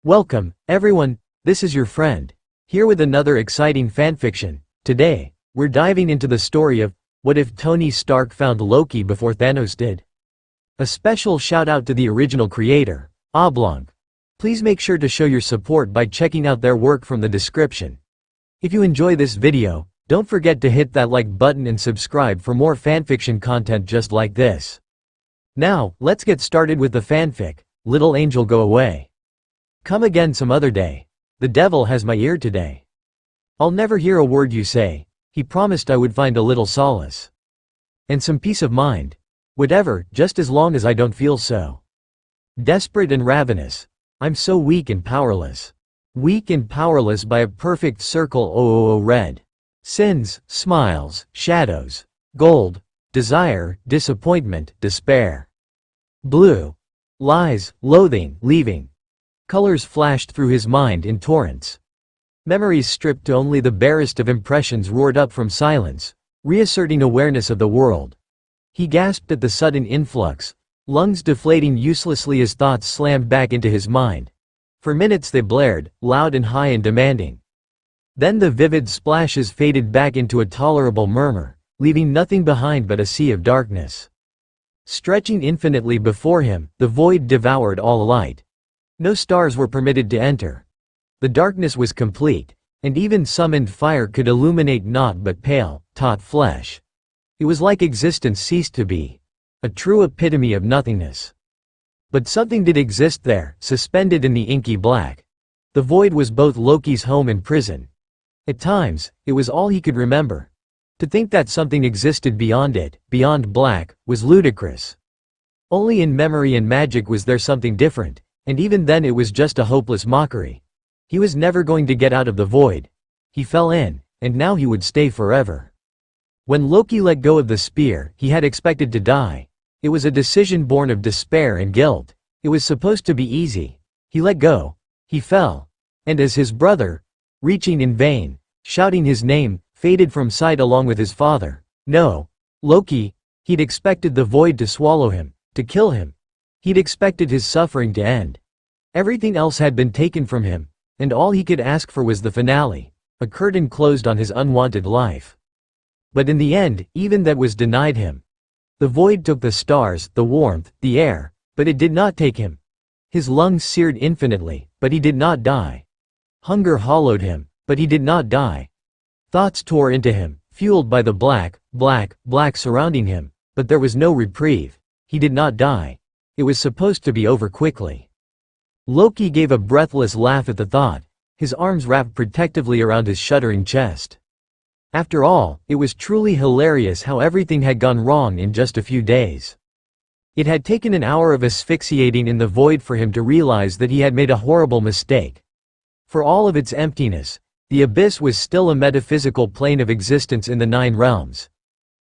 Welcome, everyone, this is your friend, here with another exciting fanfiction. Today, we're diving into the story of, what if Tony Stark found Loki before Thanos did? A special shout out to the original creator, Aublanc. Please make sure to show your support by checking out their work from the description. If you enjoy this video, don't forget to hit that like button and subscribe for more fanfiction content just like this. Now, let's get started with the fanfic, Little Angel Go Away. Come again some other day. The devil has my ear today. I'll never hear a word you say. He promised I would find a little solace. And some peace of mind. Whatever, just as long as I don't feel so desperate and ravenous. I'm so weak and powerless. Weak and powerless by a perfect circle. Oh, red. Sins, smiles, shadows. Gold. Desire, disappointment, despair. Blue. Lies, loathing, leaving. Colors flashed through his mind in torrents. Memories stripped to only the barest of impressions roared up from silence, reasserting awareness of the world. He gasped at the sudden influx, lungs deflating uselessly as thoughts slammed back into his mind. For minutes they blared, loud and high and demanding. Then the vivid splashes faded back into a tolerable murmur, leaving nothing behind but a sea of darkness. Stretching infinitely before him, the void devoured all light. No stars were permitted to enter. The darkness was complete, and even summoned fire could illuminate naught but pale, taut flesh. It was like existence ceased to be. A true epitome of nothingness. But something did exist there, suspended in the inky black. The void was both Loki's home and prison. At times, it was all he could remember. To think that something existed beyond it, beyond black, was ludicrous. Only in memory and magic was there something different. And even then it was just a hopeless mockery. He was never going to get out of the void. He fell in, and now he would stay forever. When Loki let go of the spear, he had expected to die. It was a decision born of despair and guilt. It was supposed to be easy. He let go. He fell. And as his brother, reaching in vain, shouting his name, faded from sight along with his father. No. Loki, he'd expected the void to swallow him, to kill him. He'd expected his suffering to end. Everything else had been taken from him, and all he could ask for was the finale, a curtain closed on his unwanted life. But in the end, even that was denied him. The void took the stars, the warmth, the air, but it did not take him. His lungs seared infinitely, but he did not die. Hunger hollowed him, but he did not die. Thoughts tore into him, fueled by the black surrounding him, but there was no reprieve. He did not die. It was supposed to be over quickly. Loki gave a breathless laugh at the thought, his arms wrapped protectively around his shuddering chest. After all, it was truly hilarious how everything had gone wrong in just a few days. It had taken an hour of asphyxiating in the void for him to realize that he had made a horrible mistake. For all of its emptiness, the abyss was still a metaphysical plane of existence in the Nine Realms.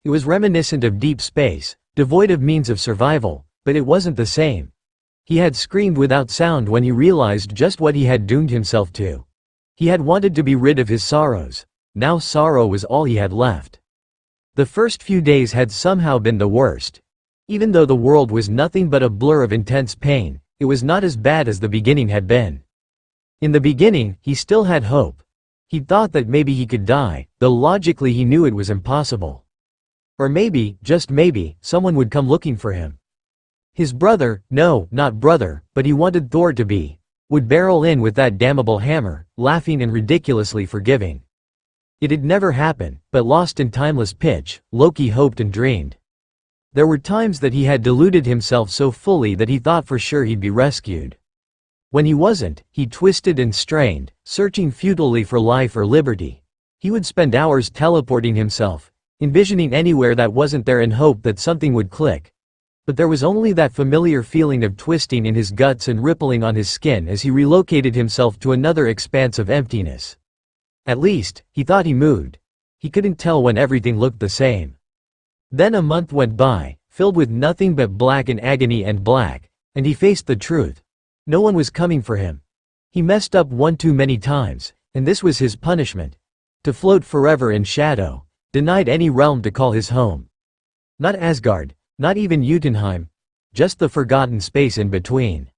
It was reminiscent of deep space, devoid of means of survival. But it wasn't the same. He had screamed without sound when he realized just what he had doomed himself to. He had wanted to be rid of his sorrows. Now sorrow was all he had left. The first few days had somehow been the worst. Even though the world was nothing but a blur of intense pain, it was not as bad as the beginning had been. In the beginning, he still had hope. He thought that maybe he could die, though logically he knew it was impossible. Or maybe, just maybe, someone would come looking for him. His brother, no, not brother, but he wanted Thor to be, would barrel in with that damnable hammer, laughing and ridiculously forgiving. It had never happened, but lost in timeless pitch, Loki hoped and dreamed. There were times that he had deluded himself so fully that he thought for sure he'd be rescued. When he wasn't, he twisted and strained, searching futilely for life or liberty. He would spend hours teleporting himself, envisioning anywhere that wasn't there in hope that something would click. But there was only that familiar feeling of twisting in his guts and rippling on his skin as he relocated himself to another expanse of emptiness. At least, he thought he moved. He couldn't tell when everything looked the same. Then a month went by, filled with nothing but black and agony and black, and he faced the truth. No one was coming for him. He messed up one too many times, and this was his punishment. To float forever in shadow, denied any realm to call his home. Not Asgard. Not even Jotunheim, just the forgotten space in between.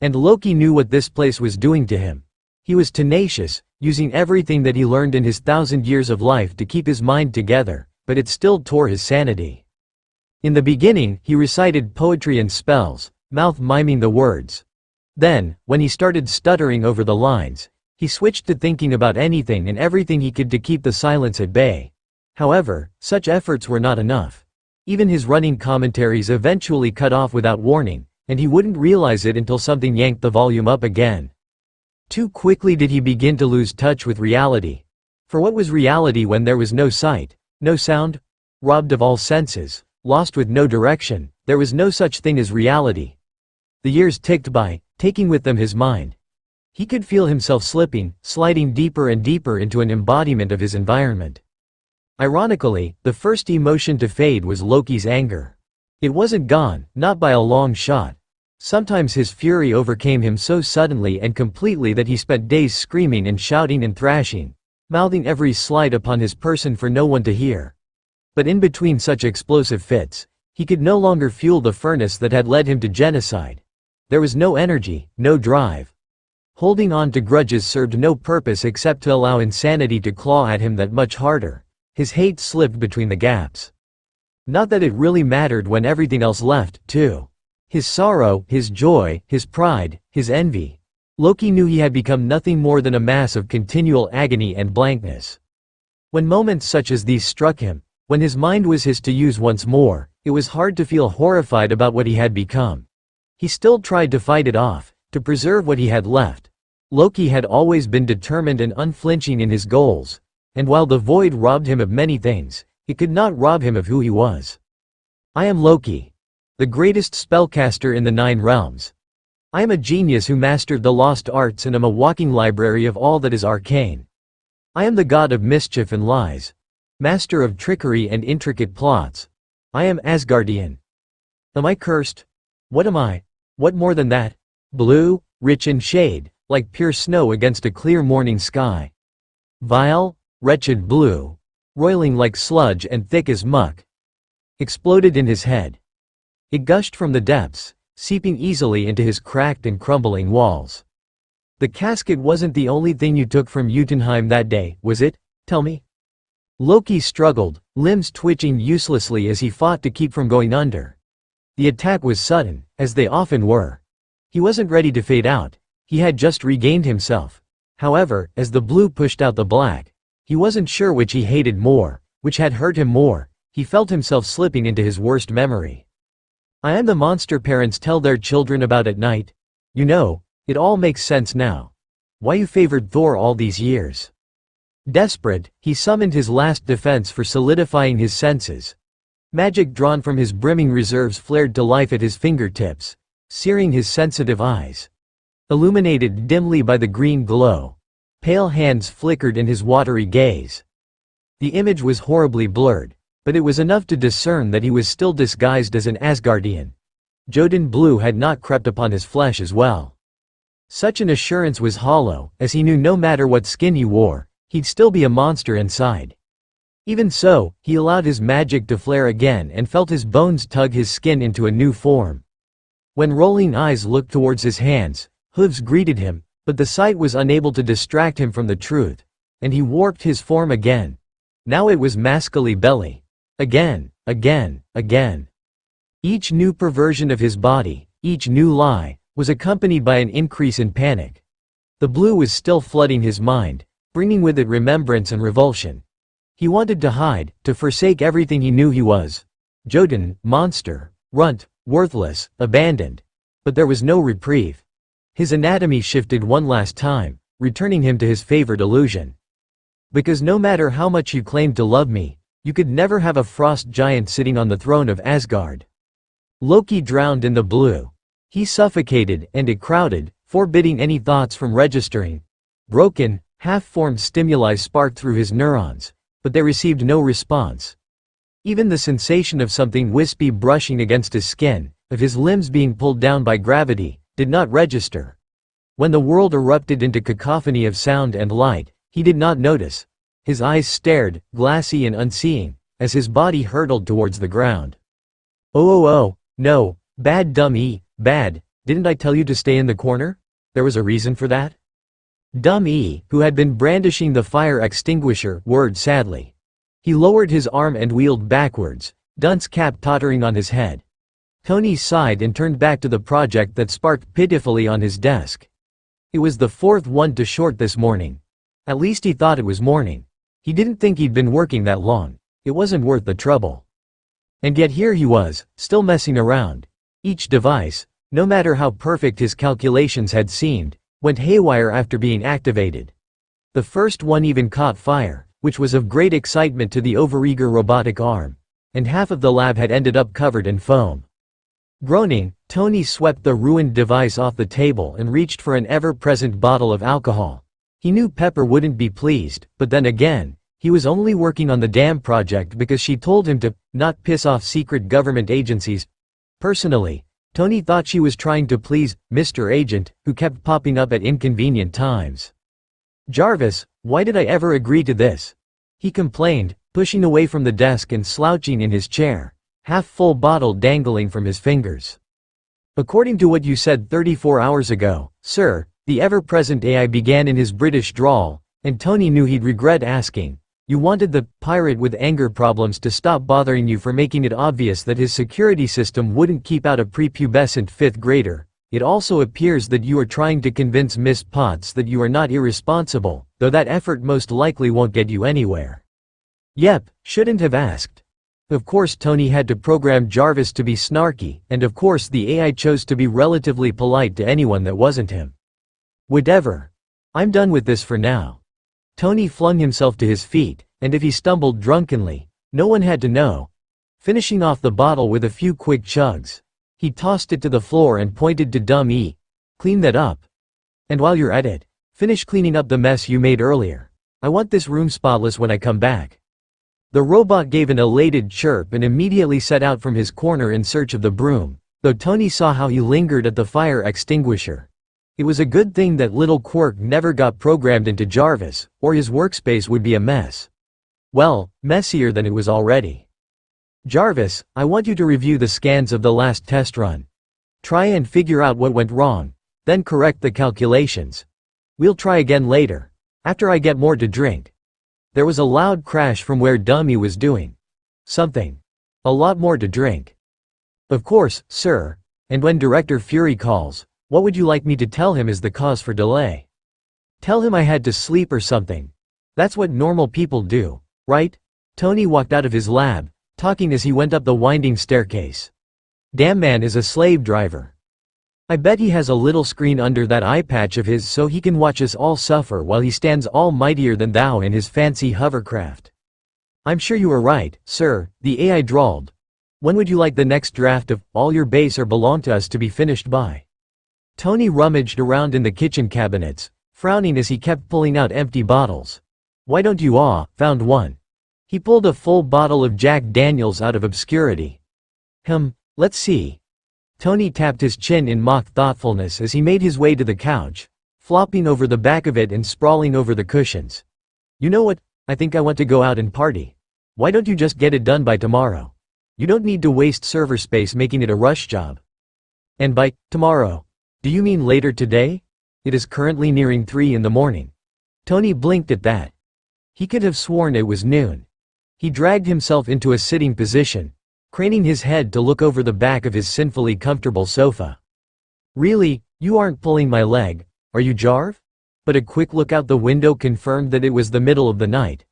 And Loki knew what this place was doing to him. He was tenacious, using everything that he learned in his 1,000 years of life to keep his mind together, but it still tore his sanity. In the beginning, he recited poetry and spells, mouth miming the words. Then, when he started stuttering over the lines, he switched to thinking about anything and everything he could to keep the silence at bay. However, such efforts were not enough. Even his running commentaries eventually cut off without warning, and he wouldn't realize it until something yanked the volume up again. Too quickly did he begin to lose touch with reality. For what was reality when there was no sight, no sound? Robbed of all senses, lost with no direction, there was no such thing as reality. The years ticked by, taking with them his mind. He could feel himself slipping, sliding deeper and deeper into an embodiment of his environment. Ironically, the first emotion to fade was Loki's anger. It wasn't gone, not by a long shot. Sometimes his fury overcame him so suddenly and completely that he spent days screaming and shouting and thrashing, mouthing every slight upon his person for no one to hear. But in between such explosive fits, he could no longer fuel the furnace that had led him to genocide. There was no energy, no drive. Holding on to grudges served no purpose except to allow insanity to claw at him that much harder. His hate slipped between the gaps. Not that it really mattered when everything else left, too. His sorrow, his joy, his pride, his envy. Loki knew he had become nothing more than a mass of continual agony and blankness. When moments such as these struck him, when his mind was his to use once more, it was hard to feel horrified about what he had become. He still tried to fight it off, to preserve what he had left. Loki had always been determined and unflinching in his goals. And while the void robbed him of many things, it could not rob him of who he was. I am Loki, the greatest spellcaster in the 9 realms. I am a genius who mastered the lost arts and am a walking library of all that is arcane. I am the god of mischief and lies, master of trickery and intricate plots. I am Asgardian. Am I cursed? What am I? What more than that? Blue, rich in shade, like pure snow against a clear morning sky. Vile, wretched blue, roiling like sludge and thick as muck. Exploded in his head. It gushed from the depths, seeping easily into his cracked and crumbling walls. The casket wasn't the only thing you took from Jotunheim that day, was it? Tell me. Loki struggled, limbs twitching uselessly as he fought to keep from going under. The attack was sudden, as they often were. He wasn't ready to fade out, he had just regained himself. However, as the blue pushed out the black, he wasn't sure which he hated more, which had hurt him more. He felt himself slipping into his worst memory. I am the monster parents tell their children about at night. You know, it all makes sense now. Why you favored Thor all these years. Desperate, he summoned his last defense for solidifying his senses. Magic drawn from his brimming reserves flared to life at his fingertips, searing his sensitive eyes. Illuminated dimly by the green glow, pale hands flickered in his watery gaze. The image was horribly blurred, but it was enough to discern that he was still disguised as an Asgardian. Jotun blue had not crept upon his flesh as well. Such an assurance was hollow, as he knew no matter what skin he wore, he'd still be a monster inside. Even so, he allowed his magic to flare again and felt his bones tug his skin into a new form. When rolling eyes looked towards his hands, hooves greeted him, but the sight was unable to distract him from the truth, and he warped his form again. Now it was maskily belly. Again, again, again. Each new perversion of his body, each new lie, was accompanied by an increase in panic. The blue was still flooding his mind, bringing with it remembrance and revulsion. He wanted to hide, to forsake everything he knew he was. Jotun, monster, runt, worthless, abandoned. But there was no reprieve. His anatomy shifted one last time, returning him to his favorite illusion. Because no matter how much you claimed to love me, you could never have a frost giant sitting on the throne of Asgard. Loki drowned in the blue. He suffocated, and it crowded, forbidding any thoughts from registering. Broken, half-formed stimuli sparked through his neurons, but they received no response. Even the sensation of something wispy brushing against his skin, of his limbs being pulled down by gravity, did not register. When the world erupted into cacophony of sound and light, he did not notice. His eyes stared, glassy and unseeing, as his body hurtled towards the ground. Oh, no, bad dummy, bad, Didn't I tell you to stay in the corner? There was a reason for that? Dumb E, who had been brandishing the fire extinguisher, whirred sadly. He lowered his arm and wheeled backwards, dunce cap tottering on his head. Tony sighed and turned back to the project that sparked pitifully on his desk. It was the fourth one to short this morning. At least he thought it was morning. He didn't think he'd been working that long. It wasn't worth the trouble. And yet here he was, still messing around. Each device, no matter how perfect his calculations had seemed, went haywire after being activated. The first one even caught fire, which was of great excitement to the overeager robotic arm, and half of the lab had ended up covered in foam. Groaning, Tony swept the ruined device off the table and reached for an ever-present bottle of alcohol. He knew Pepper wouldn't be pleased, but then again, he was only working on the dam project because she told him to not piss off secret government agencies. Personally, Tony thought she was trying to please Mr. Agent, who kept popping up at inconvenient times. Jarvis, why did I ever agree to this? He complained, pushing away from the desk and slouching in his chair, half-full bottle dangling from his fingers. According to what you said 34 hours ago, sir, the ever-present AI began in his British drawl, and Tony knew he'd regret asking. You wanted the pirate with anger problems to stop bothering you for making it obvious that his security system wouldn't keep out a prepubescent fifth grader. It also appears that you are trying to convince Miss Potts that you are not irresponsible, though that effort most likely won't get you anywhere. Yep, shouldn't have asked. Of course Tony had to program Jarvis to be snarky, and of course the AI chose to be relatively polite to anyone that wasn't him. Whatever. I'm done with this for now. Tony flung himself to his feet, and if he stumbled drunkenly, no one had to know. Finishing off the bottle with a few quick chugs, he tossed it to the floor and pointed to Dumb E. Clean that up. And while you're at it, finish cleaning up the mess you made earlier. I want this room spotless when I come back. The robot gave an elated chirp and immediately set out from his corner in search of the broom, though Tony saw how he lingered at the fire extinguisher. It was a good thing that little quirk never got programmed into Jarvis, or his workspace would be a mess. Well, messier than it was already. Jarvis, I want you to review the scans of the last test run. Try and figure out what went wrong, then correct the calculations. We'll try again later, after I get more to drink. There was a loud crash from where Dummy was doing something. A lot more to drink. Of course, sir, and when Director Fury calls, what would you like me to tell him is the cause for delay? Tell him I had to sleep or something. That's what normal people do, right? Tony walked out of his lab, talking as he went up the winding staircase. Damn man is a slave driver. I bet he has a little screen under that eye patch of his so he can watch us all suffer while he stands all mightier than thou in his fancy hovercraft. I'm sure you are right, sir, the AI drawled. When would you like the next draft of All Your Base or Belong to Us to be finished by? Tony rummaged around in the kitchen cabinets, frowning as he kept pulling out empty bottles. Why don't you found one. He pulled a full bottle of Jack Daniels out of obscurity. Let's see. Tony tapped his chin in mock thoughtfulness as he made his way to the couch, flopping over the back of it and sprawling over the cushions. You know what, I think I want to go out and party. Why don't you just get it done by tomorrow? You don't need to waste server space making it a rush job. And by tomorrow, do you mean later today? It is currently nearing 3 in the morning. Tony blinked at that. He could have sworn it was noon. He dragged himself into a sitting position, craning his head to look over the back of his sinfully comfortable sofa. Really, you aren't pulling my leg, are you, Jarv? But a quick look out the window confirmed that it was the middle of the night.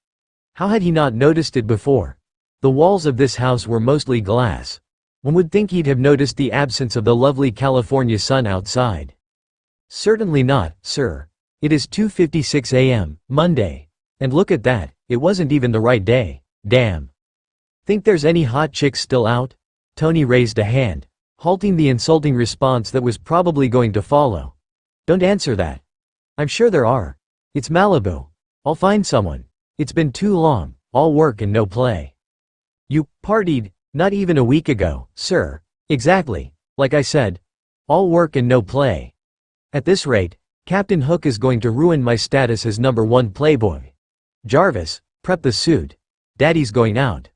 How had he not noticed it before? The walls of this house were mostly glass. One would think he'd have noticed the absence of the lovely California sun outside. Certainly not, sir. It is 2:56 a.m., Monday. And look at that, it wasn't even the right day, damn. Think there's any hot chicks still out? Tony raised a hand, halting the insulting response that was probably going to follow. Don't answer that. I'm sure there are. It's Malibu. I'll find someone. It's been too long, all work and no play. You partied, not even a week ago, sir. Exactly, like I said. All work and no play. At this rate, Captain Hook is going to ruin my status as #1 playboy. Jarvis, prep the suit. Daddy's going out.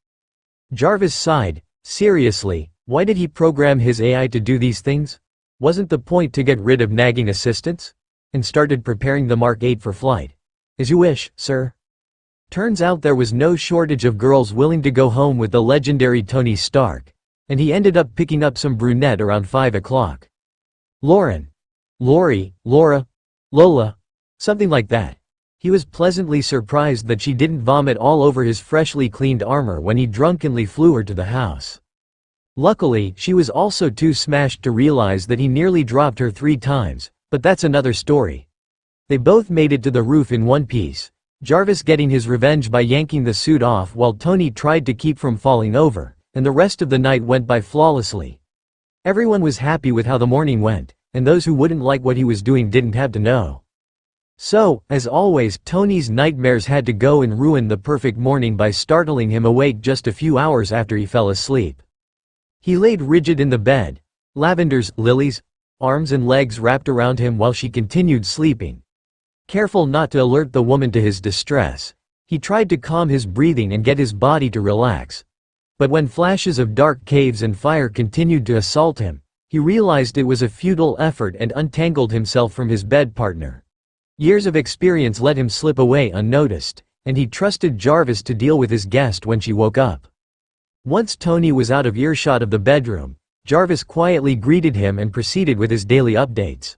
Jarvis sighed. Seriously, why did he program his AI to do these things? Wasn't the point to get rid of nagging assistants? And started preparing the Mark 8 for flight. As you wish, sir. Turns out there was no shortage of girls willing to go home with the legendary Tony Stark, and he ended up picking up some brunette around 5 o'clock. Lauren. Lori, Laura, Lola, something like that. He was pleasantly surprised that she didn't vomit all over his freshly cleaned armor when he drunkenly flew her to the house. Luckily, she was also too smashed to realize that he nearly dropped her 3 times, but that's another story. They both made it to the roof in one piece, Jarvis getting his revenge by yanking the suit off while Tony tried to keep from falling over, and the rest of the night went by flawlessly. Everyone was happy with how the morning went, and those who wouldn't like what he was doing didn't have to know. So, as always, Tony's nightmares had to go and ruin the perfect morning by startling him awake just a few hours after he fell asleep. He laid rigid in the bed, Lavender's, Lily's, arms and legs wrapped around him while she continued sleeping. Careful not to alert the woman to his distress, he tried to calm his breathing and get his body to relax. But when flashes of dark caves and fire continued to assault him, he realized it was a futile effort and untangled himself from his bed partner. Years of experience let him slip away unnoticed, and he trusted Jarvis to deal with his guest when she woke up. Once Tony was out of earshot of the bedroom, Jarvis quietly greeted him and proceeded with his daily updates.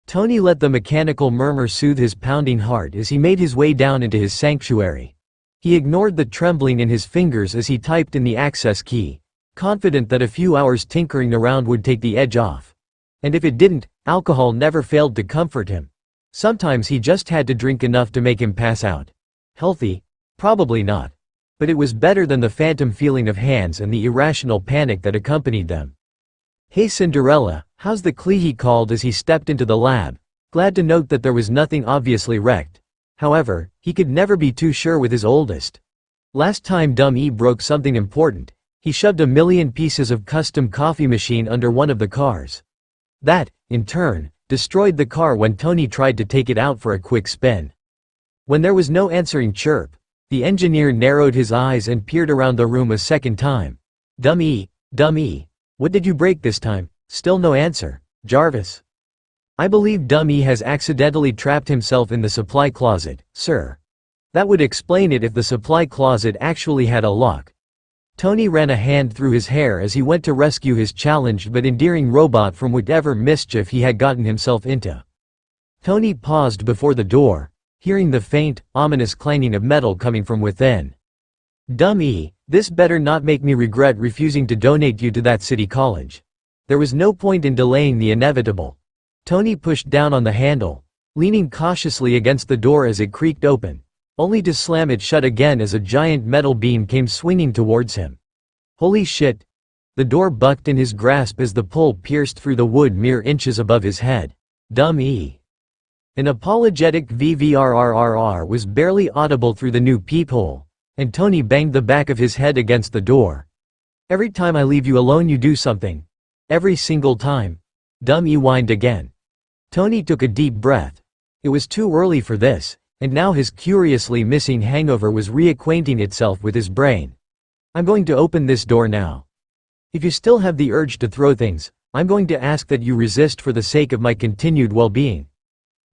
Tony let the mechanical murmur soothe his pounding heart as he made his way down into his sanctuary. He ignored the trembling in his fingers as he typed in the access key, confident that a few hours tinkering around would take the edge off. And if it didn't, alcohol never failed to comfort him. Sometimes he just had to drink enough to make him pass out. Healthy? Probably not. But it was better than the phantom feeling of hands and the irrational panic that accompanied them. "Hey Cinderella, how's the Klee?" he called as he stepped into the lab, glad to note that there was nothing obviously wrecked. However, he could never be too sure with his oldest. Last time Dumb E broke something important, he shoved 1,000,000 pieces of custom coffee machine under one of the cars. That, in turn, destroyed the car when Tony tried to take it out for a quick spin. When there was no answering chirp, the engineer narrowed his eyes and peered around the room a second time. Dumb E, what did you break this time? Still no answer, Jarvis. I believe Dumb E has accidentally trapped himself in the supply closet, sir. That would explain it if the supply closet actually had a lock. Tony ran a hand through his hair as he went to rescue his challenged but endearing robot from whatever mischief he had gotten himself into. Tony paused before the door, hearing the faint, ominous clanging of metal coming from within. Dumb E, this better not make me regret refusing to donate you to that city college. There was no point in delaying the inevitable. Tony pushed down on the handle, leaning cautiously against the door as it creaked open, only to slam it shut again as a giant metal beam came swinging towards him. Holy shit! The door bucked in his grasp as the pull pierced through the wood mere inches above his head. Dumb E. An apologetic VVRRRR was barely audible through the new peephole, and Tony banged the back of his head against the door. Every time I leave you alone you do something. Every single time. Dumb E whined again. Tony took a deep breath. It was too early for this, and now his curiously missing hangover was reacquainting itself with his brain. I'm going to open this door now. If you still have the urge to throw things, I'm going to ask that you resist for the sake of my continued well-being.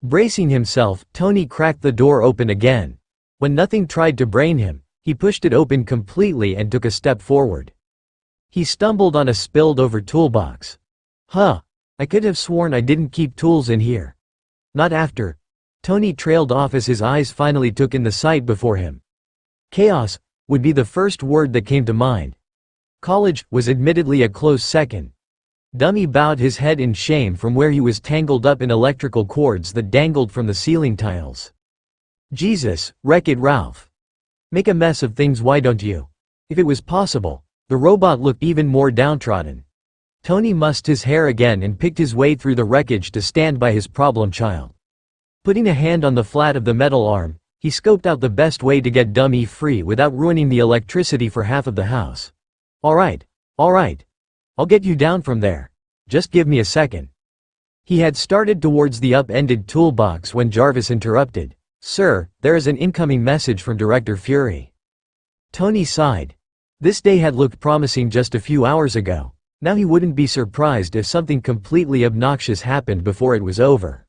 Bracing himself, Tony cracked the door open again. When nothing tried to brain him, he pushed it open completely and took a step forward. He stumbled on a spilled-over toolbox. I could have sworn I didn't keep tools in here. Not after. Tony trailed off as his eyes finally took in the sight before him. Chaos would be the first word that came to mind. College was admittedly a close second. Dummy bowed his head in shame from where he was tangled up in electrical cords that dangled from the ceiling tiles. Jesus, Wreck-It Ralph. Make a mess of things, why don't you? If it was possible. The robot looked even more downtrodden. Tony mussed his hair again and picked his way through the wreckage to stand by his problem child. Putting a hand on the flat of the metal arm, he scoped out the best way to get Dumb E free without ruining the electricity for half of the house. Alright. I'll get you down from there. Just give me a second. He had started towards the up-ended toolbox when Jarvis interrupted. Sir, there is an incoming message from Director Fury. Tony sighed. This day had looked promising just a few hours ago. Now he wouldn't be surprised if something completely obnoxious happened before it was over.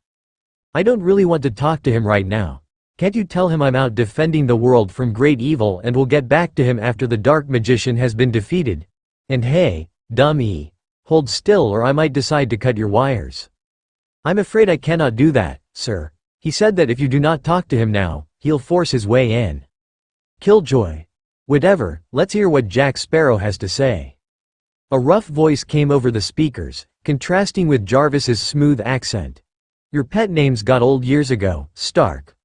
I don't really want to talk to him right now. Can't you tell him I'm out defending the world from great evil and will get back to him after the dark magician has been defeated? And hey, dummy, hold still or I might decide to cut your wires. I'm afraid I cannot do that, sir. He said that if you do not talk to him now, he'll force his way in. Killjoy. Whatever, let's hear what Jack Sparrow has to say. A rough voice came over the speakers, contrasting with Jarvis's smooth accent. Your pet names got old years ago, Stark.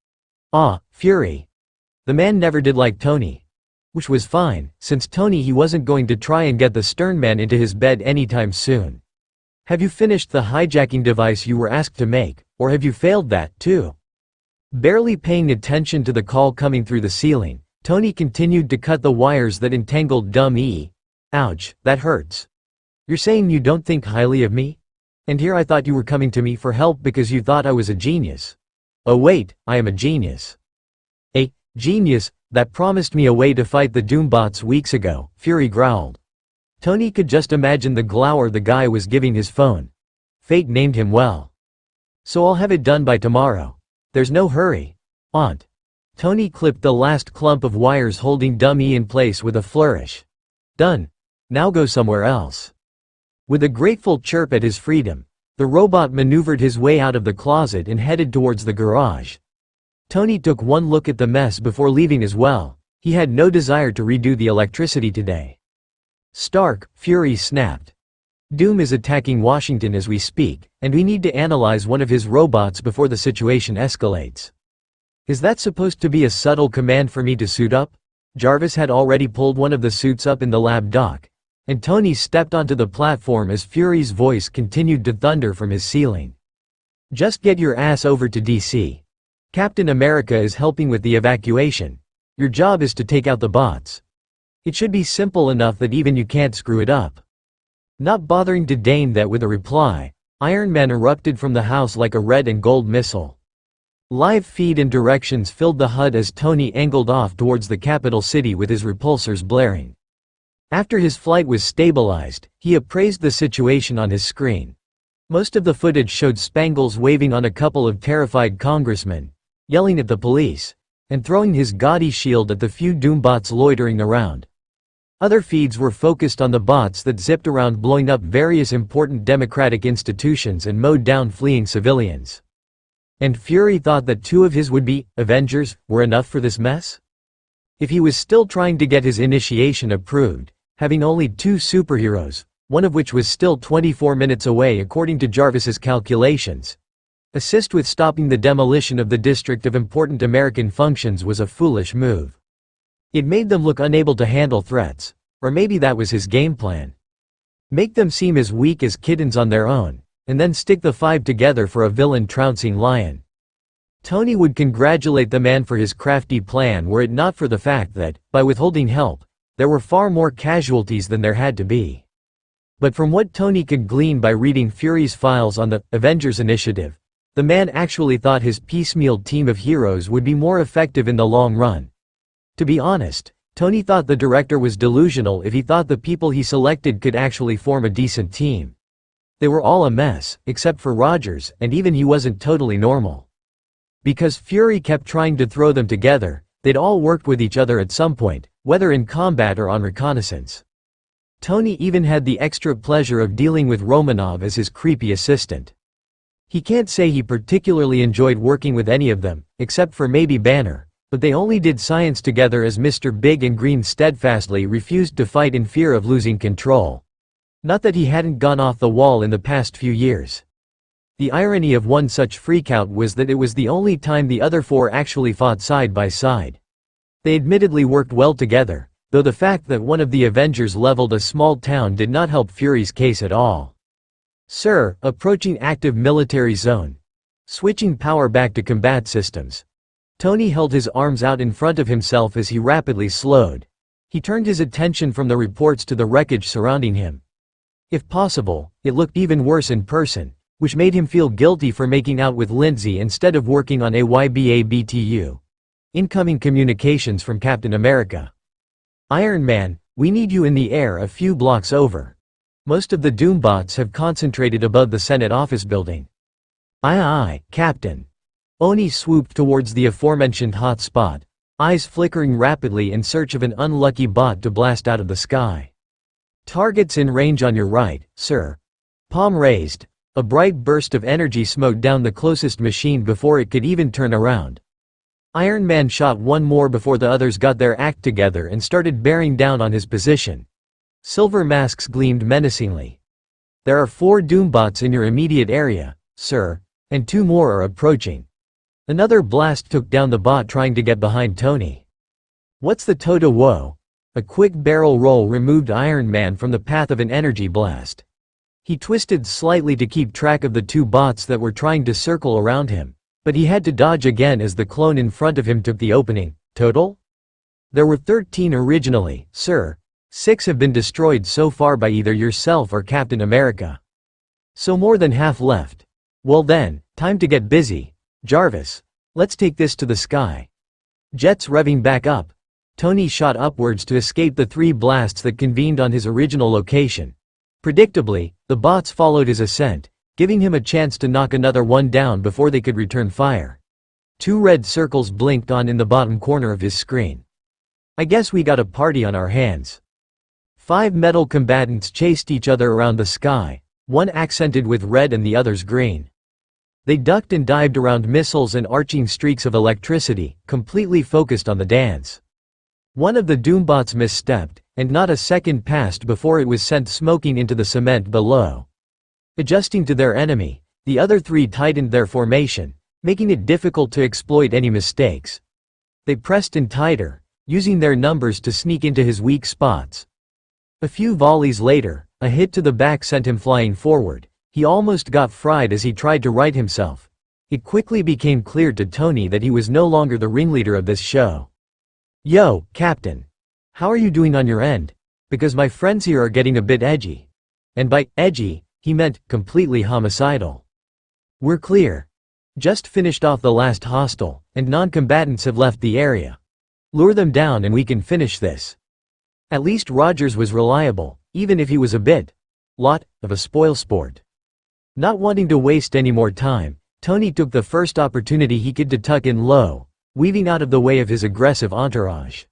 Ah, Fury. The man never did like Tony. Which was fine, since Tony he wasn't going to try and get the stern man into his bed anytime soon. Have you finished the hijacking device you were asked to make, or have you failed that, too? Barely paying attention to the call coming through the ceiling, Tony continued to cut the wires that entangled Dumb E. Ouch, that hurts. You're saying you don't think highly of me? And here I thought you were coming to me for help because you thought I was a genius. Oh wait, I am a genius. A genius that promised me a way to fight the Doombots weeks ago, Fury growled. Tony could just imagine the glower the guy was giving his phone. Fate named him well. So I'll have it done by tomorrow. There's no hurry. Aunt. Tony clipped the last clump of wires holding Dummy in place with a flourish. Done. Now go somewhere else. With a grateful chirp at his freedom, the robot maneuvered his way out of the closet and headed towards the garage. Tony took one look at the mess before leaving as well. He had no desire to redo the electricity today. Stark, Fury snapped. Doom is attacking Washington as we speak, and we need to analyze one of his robots before the situation escalates. Is that supposed to be a subtle command for me to suit up? Jarvis had already pulled one of the suits up in the lab dock, and Tony stepped onto the platform as Fury's voice continued to thunder from his ceiling. Just get your ass over to DC. Captain America is helping with the evacuation. Your job is to take out the bots. It should be simple enough that even you can't screw it up. Not bothering to deign that with a reply, Iron Man erupted from the house like a red and gold missile. Live feed and directions filled the HUD as Tony angled off towards the capital city with his repulsors blaring. After his flight was stabilized, he appraised the situation on his screen. Most of the footage showed Spangles waving on a couple of terrified congressmen, yelling at the police, and throwing his gaudy shield at the few Doombots loitering around. Other feeds were focused on the bots that zipped around blowing up various important democratic institutions and mowed down fleeing civilians. And Fury thought that two of his would-be Avengers were enough for this mess? If he was still trying to get his initiation approved, having only two superheroes, one of which was still 24 minutes away according to Jarvis's calculations, assist with stopping the demolition of the District of Important American Functions was a foolish move. It made them look unable to handle threats, or maybe that was his game plan. Make them seem as weak as kittens on their own, and then stick the five together for a villain-trouncing lion. Tony would congratulate the man for his crafty plan were it not for the fact that, by withholding help, there were far more casualties than there had to be. But from what Tony could glean by reading Fury's files on the Avengers Initiative, the man actually thought his piecemeal team of heroes would be more effective in the long run. To be honest, Tony thought the director was delusional if he thought the people he selected could actually form a decent team. They were all a mess, except for Rogers, and even he wasn't totally normal. Because Fury kept trying to throw them together, they'd all worked with each other at some point, whether in combat or on reconnaissance. Tony even had the extra pleasure of dealing with Romanov as his creepy assistant. He can't say he particularly enjoyed working with any of them, except for maybe Banner, but they only did science together as Mr. Big and Green steadfastly refused to fight in fear of losing control. Not that he hadn't gone off the wall in the past few years. The irony of one such freakout was that it was the only time the other four actually fought side by side. They admittedly worked well together, though the fact that one of the Avengers leveled a small town did not help Fury's case at all. Sir, approaching active military zone. Switching power back to combat systems. Tony held his arms out in front of himself as he rapidly slowed. He turned his attention from the reports to the wreckage surrounding him. If possible, it looked even worse in person, which made him feel guilty for making out with Lindsay instead of working on AYBABTU. Incoming communications from Captain America. Iron Man, we need you in the air a few blocks over. Most of the Doombots have concentrated above the Senate office building. Aye, Captain. Oni swooped towards the aforementioned hot spot, eyes flickering rapidly in search of an unlucky bot to blast out of the sky. Targets in range on your right, sir. Palm raised. A bright burst of energy smote down the closest machine before it could even turn around. Iron Man shot one more before the others got their act together and started bearing down on his position. Silver masks gleamed menacingly. There are 4 Doombots in your immediate area, sir, and 2 more are approaching. Another blast took down the bot trying to get behind Tony. What's the Toto woe? A quick barrel roll removed Iron Man from the path of an energy blast. He twisted slightly to keep track of the 2 bots that were trying to circle around him, but he had to dodge again as the clone in front of him took the opening. Total? There were 13 originally, sir. 6 have been destroyed so far by either yourself or Captain America. So more than half left. Well then, time to get busy. Jarvis, let's take this to the sky. Jets revving back up. Tony shot upwards to escape the 3 blasts that convened on his original location. Predictably, the bots followed his ascent, giving him a chance to knock another one down before they could return fire. 2 red circles blinked on in the bottom corner of his screen. I guess we got a party on our hands. 5 metal combatants chased each other around the sky, one accented with red and the others green. They ducked and dived around missiles and arching streaks of electricity, completely focused on the dance. One of the Doombots misstepped, and not a second passed before it was sent smoking into the cement below. Adjusting to their enemy, the other 3 tightened their formation, making it difficult to exploit any mistakes. They pressed in tighter, using their numbers to sneak into his weak spots. A few volleys later, a hit to the back sent him flying forward. He almost got fried as he tried to right himself. It quickly became clear to Tony that he was no longer the ringleader of this show. Yo, Captain. How are you doing on your end? Because my friends here are getting a bit edgy. And by edgy, he meant completely homicidal. We're clear. Just finished off the last hostile, and non-combatants have left the area. Lure them down and we can finish this. At least Rogers was reliable, even if he was a bit lot of a spoilsport. Not wanting to waste any more time, Tony took the first opportunity he could to tuck in low, weaving out of the way of his aggressive entourage.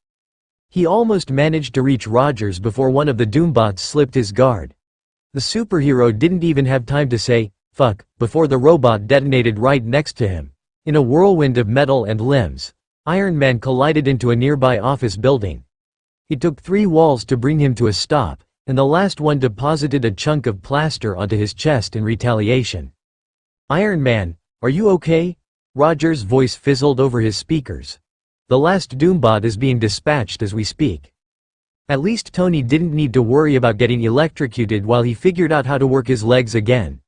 He almost managed to reach Rogers before one of the Doombots slipped his guard. The superhero didn't even have time to say, fuck, before the robot detonated right next to him. In a whirlwind of metal and limbs, Iron Man collided into a nearby office building. It took 3 walls to bring him to a stop, and the last one deposited a chunk of plaster onto his chest in retaliation. Iron Man, are you okay? Rogers' voice fizzled over his speakers. The last Doombot is being dispatched as we speak. At least Tony didn't need to worry about getting electrocuted while he figured out how to work his legs again.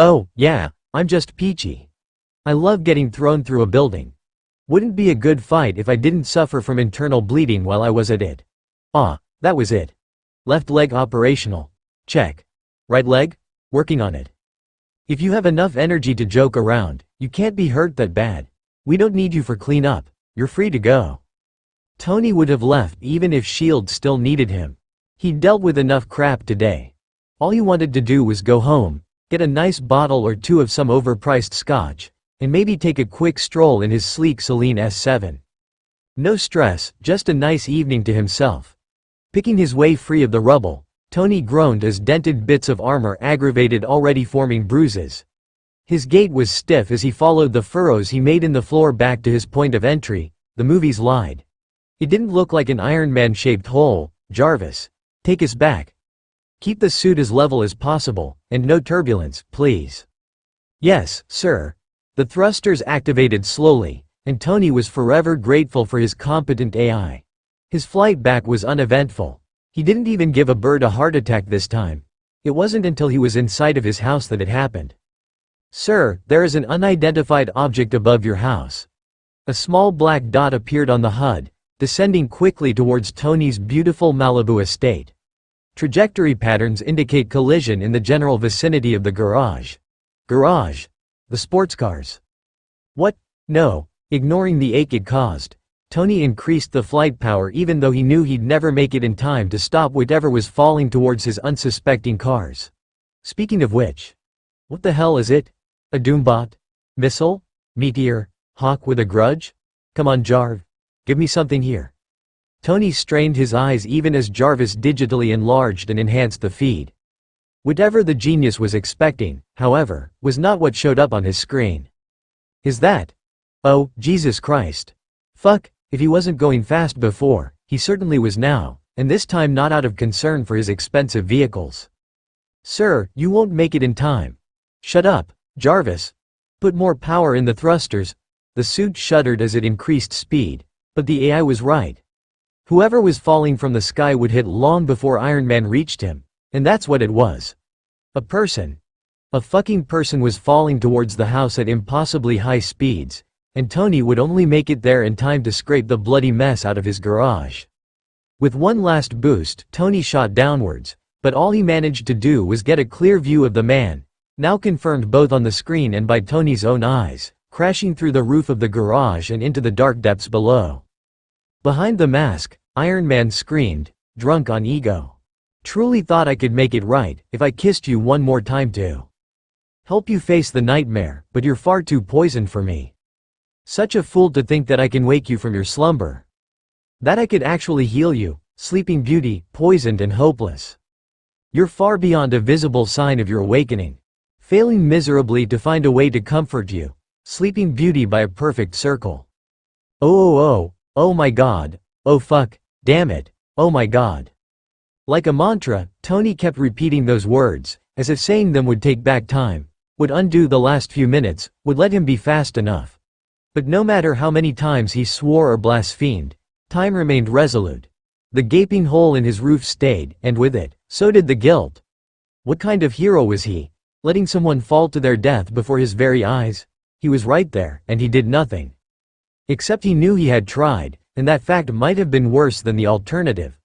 Oh, yeah, I'm just peachy. I love getting thrown through a building. Wouldn't be a good fight if I didn't suffer from internal bleeding while I was at it. Ah, that was it. Left leg operational. Check. Right leg? Working on it. If you have enough energy to joke around, you can't be hurt that bad. We don't need you for cleanup. You're free to go. Tony would have left even if S.H.I.E.L.D. still needed him. He'd dealt with enough crap today. All he wanted to do was go home, get a nice bottle or 2 of some overpriced scotch, and maybe take a quick stroll in his sleek Celine S7. No stress, just a nice evening to himself. Picking his way free of the rubble, Tony groaned as dented bits of armor aggravated already forming bruises. His gait was stiff as he followed the furrows he made in the floor back to his point of entry. The movies lied. It didn't look like an Iron Man-shaped hole. Jarvis, take us back. Keep the suit as level as possible, and no turbulence, please. Yes, sir. The thrusters activated slowly, and Tony was forever grateful for his competent AI. His flight back was uneventful. He didn't even give a bird a heart attack this time. It wasn't until he was inside of his house that it happened. Sir, there is an unidentified object above your house. A small black dot appeared on the HUD, descending quickly towards Tony's beautiful Malibu estate. Trajectory patterns indicate collision in the general vicinity of the garage. Garage? The sports cars. What? No. Ignoring the ache it caused, Tony increased the flight power even though he knew he'd never make it in time to stop whatever was falling towards his unsuspecting cars. Speaking of which, what the hell is it? A doombot? Missile? Meteor? Hawk with a grudge? Come on Jarv. Give me something here. Tony strained his eyes even as Jarvis digitally enlarged and enhanced the feed. Whatever the genius was expecting, however, was not what showed up on his screen. Is that? Oh, Jesus Christ. Fuck, if he wasn't going fast before, he certainly was now, and this time not out of concern for his expensive vehicles. Sir, you won't make it in time. Shut up, Jarvis. Put more power in the thrusters. The suit shuddered as it increased speed, but the AI was right. Whoever was falling from the sky would hit long before Iron Man reached him, and that's what it was. A person. A fucking person was falling towards the house at impossibly high speeds, and Tony would only make it there in time to scrape the bloody mess out of his garage. With one last boost, Tony shot downwards, but all he managed to do was get a clear view of the man, now confirmed both on the screen and by Tony's own eyes, crashing through the roof of the garage and into the dark depths below. Behind the mask, Iron Man screamed, drunk on ego. Truly thought I could make it right if I kissed you one more time to help you face the nightmare, but you're far too poisoned for me. Such a fool to think that I can wake you from your slumber. That I could actually heal you, sleeping beauty, poisoned and hopeless. You're far beyond a visible sign of your awakening. Failing miserably to find a way to comfort you, sleeping beauty by a perfect circle. Oh my god, oh fuck, damn it, oh my god. Like a mantra, Tony kept repeating those words, as if saying them would take back time, would undo the last few minutes, would let him be fast enough. But no matter how many times he swore or blasphemed, time remained resolute. The gaping hole in his roof stayed, and with it, so did the guilt. What kind of hero was he, letting someone fall to their death before his very eyes? He was right there, and he did nothing. Except he knew he had tried, and that fact might have been worse than the alternative.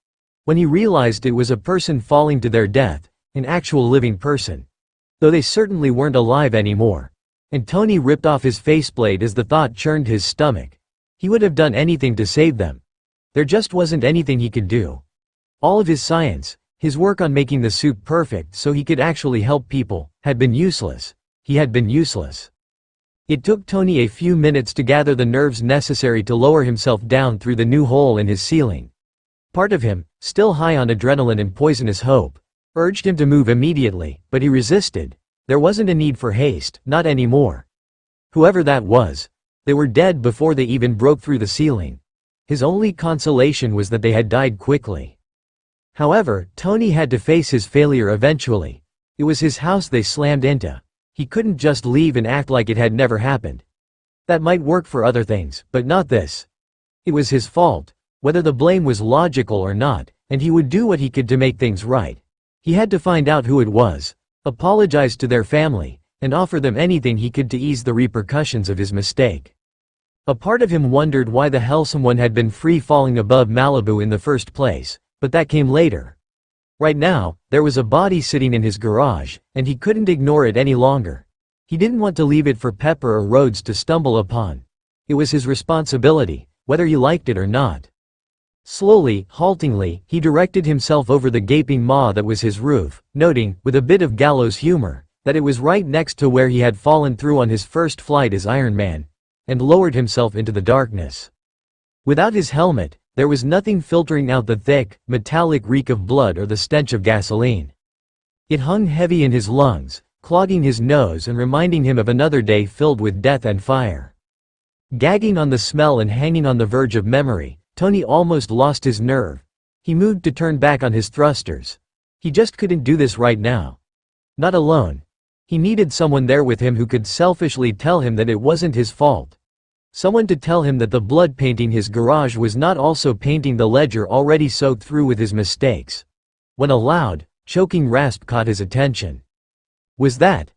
When he realized it was a person falling to their death, an actual living person. Though they certainly weren't alive anymore. And Tony ripped off his faceplate as the thought churned his stomach. He would have done anything to save them. There just wasn't anything he could do. All of his science, his work on making the suit perfect so he could actually help people, had been useless. He had been useless. It took Tony a few minutes to gather the nerves necessary to lower himself down through the new hole in his ceiling. Part of him, still high on adrenaline and poisonous hope, urged him to move immediately, but he resisted. There wasn't a need for haste, not anymore. Whoever that was, they were dead before they even broke through the ceiling. His only consolation was that they had died quickly. However, Tony had to face his failure eventually. It was his house they slammed into. He couldn't just leave and act like it had never happened. That might work for other things, but not this. It was his fault, whether the blame was logical or not, and he would do what he could to make things right. He had to find out who it was, apologize to their family, and offer them anything he could to ease the repercussions of his mistake. A part of him wondered why the hell someone had been free falling above Malibu in the first place, but that came later. Right now, there was a body sitting in his garage, and he couldn't ignore it any longer. He didn't want to leave it for Pepper or Rhodes to stumble upon. It was his responsibility, whether he liked it or not. Slowly, haltingly, he directed himself over the gaping maw that was his roof, noting, with a bit of gallows humor, that it was right next to where he had fallen through on his first flight as Iron Man, and lowered himself into the darkness. Without his helmet, there was nothing filtering out the thick, metallic reek of blood or the stench of gasoline. It hung heavy in his lungs, clogging his nose and reminding him of another day filled with death and fire. Gagging on the smell and hanging on the verge of memory, Tony almost lost his nerve. He moved to turn back on his thrusters. He just couldn't do this right now. Not alone. He needed someone there with him who could selfishly tell him that it wasn't his fault. Someone to tell him that the blood painting his garage was not also painting the ledger already soaked through with his mistakes. When a loud, choking rasp caught his attention. Was that?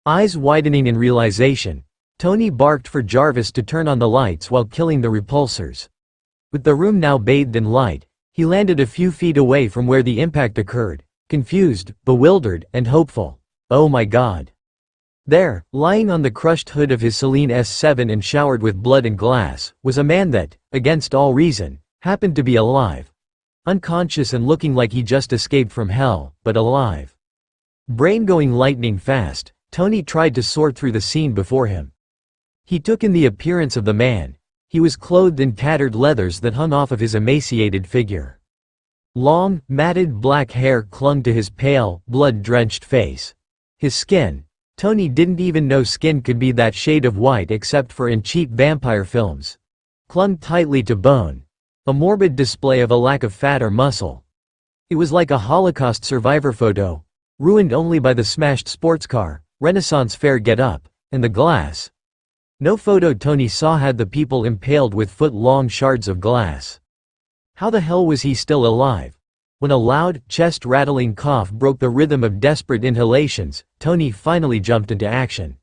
Eyes widening in realization, Tony barked for Jarvis to turn on the lights while killing the repulsors. With the room now bathed in light, he landed a few feet away from where the impact occurred, confused, bewildered, and hopeful. Oh my god. There, lying on the crushed hood of his Celine S7 and showered with blood and glass, was a man that, against all reason, happened to be alive. Unconscious and looking like he just escaped from hell, but alive. Brain going lightning fast, Tony tried to sort through the scene before him. He took in the appearance of the man. He was clothed in tattered leathers that hung off of his emaciated figure. Long, matted black hair clung to his pale, blood-drenched face. His skin, Tony didn't even know skin could be that shade of white except for in cheap vampire films, clung tightly to bone, a morbid display of a lack of fat or muscle. It was like a Holocaust survivor photo, ruined only by the smashed sports car, Renaissance fair get-up, and the glass. No photo Tony saw had the people impaled with foot-long shards of glass. How the hell was he still alive? When a loud, chest-rattling cough broke the rhythm of desperate inhalations, Tony finally jumped into action.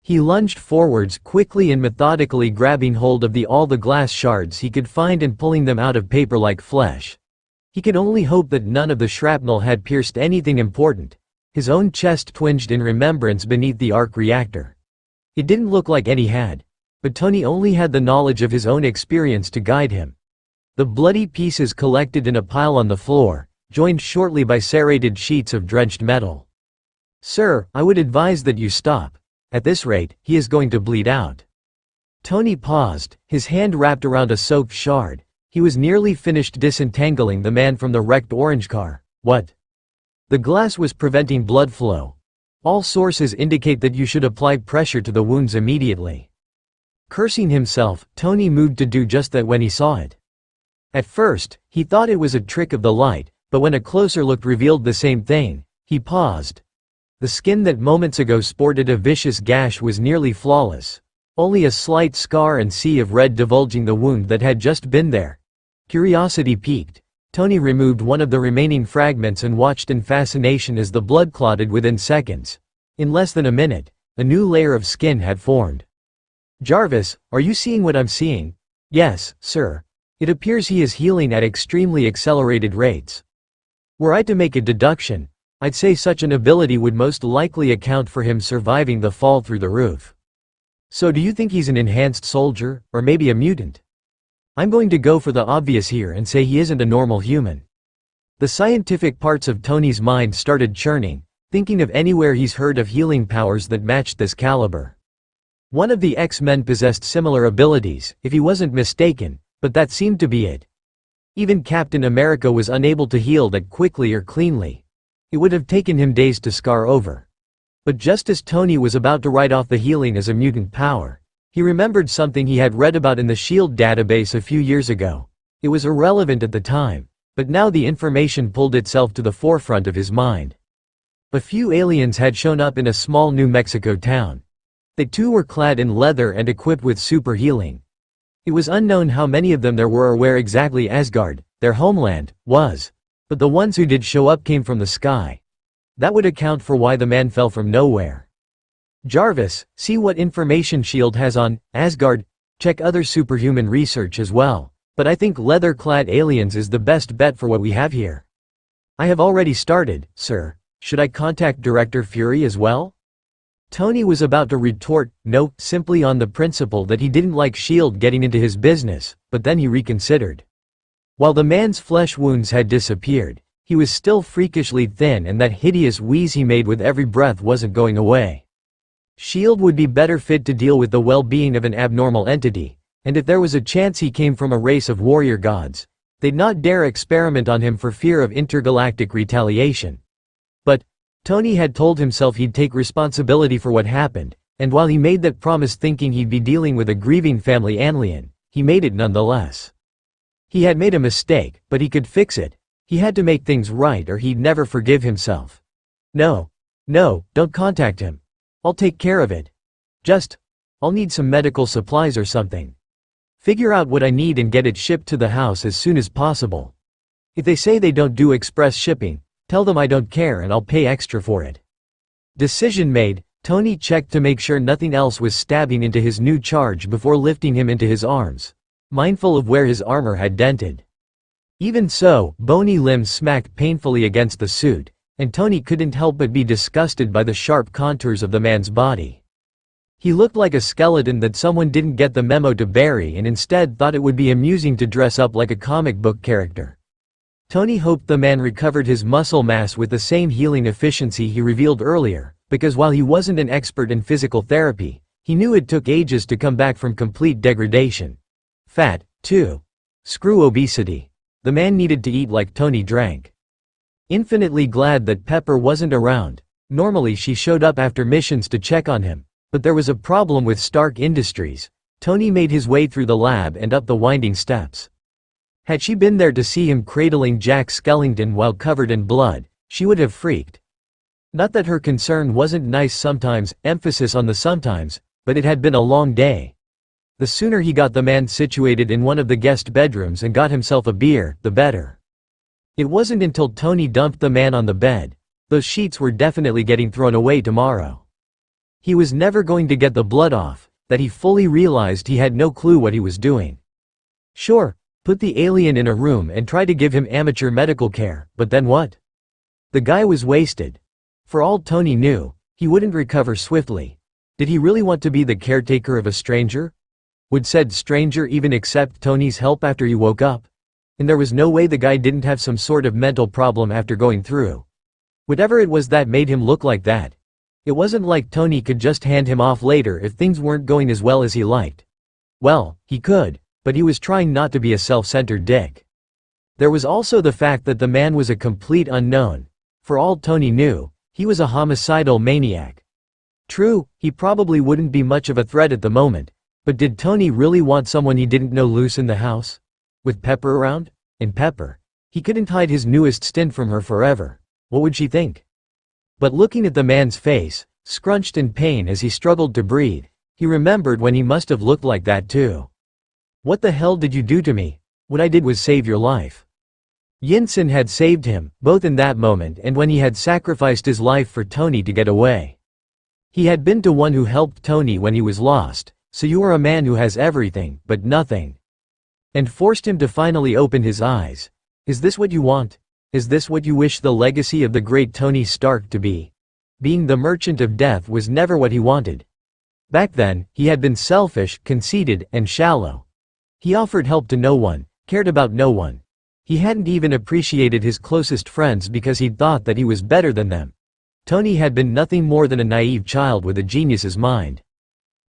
He lunged forwards quickly and methodically, grabbing hold of all the glass shards he could find and pulling them out of paper like flesh. He could only hope that none of the shrapnel had pierced anything important. His own chest twinged in remembrance beneath the arc reactor. It didn't look like any had. But Tony only had the knowledge of his own experience to guide him. The bloody pieces collected in a pile on the floor, joined shortly by serrated sheets of drenched metal. "Sir, I would advise that you stop. At this rate, he is going to bleed out." Tony paused, his hand wrapped around a soaked shard. He was nearly finished disentangling the man from the wrecked orange car. "What?" "The glass was preventing blood flow. All sources indicate that you should apply pressure to the wounds immediately." Cursing himself, Tony moved to do just that when he saw it. At first, he thought it was a trick of the light, but when a closer look revealed the same thing, he paused. The skin that moments ago sported a vicious gash was nearly flawless. Only a slight scar and sea of red divulging the wound that had just been there. Curiosity piqued. Tony removed one of the remaining fragments and watched in fascination as the blood clotted within seconds. In less than a minute, a new layer of skin had formed. "Jarvis, are you seeing what I'm seeing?" "Yes, sir. It appears he is healing at extremely accelerated rates. Were I to make a deduction, I'd say such an ability would most likely account for him surviving the fall through the roof." "So do you think he's an enhanced soldier, or maybe a mutant?" "I'm going to go for the obvious here and say he isn't a normal human." The scientific parts of Tony's mind started churning, thinking of anywhere he's heard of healing powers that matched this caliber. One of the X-Men possessed similar abilities, if he wasn't mistaken, but that seemed to be it. Even Captain America was unable to heal that quickly or cleanly. It would have taken him days to scar over. But just as Tony was about to write off the healing as a mutant power, he remembered something he had read about in the S.H.I.E.L.D. database a few years ago. It was irrelevant at the time, but now the information pulled itself to the forefront of his mind. A few aliens had shown up in a small New Mexico town. They too were clad in leather and equipped with super healing. It was unknown how many of them there were or where exactly Asgard, their homeland, was. But the ones who did show up came from the sky. That would account for why the man fell from nowhere. "Jarvis, see what information S.H.I.E.L.D. has on Asgard. Check other superhuman research as well, but I think leather-clad aliens is the best bet for what we have here." "I have already started, sir. Should I contact Director Fury as well?" Tony was about to retort, no, simply on the principle that he didn't like S.H.I.E.L.D. getting into his business, but then he reconsidered. While the man's flesh wounds had disappeared, he was still freakishly thin and that hideous wheeze he made with every breath wasn't going away. S.H.I.E.L.D. would be better fit to deal with the well-being of an abnormal entity, and if there was a chance he came from a race of warrior gods, they'd not dare experiment on him for fear of intergalactic retaliation. But Tony had told himself he'd take responsibility for what happened, and while he made that promise thinking he'd be dealing with a grieving family alien, he made it nonetheless. He had made a mistake, but he could fix it. He had to make things right or he'd never forgive himself. No, don't contact him. I'll take care of it. I'll need some medical supplies or something. Figure out what I need and get it shipped to the house as soon as possible. If they say they don't do express shipping, tell them I don't care and I'll pay extra for it." Decision made, Tony checked to make sure nothing else was stabbing into his new charge before lifting him into his arms, mindful of where his armor had dented. Even so, bony limbs smacked painfully against the suit, and Tony couldn't help but be disgusted by the sharp contours of the man's body. He looked like a skeleton that someone didn't get the memo to bury and instead thought it would be amusing to dress up like a comic book character. Tony hoped the man recovered his muscle mass with the same healing efficiency he revealed earlier, because while he wasn't an expert in physical therapy, he knew it took ages to come back from complete degradation. Fat, too. Screw obesity. The man needed to eat like Tony drank. Infinitely glad that Pepper wasn't around. Normally she showed up after missions to check on him. But there was a problem with Stark Industries. Tony made his way through the lab and up the winding steps. Had she been there to see him cradling Jack Skellington while covered in blood, she would have freaked. Not that her concern wasn't nice sometimes, emphasis on the sometimes, but it had been a long day. The sooner he got the man situated in one of the guest bedrooms and got himself a beer, the better. It wasn't until Tony dumped the man on the bed. Those sheets were definitely getting thrown away tomorrow. He was never going to get the blood off, that he fully realized he had no clue what he was doing. Sure, put the alien in a room and try to give him amateur medical care, but then what? The guy was wasted. For all Tony knew, he wouldn't recover swiftly. Did he really want to be the caretaker of a stranger? Would said stranger even accept Tony's help after he woke up? And there was no way the guy didn't have some sort of mental problem after going through. Whatever it was that made him look like that. It wasn't like Tony could just hand him off later if things weren't going as well as he liked. Well, he could, but he was trying not to be a self-centered dick. There was also the fact that the man was a complete unknown. For all Tony knew, he was a homicidal maniac. True, he probably wouldn't be much of a threat at the moment, but did Tony really want someone he didn't know loose in the house? With Pepper around? And Pepper. He couldn't hide his newest stint from her forever. What would she think? But looking at the man's face, scrunched in pain as he struggled to breathe, he remembered when he must have looked like that too. What the hell did you do to me? What I did was save your life. Yinsen had saved him, both in that moment and when he had sacrificed his life for Tony to get away. He had been to one who helped Tony when he was lost, so you are a man who has everything, but nothing. And forced him to finally open his eyes. Is this what you want? Is this what you wish the legacy of the great Tony Stark to be? Being the merchant of death was never what he wanted. Back then, he had been selfish, conceited, and shallow. He offered help to no one, cared about no one. He hadn't even appreciated his closest friends because he'd thought that he was better than them. Tony had been nothing more than a naive child with a genius's mind.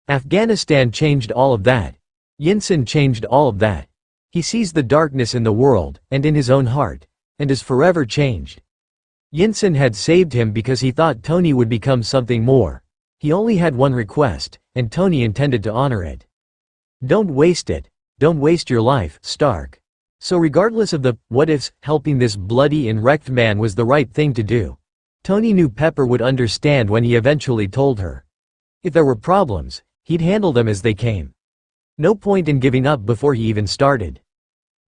Afghanistan changed all of that. Yinsen changed all of that. He sees the darkness in the world, and in his own heart, and is forever changed. Yinsen had saved him because he thought Tony would become something more. He only had one request, and Tony intended to honor it. Don't waste it. Don't waste your life, Stark. So regardless of the what-ifs, helping this bloody and wrecked man was the right thing to do. Tony knew Pepper would understand when he eventually told her. If there were problems, he'd handle them as they came. No point in giving up before he even started.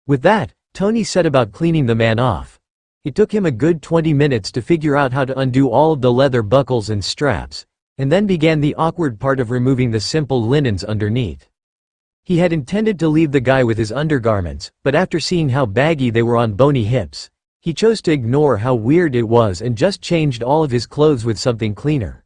With that, Tony set about cleaning the man off. It took him a good 20 minutes to figure out how to undo all of the leather buckles and straps, and then began the awkward part of removing the simple linens underneath. He had intended to leave the guy with his undergarments, but after seeing how baggy they were on bony hips, he chose to ignore how weird it was and just changed all of his clothes with something cleaner.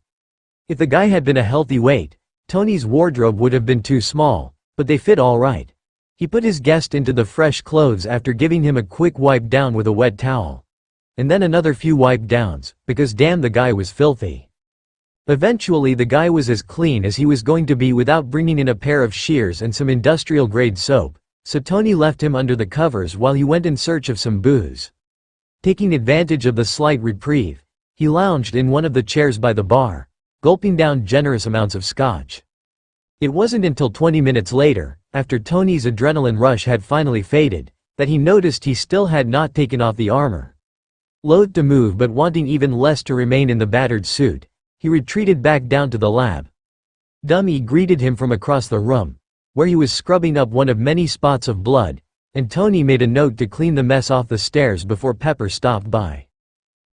If the guy had been a healthy weight, Tony's wardrobe would have been too small, but they fit all right. He put his guest into the fresh clothes after giving him a quick wipe down with a wet towel. And then another few wipe downs, because damn the guy was filthy. Eventually the guy was as clean as he was going to be without bringing in a pair of shears and some industrial grade soap, so Tony left him under the covers while he went in search of some booze. Taking advantage of the slight reprieve, he lounged in one of the chairs by the bar, gulping down generous amounts of scotch. It wasn't until 20 minutes later, after Tony's adrenaline rush had finally faded, that he noticed he still had not taken off the armor. Loath to move but wanting even less to remain in the battered suit, he retreated back down to the lab. Dummy greeted him from across the room, where he was scrubbing up one of many spots of blood, and Tony made a note to clean the mess off the stairs before Pepper stopped by.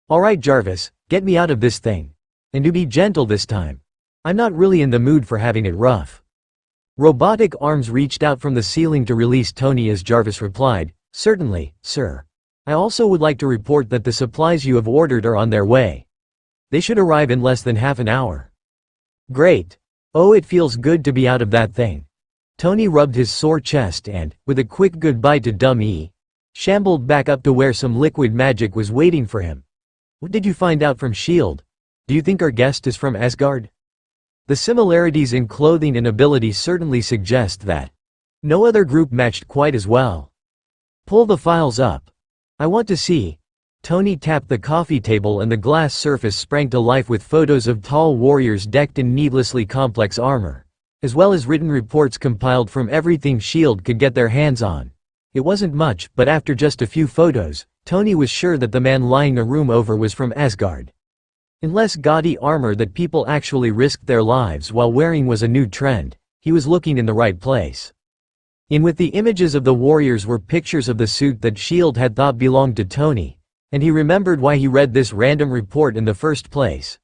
"Alright Jarvis, get me out of this thing. And do be gentle this time. I'm not really in the mood for having it rough." Robotic arms reached out from the ceiling to release Tony as Jarvis replied, "Certainly, sir." I also would like to report that the supplies you have ordered are on their way. They should arrive in less than half an hour. Great. Oh, it feels good to be out of that thing. Tony rubbed his sore chest and, with a quick goodbye to Dumb E, shambled back up to where some liquid magic was waiting for him. What did you find out from S.H.I.E.L.D.? Do you think our guest is from Asgard? The similarities in clothing and abilities certainly suggest that. No other group matched quite as well. Pull the files up. I want to see. Tony tapped the coffee table and the glass surface sprang to life with photos of tall warriors decked in needlessly complex armor, as well as written reports compiled from everything S.H.I.E.L.D. could get their hands on. It wasn't much, but after just a few photos, Tony was sure that the man lying a room over was from Asgard. Unless gaudy armor that people actually risked their lives while wearing was a new trend, he was looking in the right place. In with the images of the warriors were pictures of the suit that S.H.I.E.L.D. had thought belonged to Tony, and he remembered why he read this random report in the first place.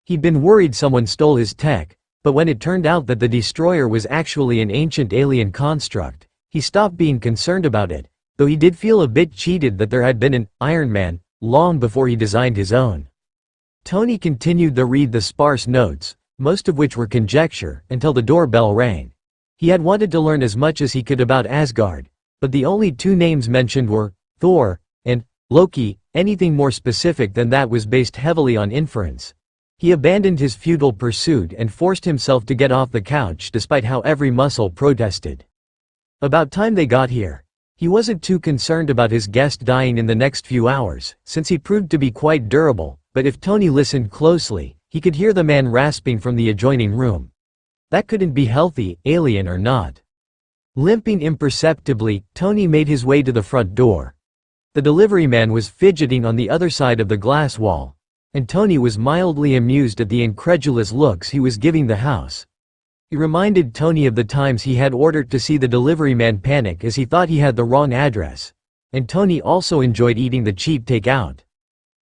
He'd been worried someone stole his tech, but when it turned out that the destroyer was actually an ancient alien construct, he stopped being concerned about it, though he did feel a bit cheated that there had been an Iron Man long before he designed his own. Tony continued to read the sparse notes, most of which were conjecture, until the doorbell rang. He had wanted to learn as much as he could about Asgard, but the only two names mentioned were Thor and Loki. Anything more specific than that was based heavily on inference. He abandoned his futile pursuit and forced himself to get off the couch despite how every muscle protested. About time they got here. He wasn't too concerned about his guest dying in the next few hours, since he proved to be quite durable, but if Tony listened closely, he could hear the man rasping from the adjoining room. That couldn't be healthy, alien or not. Limping imperceptibly, Tony made his way to the front door. The delivery man was fidgeting on the other side of the glass wall, and Tony was mildly amused at the incredulous looks he was giving the house. It reminded Tony of the times he had ordered to see the delivery man panic as he thought he had the wrong address, and Tony also enjoyed eating the cheap takeout.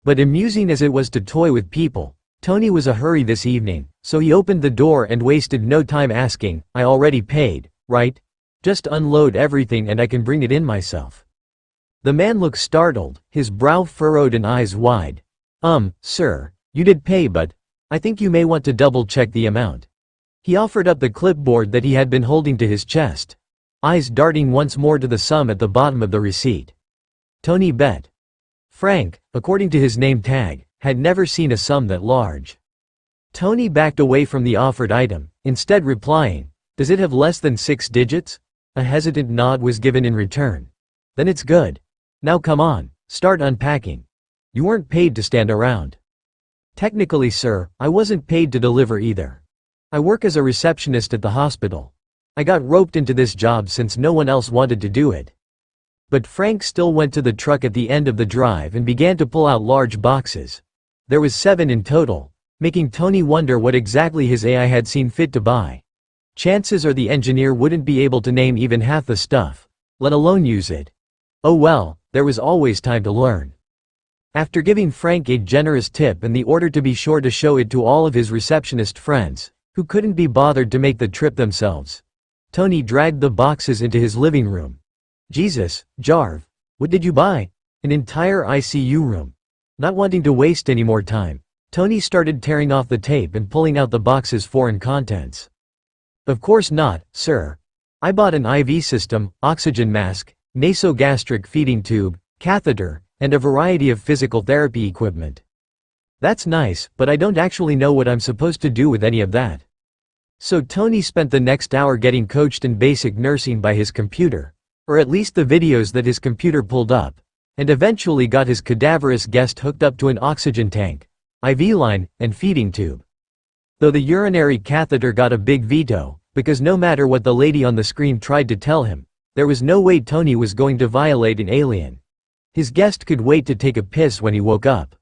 But amusing as it was to toy with people, Tony was a hurry this evening, so he opened the door and wasted no time asking, "I already paid, right? Just unload everything and I can bring it in myself." The man looked startled, his brow furrowed and eyes wide. Sir, you did pay, but I think you may want to double-check the amount." He offered up the clipboard that he had been holding to his chest, eyes darting once more to the sum at the bottom of the receipt. Tony bet. Frank, according to his name tag, had never seen a sum that large. Tony backed away from the offered item, instead replying, "Does it have less than 6 digits? A hesitant nod was given in return. "Then it's good. Now come on, start unpacking. You weren't paid to stand around." "Technically, sir, I wasn't paid to deliver either. I work as a receptionist at the hospital. I got roped into this job since no one else wanted to do it." But Frank still went to the truck at the end of the drive and began to pull out large boxes. There was 7 in total, making Tony wonder what exactly his AI had seen fit to buy. Chances are the engineer wouldn't be able to name even half the stuff, let alone use it. Oh well, there was always time to learn. After giving Frank a generous tip and the order to be sure to show it to all of his receptionist friends, who couldn't be bothered to make the trip themselves, Tony dragged the boxes into his living room. "Jesus, Jarv, what did you buy? An entire ICU room." Not wanting to waste any more time, Tony started tearing off the tape and pulling out the box's foreign contents. "Of course not, sir. I bought an IV system, oxygen mask, nasogastric feeding tube, catheter, and a variety of physical therapy equipment." "That's nice, but I don't actually know what I'm supposed to do with any of that." So Tony spent the next hour getting coached in basic nursing by his computer, or at least the videos that his computer pulled up, and eventually got his cadaverous guest hooked up to an oxygen tank, IV line, and feeding tube. Though the urinary catheter got a big veto, because no matter what the lady on the screen tried to tell him, there was no way Tony was going to violate an alien. His guest could wait to take a piss when he woke up.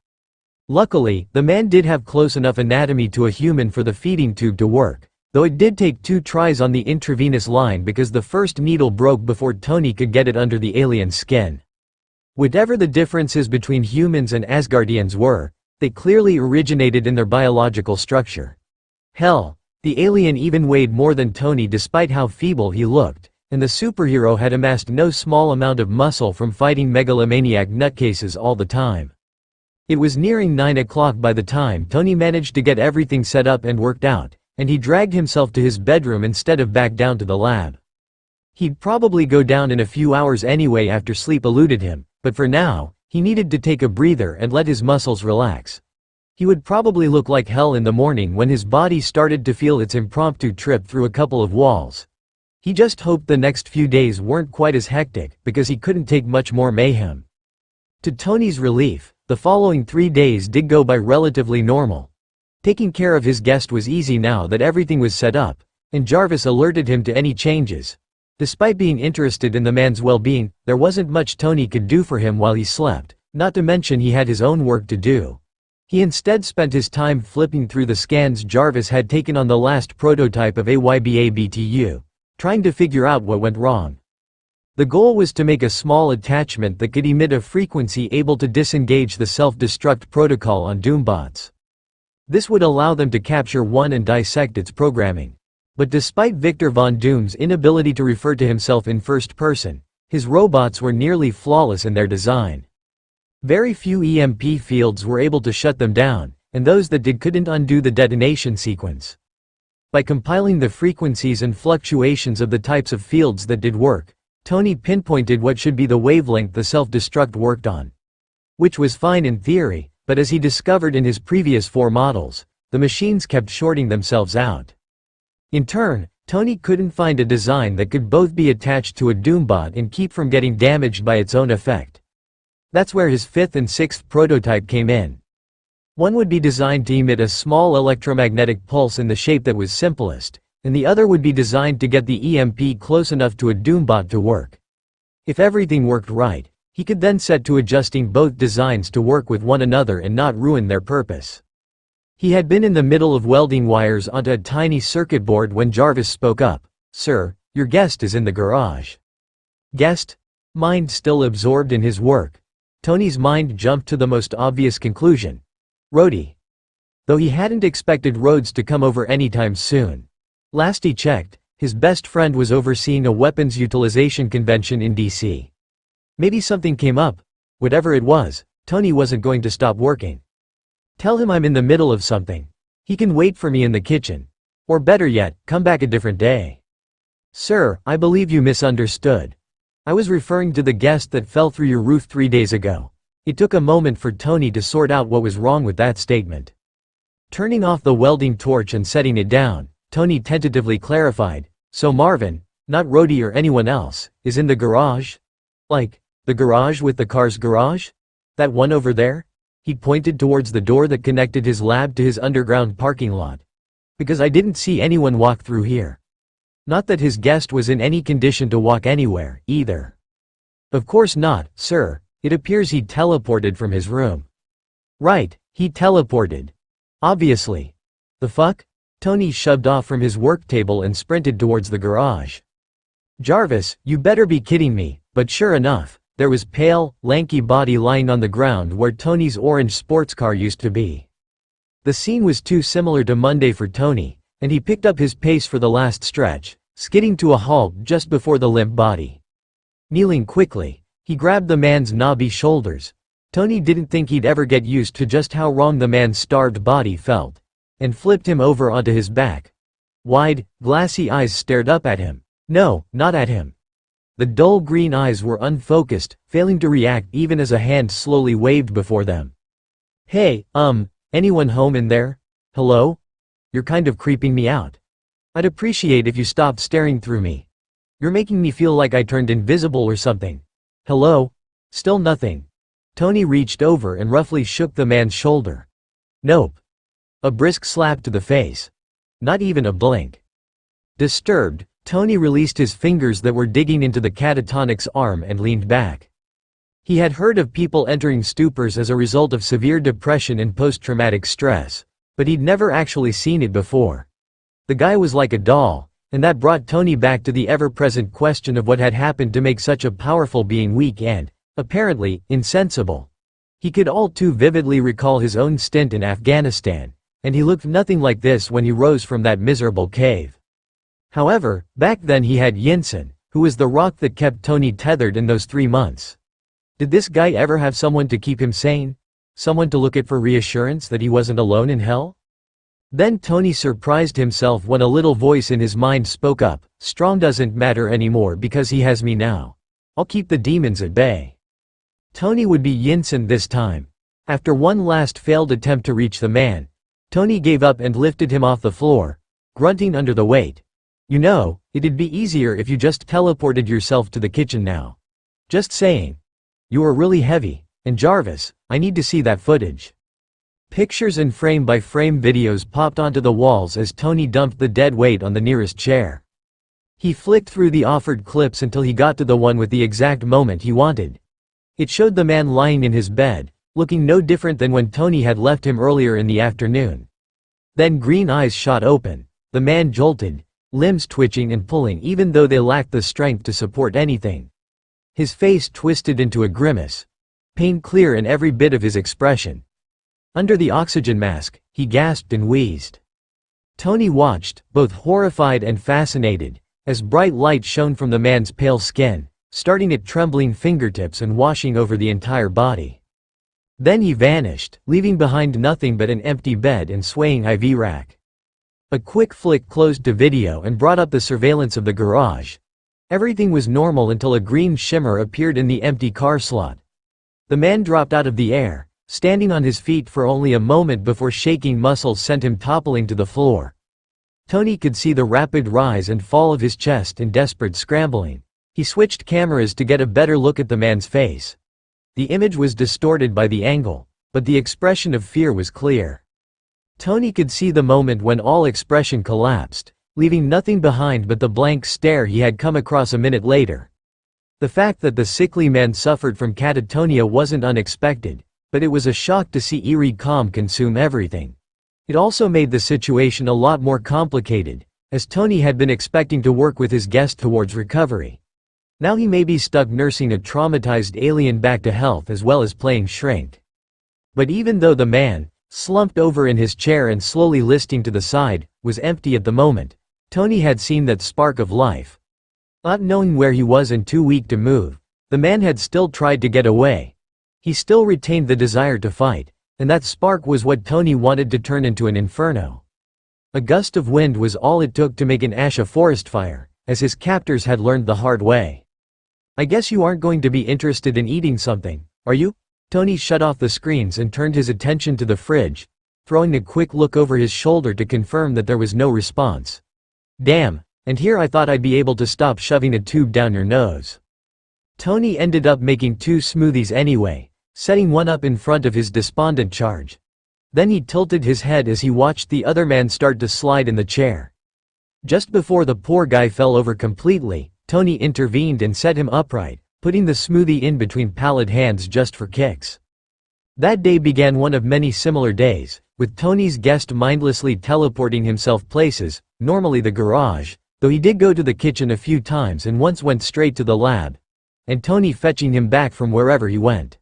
Luckily, the man did have close enough anatomy to a human for the feeding tube to work, though it did take 2 tries on the intravenous line because the first needle broke before Tony could get it under the alien's skin. Whatever the differences between humans and Asgardians were, they clearly originated in their biological structure. Hell, the alien even weighed more than Tony despite how feeble he looked, and the superhero had amassed no small amount of muscle from fighting megalomaniac nutcases all the time. It was nearing 9 o'clock by the time Tony managed to get everything set up and worked out, and he dragged himself to his bedroom instead of back down to the lab. He'd probably go down in a few hours anyway after sleep eluded him, but for now, he needed to take a breather and let his muscles relax. He would probably look like hell in the morning when his body started to feel its impromptu trip through a couple of walls. He just hoped the next few days weren't quite as hectic, because he couldn't take much more mayhem. To Tony's relief, the following 3 days did go by relatively normal. Taking care of his guest was easy now that everything was set up, and Jarvis alerted him to any changes. Despite being interested in the man's well-being, there wasn't much Tony could do for him while he slept, not to mention he had his own work to do. He instead spent his time flipping through the scans Jarvis had taken on the last prototype of AYBA-BTU, trying to figure out what went wrong. The goal was to make a small attachment that could emit a frequency able to disengage the self-destruct protocol on Doombots. This would allow them to capture one and dissect its programming. But despite Victor Von Doom's inability to refer to himself in first person, his robots were nearly flawless in their design. Very few EMP fields were able to shut them down, and those that did couldn't undo the detonation sequence. By compiling the frequencies and fluctuations of the types of fields that did work, Tony pinpointed what should be the wavelength the self-destruct worked on. Which was fine in theory, but as he discovered in his previous 4 models, the machines kept shorting themselves out. In turn, Tony couldn't find a design that could both be attached to a Doombot and keep from getting damaged by its own effect. That's where his 5th and 6th prototype came in. One would be designed to emit a small electromagnetic pulse in the shape that was simplest, and the other would be designed to get the EMP close enough to a Doombot to work. If everything worked right, he could then set to adjusting both designs to work with one another and not ruin their purpose. He had been in the middle of welding wires onto a tiny circuit board when Jarvis spoke up. "Sir, your guest is in the garage." Guest? Mind still absorbed in his work, Tony's mind jumped to the most obvious conclusion. Rhodey. Though he hadn't expected Rhodes to come over anytime soon. Last he checked, his best friend was overseeing a weapons utilization convention in DC. Maybe something came up. Whatever it was, Tony wasn't going to stop working. Tell him I'm in the middle of something. He can wait for me in the kitchen. Or better yet, come back a different day. Sir, I believe you misunderstood. I was referring to the guest that fell through your roof 3 days ago. It took a moment for Tony to sort out what was wrong with that statement. Turning off the welding torch and setting it down, Tony tentatively clarified, "So Marvin, not Rhodey or anyone else, is in the garage? Like, the garage with the car's garage? That one over there?" He pointed towards the door that connected his lab to his underground parking lot. "Because I didn't see anyone walk through here." Not that his guest was in any condition to walk anywhere, either. "Of course not, sir. It appears he teleported from his room." "Right, he teleported. Obviously. The fuck?" Tony shoved off from his work table and sprinted towards the garage. "Jarvis, you better be kidding me," but sure enough, there was pale, lanky body lying on the ground where Tony's orange sports car used to be. The scene was too similar to Monday for Tony, and he picked up his pace for the last stretch, skidding to a halt just before the limp body. Kneeling quickly, he grabbed the man's knobby shoulders. Tony didn't think he'd ever get used to just how wrong the man's starved body felt, and flipped him over onto his back. Wide, glassy eyes stared up at him. No, not at him. The dull green eyes were unfocused, failing to react even as a hand slowly waved before them. "Hey, anyone home in there? Hello? You're kind of creeping me out. I'd appreciate if you stopped staring through me. You're making me feel like I turned invisible or something. Hello? Still nothing." Tony reached over and roughly shook the man's shoulder. "Nope." A brisk slap to the face. Not even a blink. Disturbed, Tony released his fingers that were digging into the catatonic's arm and leaned back. He had heard of people entering stupors as a result of severe depression and post-traumatic stress, but he'd never actually seen it before. The guy was like a doll, and that brought Tony back to the ever-present question of what had happened to make such a powerful being weak and, apparently, insensible. He could all too vividly recall his own stint in Afghanistan, and he looked nothing like this when he rose from that miserable cave. However, back then he had Yinsen, Who was the rock that kept Tony tethered in those 3 months? Did this guy ever have someone to keep him sane? Someone to look at for reassurance that he wasn't alone in hell? Then Tony surprised himself when a little voice in his mind spoke up. Strong doesn't matter anymore because he has me now. I'll keep the demons at bay. Tony would be Yinsen this time. After one last failed attempt to reach the man, Tony gave up and lifted him off the floor, grunting under the weight. You know, it'd be easier if you just teleported yourself to the kitchen now. Just saying. You are really heavy, and Jarvis, I need to see that footage. Pictures and frame-by-frame videos popped onto the walls as Tony dumped the dead weight on the nearest chair. He flicked through the offered clips until he got to the one with the exact moment he wanted. It showed the man lying in his bed, looking no different than when Tony had left him earlier in the afternoon. Then green eyes shot open. The man jolted, limbs twitching and pulling even though they lacked the strength to support anything. His face twisted into a grimace, pain clear in every bit of his expression. Under the oxygen mask, he gasped and wheezed. Tony watched, both horrified and fascinated, as bright light shone from the man's pale skin, starting at trembling fingertips and washing over the entire body. Then he vanished, leaving behind nothing but an empty bed and swaying IV rack. A quick flick closed to video and brought up the surveillance of the garage. Everything was normal until a green shimmer appeared in the empty car slot. The man dropped out of the air, standing on his feet for only a moment before shaking muscles sent him toppling to the floor. Tony could see the rapid rise and fall of his chest in desperate scrambling. He switched cameras to get a better look at the man's face. The image was distorted by the angle, but the expression of fear was clear. Tony could see the moment when all expression collapsed, leaving nothing behind but the blank stare he had come across a minute later. The fact that the sickly man suffered from catatonia wasn't unexpected, but it was a shock to see eerie calm consume everything. It also made the situation a lot more complicated, as Tony had been expecting to work with his guest towards recovery. Now he may be stuck nursing a traumatized alien back to health as well as playing shrink. But even though the man, slumped over in his chair and slowly listing to the side, was empty at the moment, Tony had seen that spark of life. Not knowing where he was and too weak to move, the man had still tried to get away. He still retained the desire to fight, and that spark was what Tony wanted to turn into an inferno. A gust of wind was all it took to make an ash a forest fire, as his captors had learned the hard way. I guess you aren't going to be interested in eating something, are you? Tony shut off the screens and turned his attention to the fridge, throwing a quick look over his shoulder to confirm that there was no response. Damn, and here I thought I'd be able to stop shoving a tube down your nose. Tony ended up making 2 smoothies anyway, setting one up in front of his despondent charge. Then he tilted his head as he watched the other man start to slide in the chair. Just before the poor guy fell over completely, Tony intervened and set him upright, putting the smoothie in between pallid hands just for kicks. That day began one of many similar days, with Tony's guest mindlessly teleporting himself places, normally the garage, though he did go to the kitchen a few times and once went straight to the lab, and Tony fetching him back from wherever he went.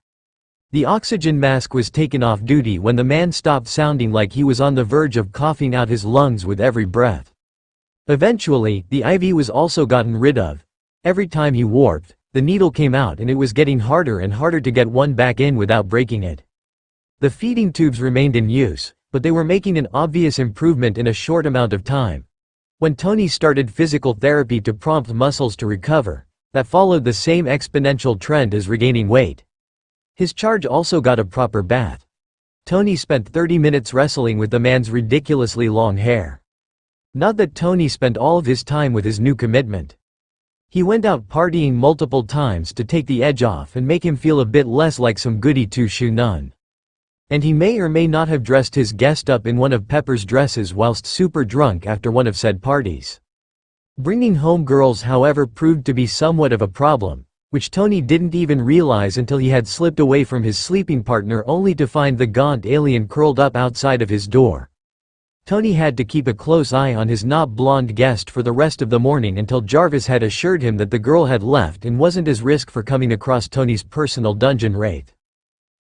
The oxygen mask was taken off duty when the man stopped sounding like he was on the verge of coughing out his lungs with every breath. Eventually, the IV was also gotten rid of. Every time he warped, the needle came out and it was getting harder and harder to get one back in without breaking it. The feeding tubes remained in use, but they were making an obvious improvement in a short amount of time. When Tony started physical therapy to prompt muscles to recover, that followed the same exponential trend as regaining weight. His charge also got a proper bath. Tony spent 30 minutes wrestling with the man's ridiculously long hair. Not that Tony spent all of his time with his new commitment. He went out partying multiple times to take the edge off and make him feel a bit less like some goody two-shoe nun. And he may or may not have dressed his guest up in one of Pepper's dresses whilst super drunk after one of said parties. Bringing home girls, however, proved to be somewhat of a problem, which Tony didn't even realize until he had slipped away from his sleeping partner only to find the gaunt alien curled up outside of his door. Tony had to keep a close eye on his not blonde guest for the rest of the morning until Jarvis had assured him that the girl had left and wasn't as risk for coming across Tony's personal dungeon wraith.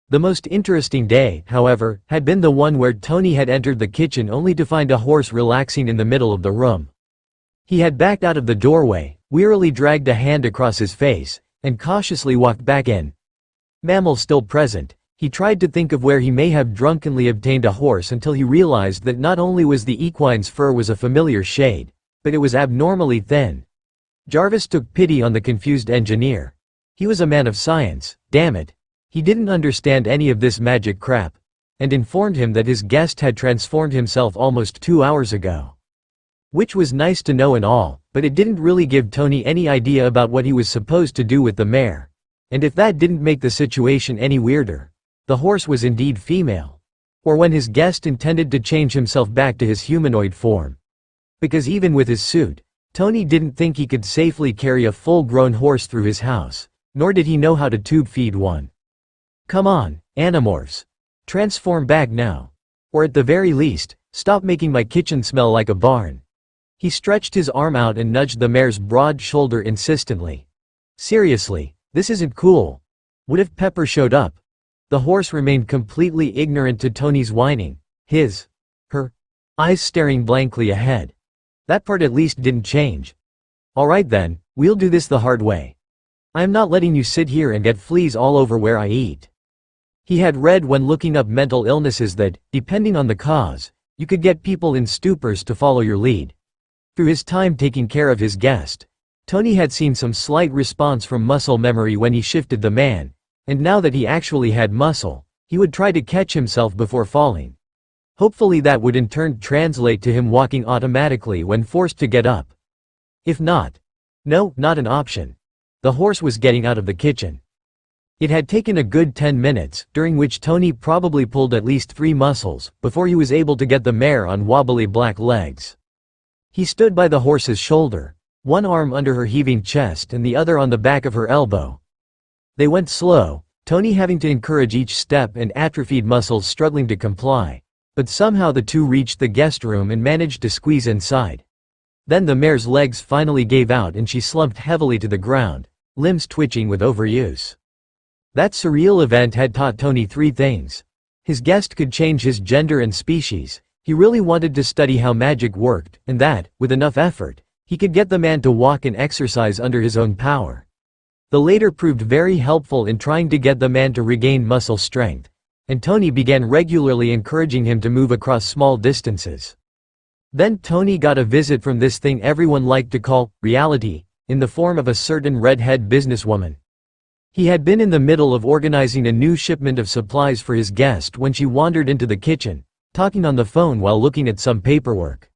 The most interesting day, however, had been the one where Tony had entered the kitchen only to find a horse relaxing in the middle of the room. He had backed out of the doorway, wearily dragged a hand across his face, and cautiously walked back in. Mammal still present, he tried to think of where he may have drunkenly obtained a horse until he realized that not only was the equine's fur was a familiar shade, but it was abnormally thin. Jarvis took pity on the confused engineer. He was a man of science, damn it. He didn't understand any of this magic crap, and informed him that his guest had transformed himself almost 2 hours ago. Which was nice to know and all, but it didn't really give Tony any idea about what he was supposed to do with the mare. And if that didn't make the situation any weirder, the horse was indeed female. Or when his guest intended to change himself back to his humanoid form. Because even with his suit, Tony didn't think he could safely carry a full-grown horse through his house, nor did he know how to tube feed one. Come on, Animorphs. Transform back now. Or at the very least, stop making my kitchen smell like a barn. He stretched his arm out and nudged the mare's broad shoulder insistently. Seriously, this isn't cool. What if Pepper showed up? The horse remained completely ignorant to Tony's whining, her eyes staring blankly ahead. That part at least didn't change. Alright then, we'll do this the hard way. I'm not letting you sit here and get fleas all over where I eat. He had read when looking up mental illnesses that, depending on the cause, you could get people in stupors to follow your lead. Through his time taking care of his guest, Tony had seen some slight response from muscle memory when he shifted the man, and now that he actually had muscle, he would try to catch himself before falling. Hopefully that would in turn translate to him walking automatically when forced to get up. If not, no, not an option. The horse was getting out of the kitchen. It had taken a good 10 minutes, during which Tony probably pulled at least 3 muscles, before he was able to get the mare on wobbly black legs. He stood by the horse's shoulder, one arm under her heaving chest and the other on the back of her elbow. They went slow, Tony having to encourage each step and atrophied muscles struggling to comply, but somehow the two reached the guest room and managed to squeeze inside. Then the mare's legs finally gave out and she slumped heavily to the ground, limbs twitching with overuse. That surreal event had taught Tony 3 things. His guest could change his gender and species, he really wanted to study how magic worked, and that, with enough effort, he could get the man to walk and exercise under his own power. The later proved very helpful in trying to get the man to regain muscle strength, and Tony began regularly encouraging him to move across small distances. Then Tony got a visit from this thing everyone liked to call reality, in the form of a certain redhead businesswoman. He had been in the middle of organizing a new shipment of supplies for his guest when she wandered into the kitchen, talking on the phone while looking at some paperwork.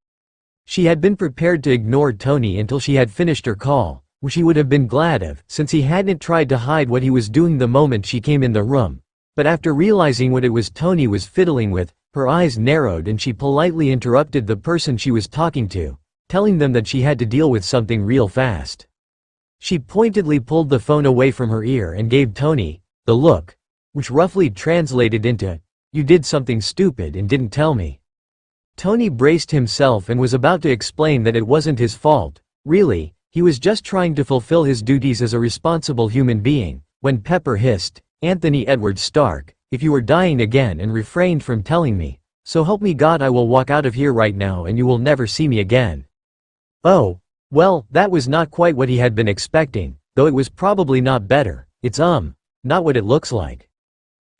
She had been prepared to ignore Tony until she had finished her call, which he would have been glad of, since he hadn't tried to hide what he was doing the moment she came in the room. But after realizing what it was Tony was fiddling with, her eyes narrowed and she politely interrupted the person she was talking to, telling them that she had to deal with something real fast. She pointedly pulled the phone away from her ear and gave Tony the look, which roughly translated into, "You did something stupid and didn't tell me." Tony braced himself and was about to explain that it wasn't his fault, really, he was just trying to fulfill his duties as a responsible human being, when Pepper hissed, "Anthony Edward Stark, if you were dying again and refrained from telling me, so help me God I will walk out of here right now and you will never see me again." Oh, well, that was not quite what he had been expecting, though it was probably not better. It's not what it looks like.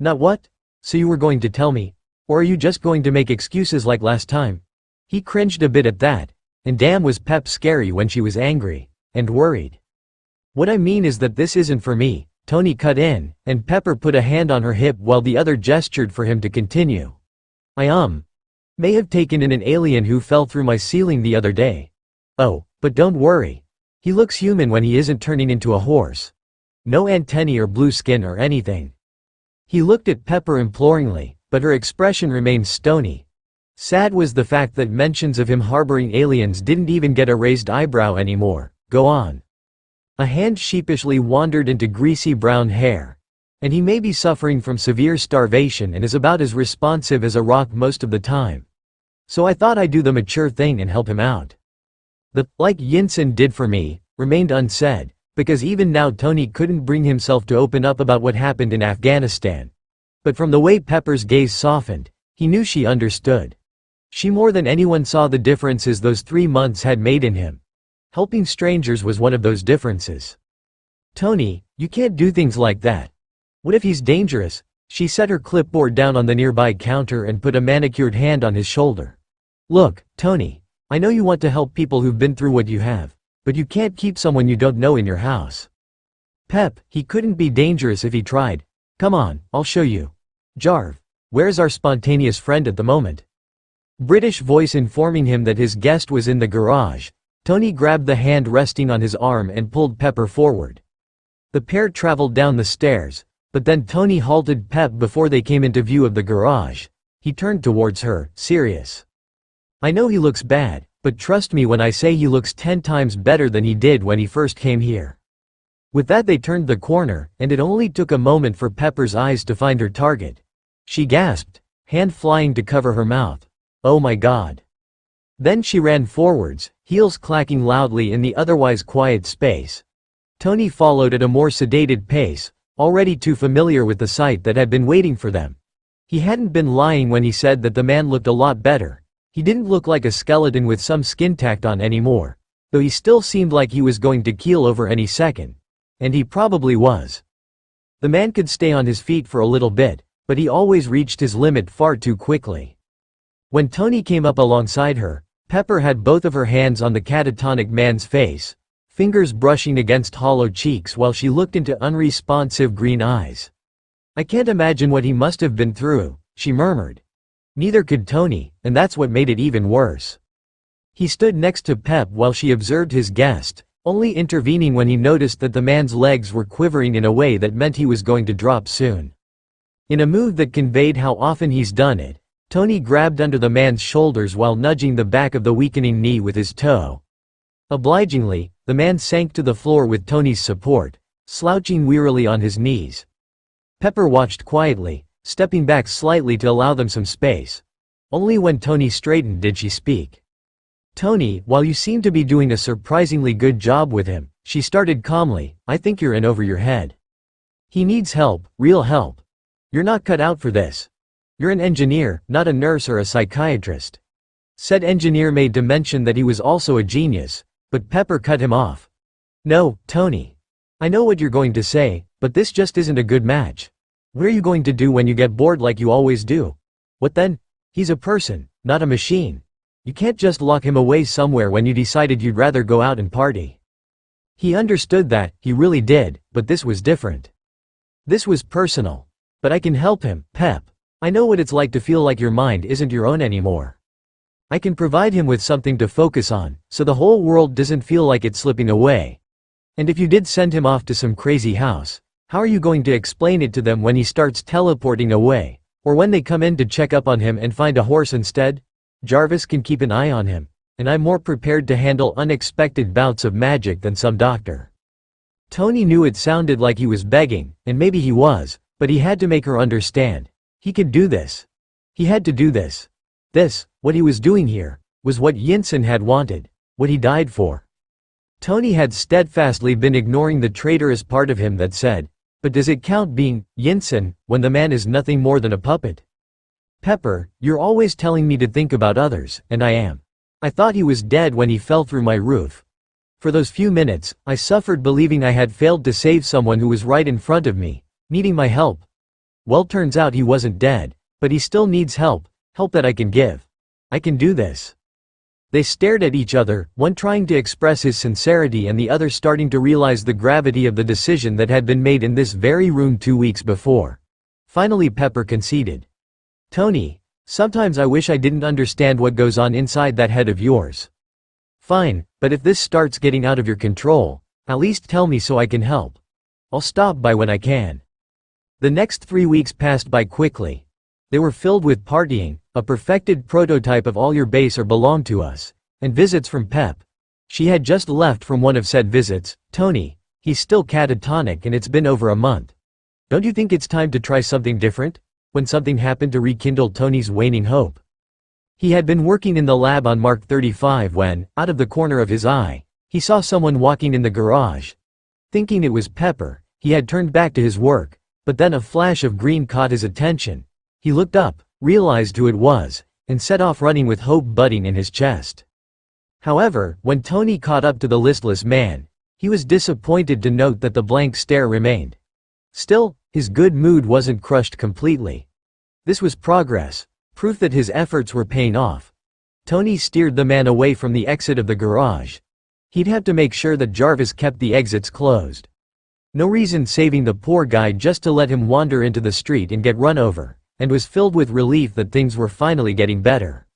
Not what? So you were going to tell me? Or are you just going to make excuses like last time? He cringed a bit at that, and damn was Pep scary when she was angry, and worried. What I mean is that this isn't for me, Tony cut in, and Pepper put a hand on her hip while the other gestured for him to continue. I may have taken in an alien who fell through my ceiling the other day. Oh, but don't worry. He looks human when he isn't turning into a horse. No antennae or blue skin or anything. He looked at Pepper imploringly, but her expression remained stony. Sad was the fact that mentions of him harboring aliens didn't even get a raised eyebrow anymore. Go on. A hand sheepishly wandered into greasy brown hair. And he may be suffering from severe starvation and is about as responsive as a rock most of the time. So I thought I'd do the mature thing and help him out. The, like Yinsen did for me, remained unsaid, because even now Tony couldn't bring himself to open up about what happened in Afghanistan. But from the way Pepper's gaze softened, he knew she understood. She more than anyone saw the differences those 3 months had made in him. Helping strangers was one of those differences. "Tony, you can't do things like that. What if he's dangerous?" She set her clipboard down on the nearby counter and put a manicured hand on his shoulder. "Look, Tony, I know you want to help people who've been through what you have, but you can't keep someone you don't know in your house." "Pep, he couldn't be dangerous if he tried. Come on, I'll show you." "Jarv, where's our spontaneous friend at the moment?" British voice informing him that his guest was in the garage. Tony grabbed the hand resting on his arm and pulled Pepper forward. The pair traveled down the stairs, but then Tony halted Pep before they came into view of the garage. He turned towards her, serious. "I know he looks bad, but trust me when I say he looks 10 times better than he did when he first came here." With that they turned the corner, and it only took a moment for Pepper's eyes to find her target. She gasped, hand flying to cover her mouth. "Oh my God." Then she ran forwards, heels clacking loudly in the otherwise quiet space. Tony followed at a more sedated pace, already too familiar with the sight that had been waiting for them. He hadn't been lying when he said that the man looked a lot better. He didn't look like a skeleton with some skin tacked on anymore, though he still seemed like he was going to keel over any second. And he probably was. The man could stay on his feet for a little bit, but he always reached his limit far too quickly. When Tony came up alongside her, Pepper had both of her hands on the catatonic man's face, fingers brushing against hollow cheeks while she looked into unresponsive green eyes. "I can't imagine what he must have been through," she murmured. Neither could Tony, and that's what made it even worse. He stood next to Pep while she observed his guest, only intervening when he noticed that the man's legs were quivering in a way that meant he was going to drop soon. In a move that conveyed how often he's done it, Tony grabbed under the man's shoulders while nudging the back of the weakening knee with his toe. Obligingly, the man sank to the floor with Tony's support, slouching wearily on his knees. Pepper watched quietly, stepping back slightly to allow them some space. Only when Tony straightened did she speak. "Tony, while you seem to be doing a surprisingly good job with him," she started calmly, "I think you're in over your head. He needs help, real help. You're not cut out for this. You're an engineer, not a nurse or a psychiatrist." Said engineer made to mention that he was also a genius, but Pepper cut him off. "No, Tony. I know what you're going to say, but this just isn't a good match. What are you going to do when you get bored like you always do? What then? He's a person, not a machine. You can't just lock him away somewhere when you decided you'd rather go out and party." He understood that, he really did, but this was different. This was personal. "But I can help him, Pep. I know what it's like to feel like your mind isn't your own anymore. I can provide him with something to focus on, so the whole world doesn't feel like it's slipping away. And if you did send him off to some crazy house, how are you going to explain it to them when he starts teleporting away, or when they come in to check up on him and find a horse instead? Jarvis can keep an eye on him, and I'm more prepared to handle unexpected bouts of magic than some doctor." Tony knew it sounded like he was begging, and maybe he was, but he had to make her understand. He could do this. He had to do this. This, what he was doing here, was what Yinsen had wanted, what he died for. Tony had steadfastly been ignoring the traitorous part of him that said, "But does it count being Yinsen when the man is nothing more than a puppet?" "Pepper, you're always telling me to think about others, and I am. I thought he was dead when he fell through my roof. For those few minutes, I suffered believing I had failed to save someone who was right in front of me, needing my help. Well, turns out he wasn't dead, but he still needs help, help that I can give. I can do this." They stared at each other, one trying to express his sincerity and the other starting to realize the gravity of the decision that had been made in this very room 2 weeks before. Finally Pepper conceded. "Tony, sometimes I wish I didn't understand what goes on inside that head of yours. Fine, but if this starts getting out of your control, at least tell me so I can help. I'll stop by when I can." The next 3 weeks passed by quickly. They were filled with partying, a perfected prototype of all your base or belong to us, and visits from Pep. She had just left from one of said visits. "Tony, he's still catatonic and it's been over a month. Don't you think it's time to try something different?" When something happened to rekindle Tony's waning hope. He had been working in the lab on Mark 35 when, out of the corner of his eye, he saw someone walking in the garage. Thinking it was Pepper, he had turned back to his work, but then a flash of green caught his attention. He looked up, realized who it was, and set off running with hope budding in his chest. However, when Tony caught up to the listless man, he was disappointed to note that the blank stare remained. Still, his good mood wasn't crushed completely. This was progress, proof that his efforts were paying off. Tony steered the man away from the exit of the garage. He'd have to make sure that Jarvis kept the exits closed. No reason saving the poor guy just to let him wander into the street and get run over, and was filled with relief that things were finally getting better.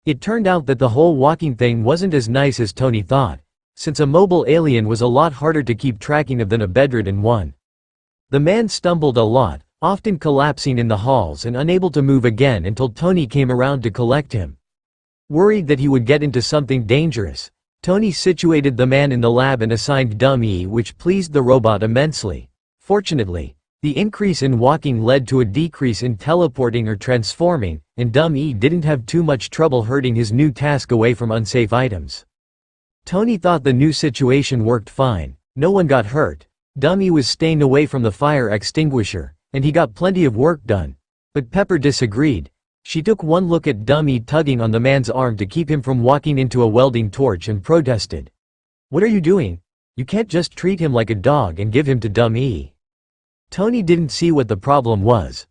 It turned out that the whole walking thing wasn't as nice as Tony thought, since a mobile alien was a lot harder to keep tracking of than a bedridden one. The man stumbled a lot, often collapsing in the halls and unable to move again until Tony came around to collect him. Worried that he would get into something dangerous, Tony situated the man in the lab and assigned Dumb E, which pleased the robot immensely. Fortunately, the increase in walking led to a decrease in teleporting or transforming, and Dumb E didn't have too much trouble herding his new task away from unsafe items. Tony thought the new situation worked fine. No one got hurt. Dumb E was staying away from the fire extinguisher, and he got plenty of work done. But Pepper disagreed. She took one look at Dumb E tugging on the man's arm to keep him from walking into a welding torch and protested. "What are you doing? You can't just treat him like a dog and give him to Dumb E." Tony didn't see what the problem was.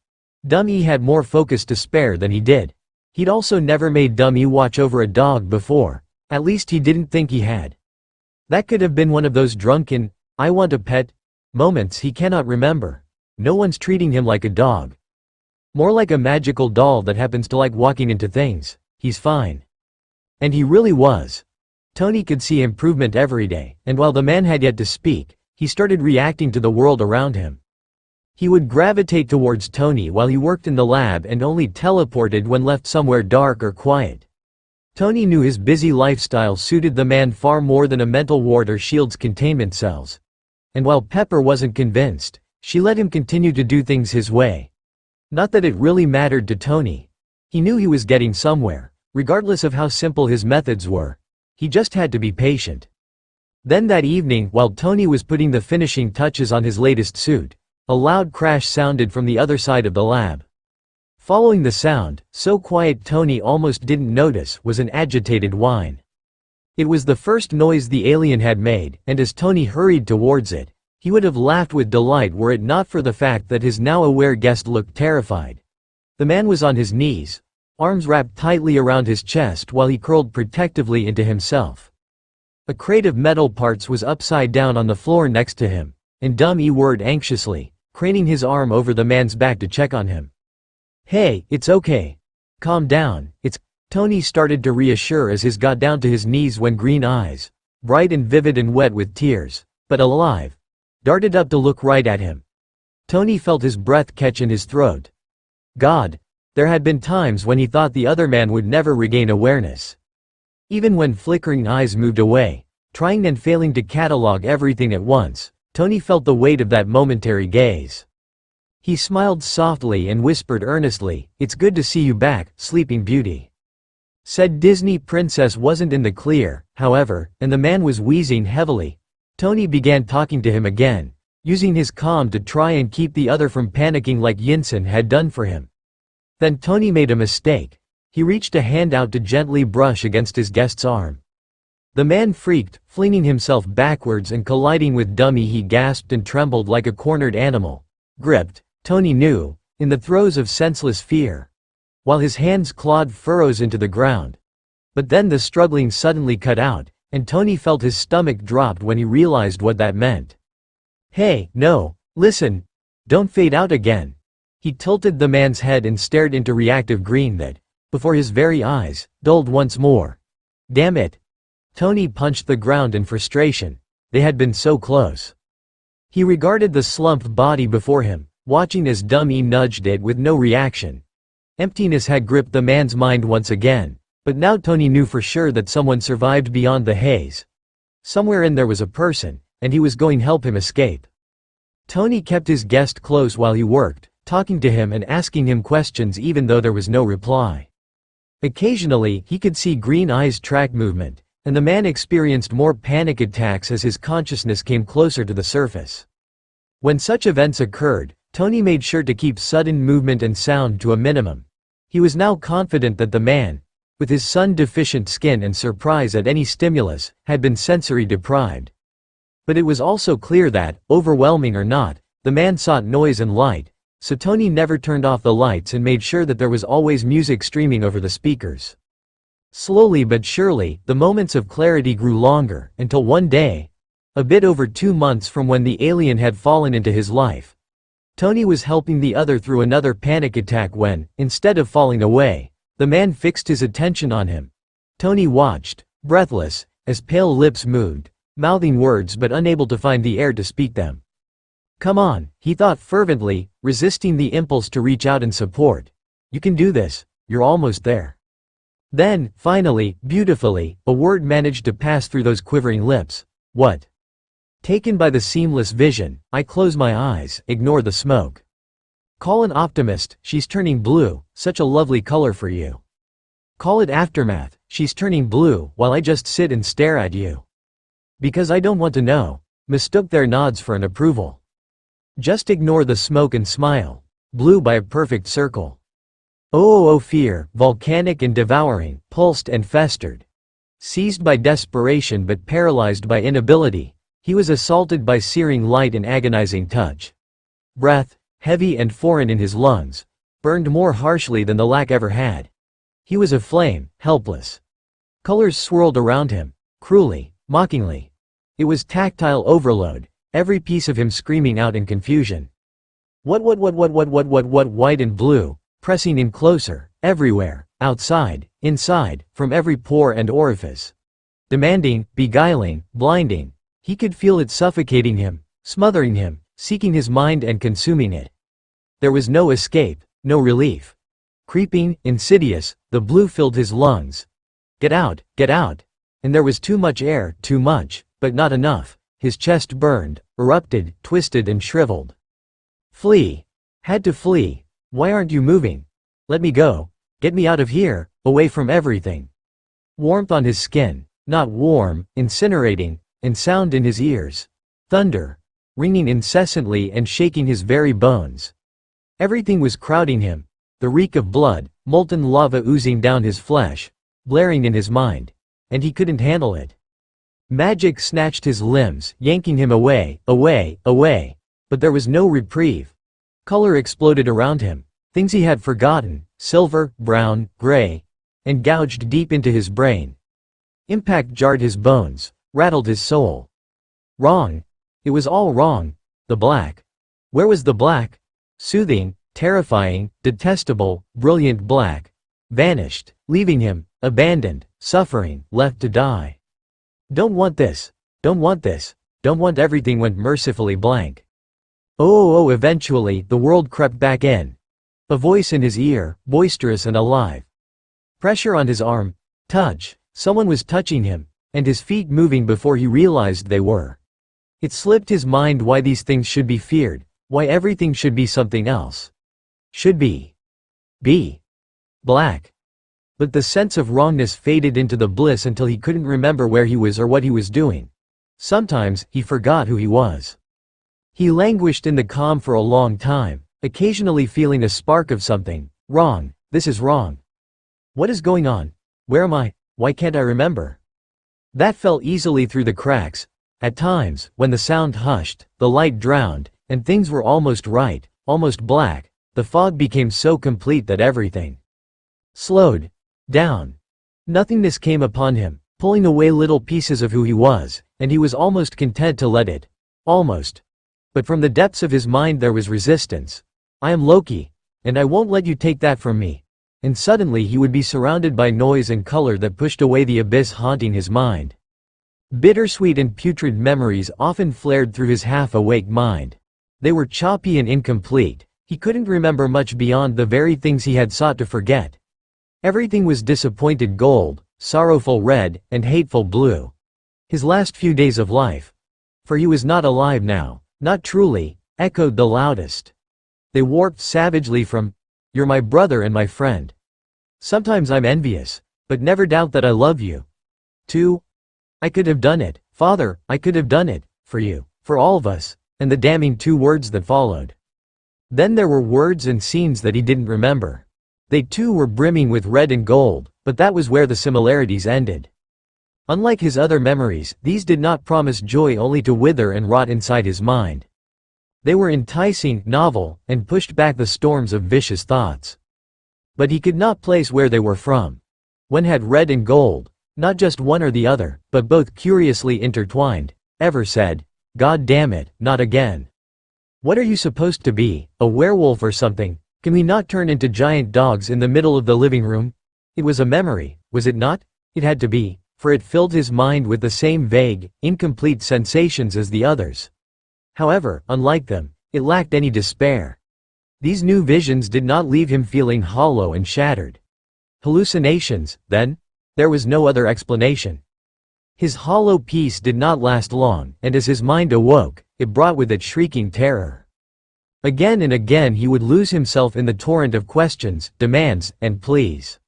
Dumb E had more focus to spare than he did. He'd also never made Dumb E watch over a dog before. At least he didn't think he had. That could have been one of those drunken, "I want a pet" moments he cannot remember. No one's treating him like a dog. More like a magical doll that happens to like walking into things. He's fine. And he really was. Tony could see improvement every day, and while the man had yet to speak, he started reacting to the world around him. He would gravitate towards Tony while he worked in the lab and only teleported when left somewhere dark or quiet. Tony knew his busy lifestyle suited the man far more than a mental ward or Shield's containment cells. And while Pepper wasn't convinced, she let him continue to do things his way. Not that it really mattered to Tony. He knew he was getting somewhere, regardless of how simple his methods were. He just had to be patient. Then that evening, while Tony was putting the finishing touches on his latest suit, a loud crash sounded from the other side of the lab. Following the sound, so quiet Tony almost didn't notice, was an agitated whine. It was the first noise the alien had made, and as Tony hurried towards it, he would have laughed with delight were it not for the fact that his now aware guest looked terrified. The man was on his knees, arms wrapped tightly around his chest while he curled protectively into himself. A crate of metal parts was upside down on the floor next to him, and Dumb E whirred anxiously, craning his arm over the man's back to check on him. "Hey, it's okay. Calm down, it's..." Tony started to reassure as his got down to his knees when green eyes, bright and vivid and wet with tears, but alive, darted up to look right at him. Tony felt his breath catch in his throat. God, there had been times when he thought the other man would never regain awareness. Even when flickering eyes moved away, trying and failing to catalog everything at once, Tony felt the weight of that momentary gaze. He smiled softly and whispered earnestly, "It's good to see you back, Sleeping Beauty." Said Disney princess wasn't in the clear, however, and the man was wheezing heavily. Tony began talking to him again, using his calm to try and keep the other from panicking like Yinsen had done for him. Then Tony made a mistake. He reached a hand out to gently brush against his guest's arm. The man freaked, flinging himself backwards and colliding with Dumb E. He gasped and trembled like a cornered animal, gripped, Tony knew, in the throes of senseless fear, while his hands clawed furrows into the ground. But then the struggling suddenly cut out, and Tony felt his stomach dropped when he realized what that meant. "Hey, no, listen, don't fade out again." He tilted the man's head and stared into reactive green that, before his very eyes, dulled once more. Damn it. Tony punched the ground in frustration. They had been so close. He regarded the slumped body before him, watching as Dumb E nudged it with no reaction. Emptiness had gripped the man's mind once again, but now Tony knew for sure that someone survived beyond the haze. Somewhere in there was a person, and he was going to help him escape. Tony kept his guest close while he worked, talking to him and asking him questions even though there was no reply. Occasionally, he could see green eyes track movement, and the man experienced more panic attacks as his consciousness came closer to the surface. When such events occurred, Tony made sure to keep sudden movement and sound to a minimum. He was now confident that the man, with his sun-deficient skin and surprise at any stimulus, had been sensory deprived. But it was also clear that, overwhelming or not, the man sought noise and light, so Tony never turned off the lights and made sure that there was always music streaming over the speakers. Slowly but surely, the moments of clarity grew longer, until one day, a bit over 2 months from when the alien had fallen into his life, Tony was helping the other through another panic attack when, instead of falling away, the man fixed his attention on him. Tony watched, breathless, as pale lips moved, mouthing words but unable to find the air to speak them. "Come on," he thought fervently, resisting the impulse to reach out and support. "You can do this, you're almost there." Then, finally, beautifully, a word managed to pass through those quivering lips. "What?" Taken by the seamless vision, I close my eyes, ignore the smoke. "Call an optimist, she's turning blue, such a lovely color for you." "Call it aftermath, she's turning blue, while I just sit and stare at you." "Because I don't want to know," mistook their nods for an approval. "Just ignore the smoke and smile." Blue by a perfect circle. Oh, fear, volcanic and devouring, pulsed and festered. Seized by desperation but paralyzed by inability, he was assaulted by searing light and agonizing touch. Breath, heavy and foreign in his lungs, burned more harshly than the lack ever had. He was aflame, helpless. Colors swirled around him, cruelly, mockingly. It was tactile overload, every piece of him screaming out in confusion. What, white and blue, pressing in closer, everywhere, outside, inside, from every pore and orifice. Demanding, beguiling, blinding. He could feel it suffocating him, smothering him, seeking his mind and consuming it. There was no escape, no relief. Creeping, insidious, the blue filled his lungs. Get out, get out. And there was too much air, too much, but not enough. His chest burned, erupted, twisted and shriveled. Flee. Had to flee. Why aren't you moving? Let me go. Get me out of here, away from everything. Warmth on his skin, not warm, incinerating, and sound in his ears. Thunder. Ringing incessantly and shaking his very bones. Everything was crowding him. The reek of blood, molten lava oozing down his flesh, blaring in his mind. And he couldn't handle it. Magic snatched his limbs, yanking him away, away, away. But there was no reprieve. Color exploded around him. Things he had forgotten, silver, brown, gray, and gouged deep into his brain. Impact jarred his bones, rattled his soul. Wrong. It was all wrong. The black. Where was the black? Soothing, terrifying, detestable, brilliant black. Vanished, leaving him, abandoned, suffering, left to die. Don't want this. Don't want this. Don't want. Everything went mercifully blank. Oh, eventually, the world crept back in. A voice in his ear, boisterous and alive. Pressure on his arm. Touch. Someone was touching him, and his feet moving before he realized they were. It slipped his mind why these things should be feared, why everything should be something else. Should be. Black. But the sense of wrongness faded into the bliss until he couldn't remember where he was or what he was doing. Sometimes, he forgot who he was. He languished in the calm for a long time, occasionally feeling a spark of something. Wrong. This is wrong. What is going on? Where am I? Why can't I remember? That fell easily through the cracks. At times, when the sound hushed, the light drowned, and things were almost right, almost black, the fog became so complete that everything slowed down. Nothingness came upon him, pulling away little pieces of who he was, and he was almost content to let it. Almost. But from the depths of his mind there was resistance. I am Loki, and I won't let you take that from me. And suddenly he would be surrounded by noise and color that pushed away the abyss haunting his mind. Bittersweet and putrid memories often flared through his half-awake mind. They were choppy and incomplete. He couldn't remember much beyond the very things he had sought to forget. Everything was disappointed gold, sorrowful red, and hateful blue. His last few days of life. For he was not alive now, not truly, echoed the loudest. They warped savagely from, "You're my brother and my friend. Sometimes I'm envious, but never doubt that I love you." To, "I could have done it, Father, I could have done it, for you, for all of us," and the damning 2 words that followed. Then there were words and scenes that he didn't remember. They too were brimming with red and gold, but that was where the similarities ended. Unlike his other memories, these did not promise joy only to wither and rot inside his mind. They were enticing, novel, and pushed back the storms of vicious thoughts. But he could not place where they were from. One had red and gold, not just one or the other, but both curiously intertwined. Ever said, "God damn it, not again. What are you supposed to be, a werewolf or something? Can we not turn into giant dogs in the middle of the living room?" It was a memory, was it not? It had to be, for it filled his mind with the same vague, incomplete sensations as the others. However, unlike them, it lacked any despair. These new visions did not leave him feeling hollow and shattered. Hallucinations, then? There was no other explanation. His hollow peace did not last long, and as his mind awoke, it brought with it shrieking terror. Again and again he would lose himself in the torrent of questions, demands, and pleas.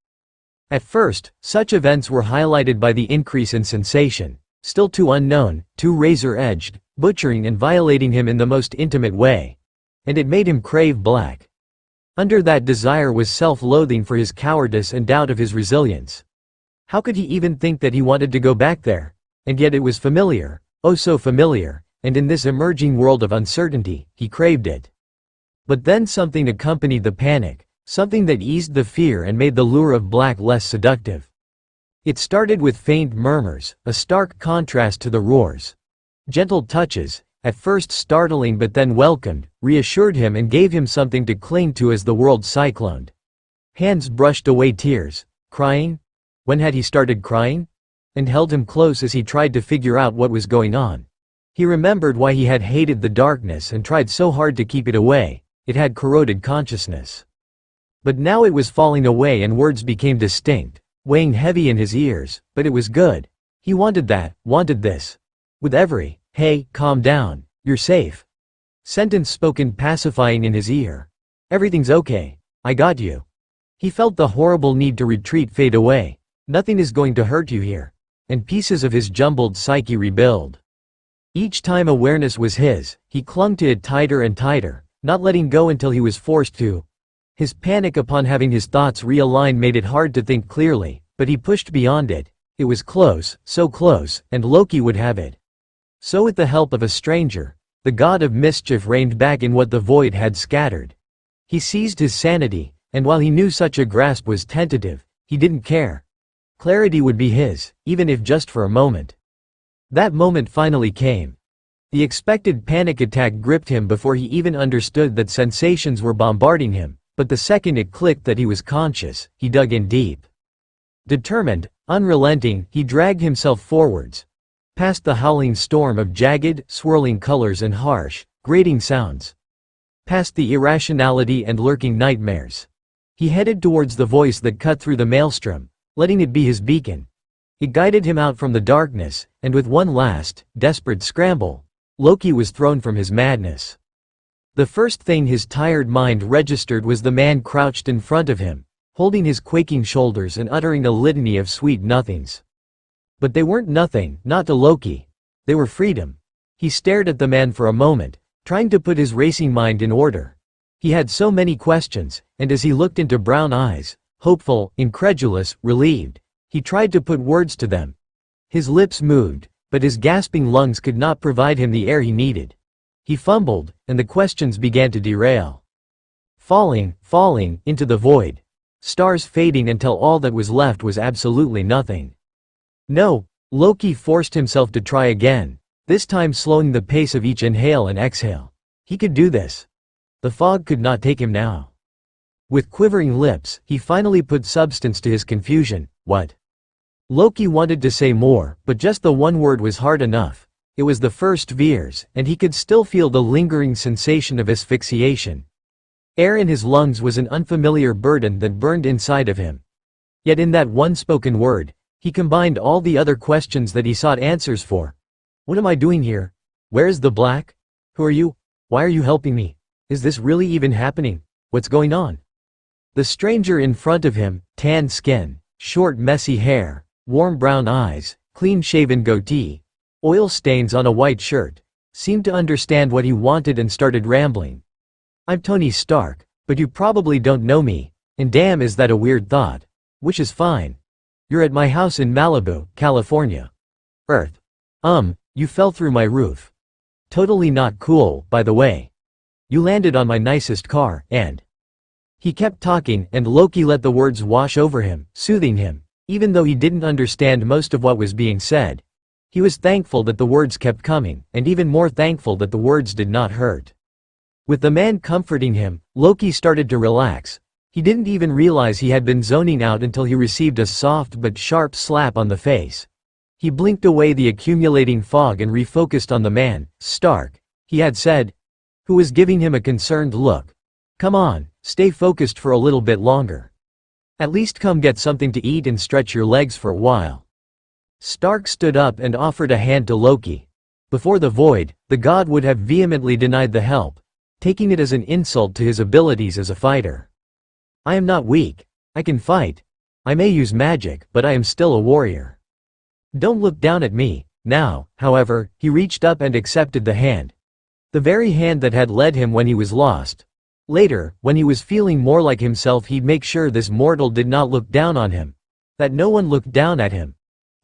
At first, such events were highlighted by the increase in sensation, still too unknown, too razor-edged, butchering and violating him in the most intimate way. And it made him crave black. Under that desire was self-loathing for his cowardice and doubt of his resilience. How could he even think that he wanted to go back there? And yet it was familiar, oh so familiar, and in this emerging world of uncertainty, he craved it. But then something accompanied the panic, something that eased the fear and made the lure of black less seductive. It started with faint murmurs, a stark contrast to the roars. Gentle touches, at first startling but then welcomed, reassured him and gave him something to cling to as the world cycloned. Hands brushed away tears. Crying? When had he started crying? And held him close as he tried to figure out what was going on. He remembered why he had hated the darkness and tried so hard to keep it away. It had corroded consciousness. But now it was falling away and words became distinct, weighing heavy in his ears, but it was good. He wanted that, wanted this. With every, "Hey, calm down, you're safe," sentence spoken pacifying in his ear. "Everything's okay, I got you." He felt the horrible need to retreat fade away. Nothing is going to hurt you here. And pieces of his jumbled psyche rebuild. Each time awareness was his, he clung to it tighter and tighter, not letting go until he was forced to. His panic upon having his thoughts realign made it hard to think clearly, but he pushed beyond it. It was close, so close, and Loki would have it. So with the help of a stranger, the god of mischief reigned back in what the void had scattered. He seized his sanity, and while he knew such a grasp was tentative, he didn't care. Clarity would be his, even if just for a moment. That moment finally came. The expected panic attack gripped him before he even understood that sensations were bombarding him, but the second it clicked that he was conscious, he dug in deep. Determined, unrelenting, he dragged himself forwards. Past the howling storm of jagged, swirling colors and harsh, grating sounds. Past the irrationality and lurking nightmares. He headed towards the voice that cut through the maelstrom, letting it be his beacon. It guided him out from the darkness, and with one last, desperate scramble, Loki was thrown from his madness. The first thing his tired mind registered was the man crouched in front of him, holding his quaking shoulders and uttering a litany of sweet nothings. But they weren't nothing, not to Loki. They were freedom. He stared at the man for a moment, trying to put his racing mind in order. He had so many questions, and as he looked into brown eyes, hopeful, incredulous, relieved, he tried to put words to them. His lips moved, but his gasping lungs could not provide him the air he needed. He fumbled, and the questions began to derail. Falling, falling, into the void. Stars fading until all that was left was absolutely nothing. No, Loki forced himself to try again, this time slowing the pace of each inhale and exhale. He could do this. The fog could not take him now. With quivering lips, he finally put substance to his confusion. What? Loki wanted to say more, but just the one word was hard enough. It was the first Veers, and he could still feel the lingering sensation of asphyxiation. Air in his lungs was an unfamiliar burden that burned inside of him. Yet in that one spoken word, he combined all the other questions that he sought answers for. What am I doing here? Where is the black? Who are you? Why are you helping me? Is this really even happening? What's going on? The stranger in front of him, tan skin, short messy hair, warm brown eyes, clean-shaven goatee, oil stains on a white shirt, seemed to understand what he wanted and started rambling. "I'm Tony Stark, but you probably don't know me. And damn, is that a weird thought. Which is fine. You're at my house in Malibu, California. Earth. You fell through my roof. Totally not cool, by the way. You landed on my nicest car, and… He kept talking, and Loki let the words wash over him, soothing him. Even though he didn't understand most of what was being said, he was thankful that the words kept coming, and even more thankful that the words did not hurt. With the man comforting him, Loki started to relax. He didn't even realize he had been zoning out until he received a soft but sharp slap on the face. He blinked away the accumulating fog and refocused on the man, Stark, he had said, who was giving him a concerned look. Come on, stay focused for a little bit longer. At least come get something to eat and stretch your legs for a while. Stark stood up and offered a hand to Loki. Before the void, the god would have vehemently denied the help, taking it as an insult to his abilities as a fighter. I am not weak. I can fight. I may use magic, but I am still a warrior. Don't look down at me. Now, however, he reached up and accepted the hand. The very hand that had led him when he was lost. Later, when he was feeling more like himself, he'd make sure this mortal did not look down on him. That no one looked down at him.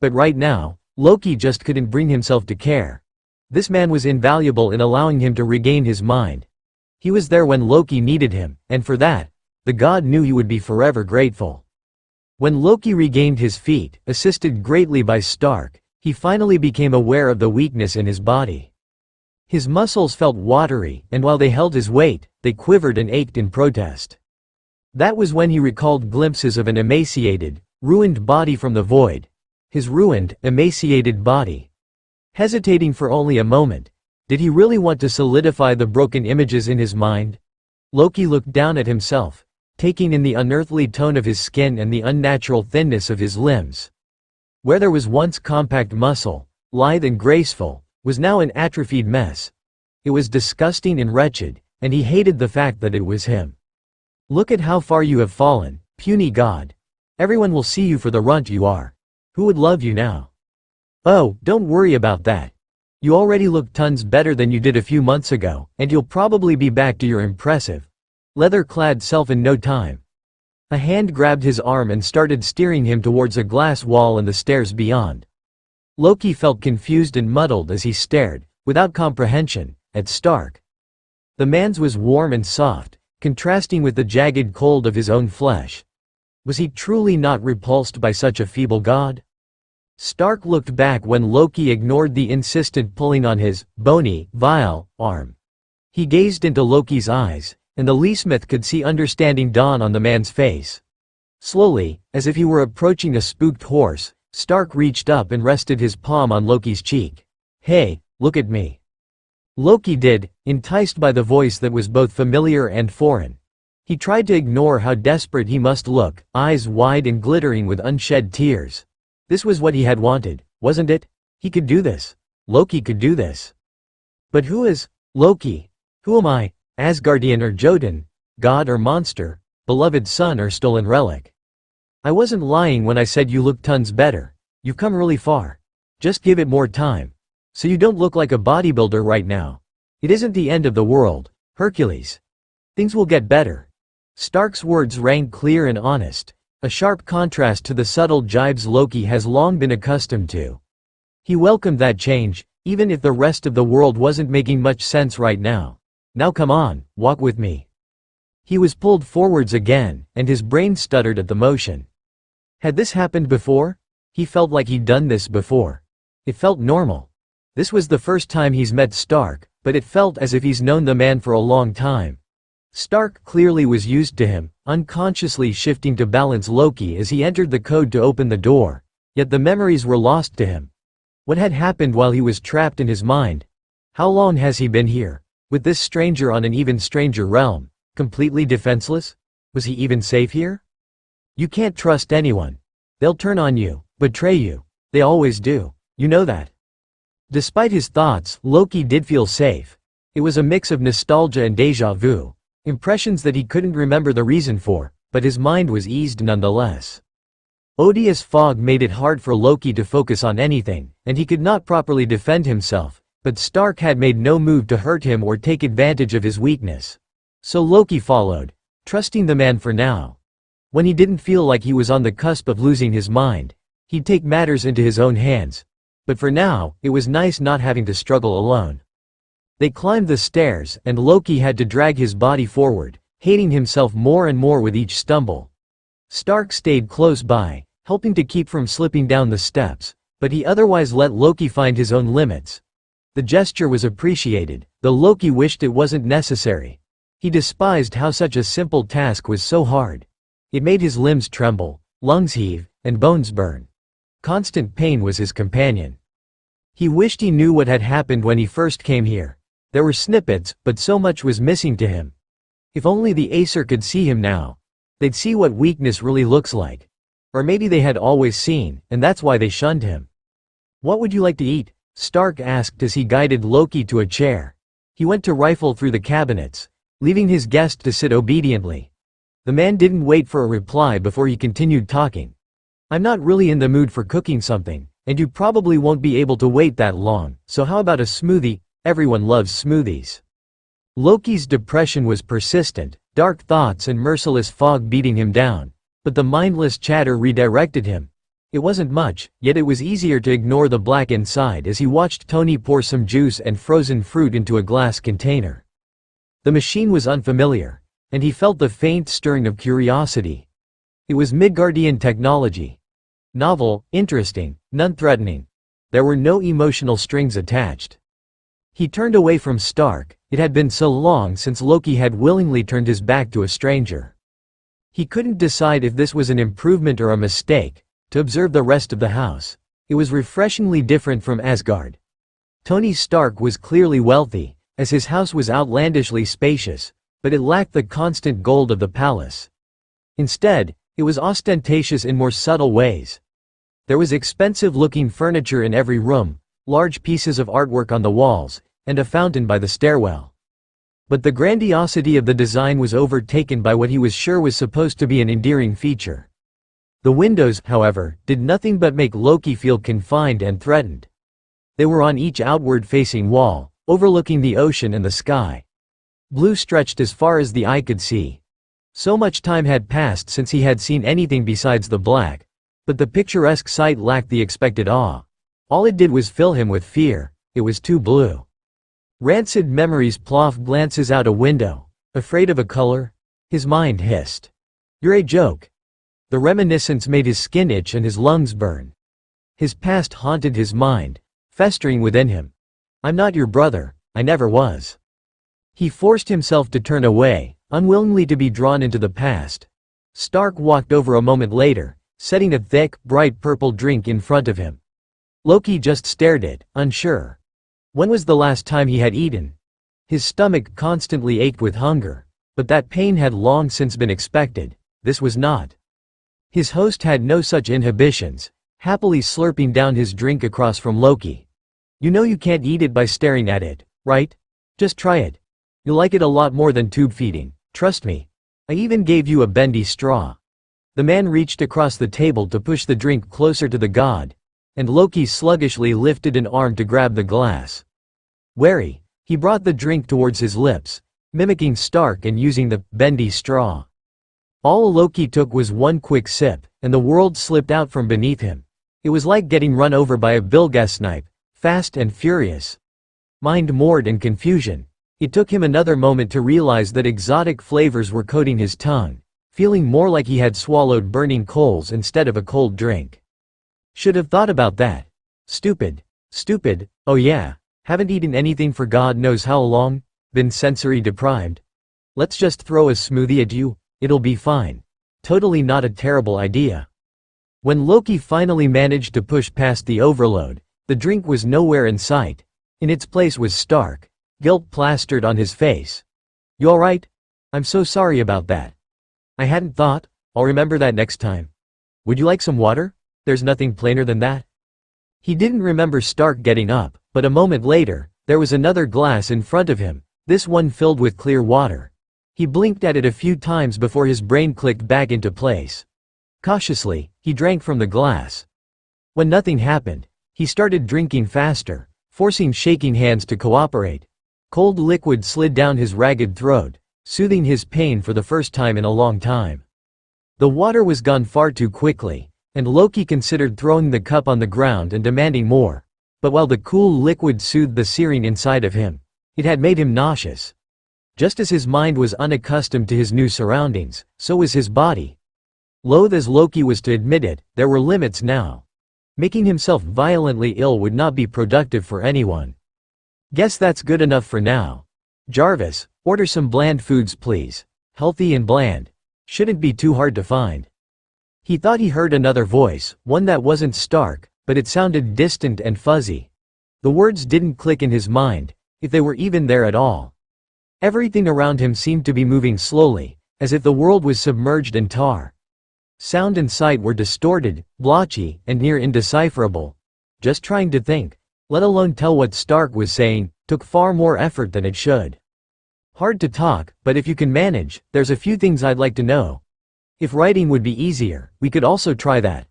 But right now, Loki just couldn't bring himself to care. This man was invaluable in allowing him to regain his mind. He was there when Loki needed him, and for that, the god knew he would be forever grateful. When Loki regained his feet, assisted greatly by Stark, he finally became aware of the weakness in his body. His muscles felt watery, and while they held his weight, they quivered and ached in protest. That was when he recalled glimpses of an emaciated, ruined body from the void. His ruined, emaciated body. Hesitating for only a moment, did he really want to solidify the broken images in his mind? Loki looked down at himself, taking in the unearthly tone of his skin and the unnatural thinness of his limbs. Where there was once compact muscle, lithe and graceful, was now an atrophied mess. It was disgusting and wretched, and he hated the fact that it was him. Look at how far you have fallen, puny god. Everyone will see you for the runt you are. Who would love you now? Oh, don't worry about that. You already look tons better than you did a few months ago, and you'll probably be back to your impressive, leather-clad self in no time. A hand grabbed his arm and started steering him towards a glass wall and the stairs beyond. Loki felt confused and muddled as he stared, without comprehension, at Stark. The man's was warm and soft, contrasting with the jagged cold of his own flesh. Was he truly not repulsed by such a feeble god? Stark looked back when Loki ignored the insistent pulling on his bony, vile arm. He gazed into Loki's eyes, and the Leesmith could see understanding dawn on the man's face. Slowly, as if he were approaching a spooked horse, Stark reached up and rested his palm on Loki's cheek. Hey, look at me. Loki did, enticed by the voice that was both familiar and foreign. He tried to ignore how desperate he must look, eyes wide and glittering with unshed tears. This was what he had wanted, wasn't it? He could do this. Loki could do this. But who is Loki? Who am I? Asgardian or Jotun? God or monster? Beloved son or stolen relic? I wasn't lying when I said you look tons better. You've come really far. Just give it more time. So you don't look like a bodybuilder right now. It isn't the end of the world, Hercules. Things will get better. Stark's words rang clear and honest, a sharp contrast to the subtle jibes Loki has long been accustomed to. He welcomed that change, even if the rest of the world wasn't making much sense right now. Now come on, walk with me. He was pulled forwards again, and his brain stuttered at the motion. Had this happened before? He felt like he'd done this before. It felt normal. This was the first time he's met Stark, but it felt as if he's known the man for a long time. Stark clearly was used to him, unconsciously shifting to balance Loki as he entered the code to open the door, yet the memories were lost to him. What had happened while he was trapped in his mind? How long has he been here, with this stranger on an even stranger realm, completely defenseless? Was he even safe here? You can't trust anyone. They'll turn on you, betray you. They always do. You know that. Despite his thoughts, Loki did feel safe. It was a mix of nostalgia and déjà vu. Impressions that he couldn't remember the reason for, but his mind was eased nonetheless. Odious fog made it hard for Loki to focus on anything, and he could not properly defend himself, but Stark had made no move to hurt him or take advantage of his weakness. So Loki followed, trusting the man for now. When he didn't feel like he was on the cusp of losing his mind, he'd take matters into his own hands. But for now, it was nice not having to struggle alone. They climbed the stairs, and Loki had to drag his body forward, hating himself more and more with each stumble. Stark stayed close by, helping to keep from slipping down the steps, but he otherwise let Loki find his own limits. The gesture was appreciated, though Loki wished it wasn't necessary. He despised how such a simple task was so hard. It made his limbs tremble, lungs heave, and bones burn. Constant pain was his companion. He wished he knew what had happened when he first came here. There were snippets, but so much was missing to him. If only the Acer could see him now. They'd see what weakness really looks like. Or maybe they had always seen, and that's why they shunned him. "What would you like to eat?" Stark asked as he guided Loki to a chair. He went to rifle through the cabinets, leaving his guest to sit obediently. The man didn't wait for a reply before he continued talking. "I'm not really in the mood for cooking something, and you probably won't be able to wait that long, so how about a smoothie? Everyone loves smoothies." Loki's depression was persistent, dark thoughts and merciless fog beating him down, but the mindless chatter redirected him. It wasn't much, yet it was easier to ignore the black inside as he watched Tony pour some juice and frozen fruit into a glass container. The machine was unfamiliar, and he felt the faint stirring of curiosity. It was Midgardian technology. Novel, interesting, non-threatening. There were no emotional strings attached. He turned away from Stark. It had been so long since Loki had willingly turned his back to a stranger. He couldn't decide if this was an improvement or a mistake. To observe the rest of the house, it was refreshingly different from Asgard. Tony Stark was clearly wealthy, as his house was outlandishly spacious, but it lacked the constant gold of the palace. Instead, it was ostentatious in more subtle ways. There was expensive-looking furniture in every room, large pieces of artwork on the walls, and a fountain by the stairwell. But the grandiosity of the design was overtaken by what he was sure was supposed to be an endearing feature. The windows, however, did nothing but make Loki feel confined and threatened. They were on each outward-facing wall, overlooking the ocean and the sky. Blue stretched as far as the eye could see. So much time had passed since he had seen anything besides the black, but the picturesque sight lacked the expected awe. All it did was fill him with fear. It was too blue. Rancid memories ploughed glances out a window. Afraid of a color? His mind hissed. "You're a joke." The reminiscence made his skin itch and his lungs burn. His past haunted his mind, festering within him. "I'm not your brother, I never was." He forced himself to turn away, unwillingly to be drawn into the past. Stark walked over a moment later, setting a thick, bright purple drink in front of him. Loki just stared at it, unsure. When was the last time he had eaten? His stomach constantly ached with hunger, but that pain had long since been expected. This was not. His host had no such inhibitions, happily slurping down his drink across from Loki. "You know you can't eat it by staring at it, right? Just try it. You'll like it a lot more than tube feeding, trust me. I even gave you a bendy straw." The man reached across the table to push the drink closer to the god, and Loki sluggishly lifted an arm to grab the glass. Wary, he brought the drink towards his lips, mimicking Stark and using the bendy straw. All Loki took was one quick sip, and the world slipped out from beneath him. It was like getting run over by a bilgas snipe, fast and furious. Mind moored in confusion. It took him another moment to realize that exotic flavors were coating his tongue, feeling more like he had swallowed burning coals instead of a cold drink. Should have thought about that. Stupid. Stupid, oh yeah, haven't eaten anything for God knows how long, been sensory deprived. Let's just throw a smoothie at you. It'll be fine. Totally not a terrible idea. When Loki finally managed to push past the overload, the drink was nowhere in sight. In its place was Stark, guilt plastered on his face. "You alright? I'm so sorry about that. I hadn't thought. I'll remember that next time. Would you like some water? There's nothing plainer than that." He didn't remember Stark getting up, but a moment later, there was another glass in front of him, this one filled with clear water. He blinked at it a few times before his brain clicked back into place. Cautiously, he drank from the glass. When nothing happened, he started drinking faster, forcing shaking hands to cooperate. Cold liquid slid down his ragged throat, soothing his pain for the first time in a long time. The water was gone far too quickly, and Loki considered throwing the cup on the ground and demanding more. But while the cool liquid soothed the searing inside of him, it had made him nauseous. Just as his mind was unaccustomed to his new surroundings, so was his body. Loath as Loki was to admit it, there were limits now. Making himself violently ill would not be productive for anyone. Guess that's good enough for now. Jarvis, order some bland foods please. Healthy and bland. Shouldn't be too hard to find. He thought he heard another voice, one that wasn't Stark, but it sounded distant and fuzzy. The words didn't click in his mind, if they were even there at all. Everything around him seemed to be moving slowly, as if the world was submerged in tar. Sound and sight were distorted, blotchy, and near indecipherable. Just trying to think, let alone tell what Stark was saying, took far more effort than it should. Hard to talk, but if you can manage, there's a few things I'd like to know. If writing would be easier, we could also try that.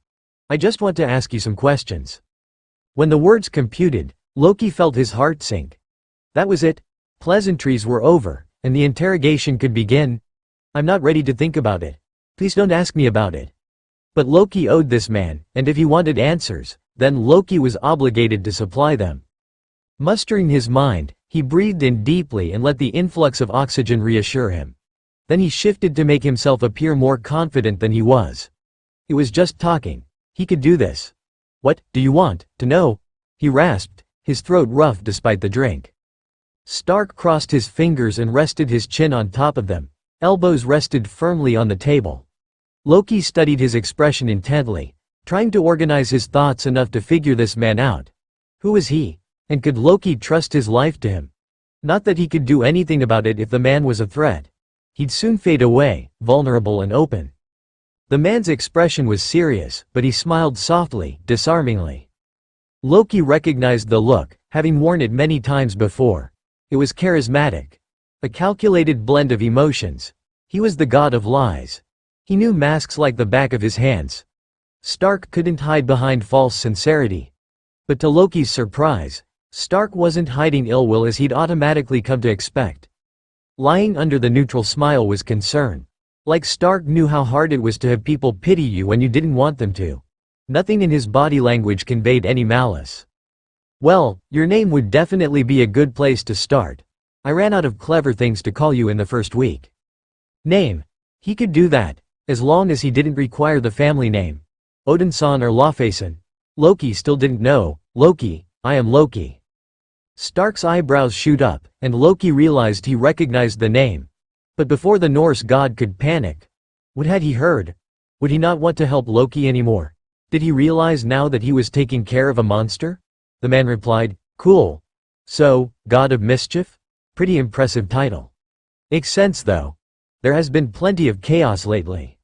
I just want to ask you some questions. When the words computed, Loki felt his heart sink. That was it. Pleasantries were over, and the interrogation could begin. I'm not ready to think about it. Please don't ask me about it. But Loki owed this man, and if he wanted answers, then Loki was obligated to supply them. Mustering his mind, he breathed in deeply and let the influx of oxygen reassure him. Then he shifted to make himself appear more confident than he was. It was just talking. He could do this. What do you want to know? He rasped, his throat rough despite the drink. Stark crossed his fingers and rested his chin on top of them. Elbows rested firmly on the table. Loki studied his expression intently, trying to organize his thoughts enough to figure this man out. Who was he? And could Loki trust his life to him? Not that he could do anything about it if the man was a threat. He'd soon fade away, vulnerable and open. The man's expression was serious, but he smiled softly, disarmingly. Loki recognized the look, having worn it many times before. It was charismatic. A calculated blend of emotions. He was the god of lies. He knew masks like the back of his hands. Stark couldn't hide behind false sincerity. But to Loki's surprise, Stark wasn't hiding ill will as he'd automatically come to expect. Lying under the neutral smile was concern. Like Stark knew how hard it was to have people pity you when you didn't want them to. Nothing in his body language conveyed any malice. Well, your name would definitely be a good place to start. I ran out of clever things to call you in the first week. Name. He could do that, as long as he didn't require the family name. Odinson or Laufeyson. Loki still didn't know. Loki, I am Loki. Stark's eyebrows shoot up, and Loki realized he recognized the name. But before the Norse god could panic, what had he heard? Would he not want to help Loki anymore? Did he realize now that he was taking care of a monster? The man replied, cool. So, God of Mischief? Pretty impressive title. Makes sense though. There has been plenty of chaos lately.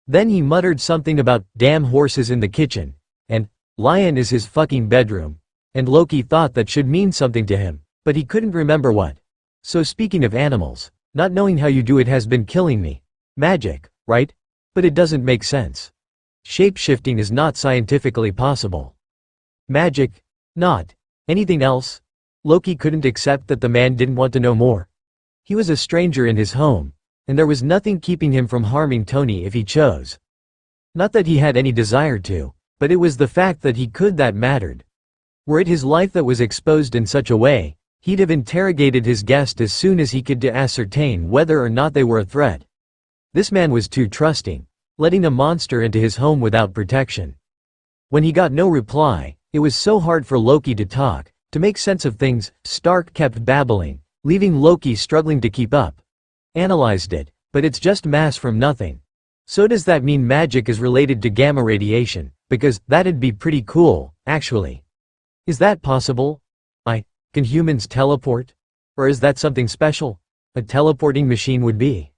Then he muttered something about damn horses in the kitchen, and lion is his fucking bedroom, and Loki thought that should mean something to him, but he couldn't remember what. So speaking of animals, not knowing how you do it has been killing me. Magic, right? But it doesn't make sense. Shape-shifting is not scientifically possible. Magic? Not. Anything else? Loki couldn't accept that the man didn't want to know more. He was a stranger in his home, and there was nothing keeping him from harming Tony if he chose. Not that he had any desire to, but it was the fact that he could that mattered. Were it his life that was exposed in such a way, he'd have interrogated his guest as soon as he could to ascertain whether or not they were a threat. This man was too trusting, letting a monster into his home without protection. When he got no reply, it was so hard for Loki to talk, to make sense of things. Stark kept babbling, leaving Loki struggling to keep up. Analyzed it, but it's just mass from nothing. So does that mean magic is related to gamma radiation? Because that'd be pretty cool, actually. Is that possible? Can humans teleport? Or is that something special? A teleporting machine would be.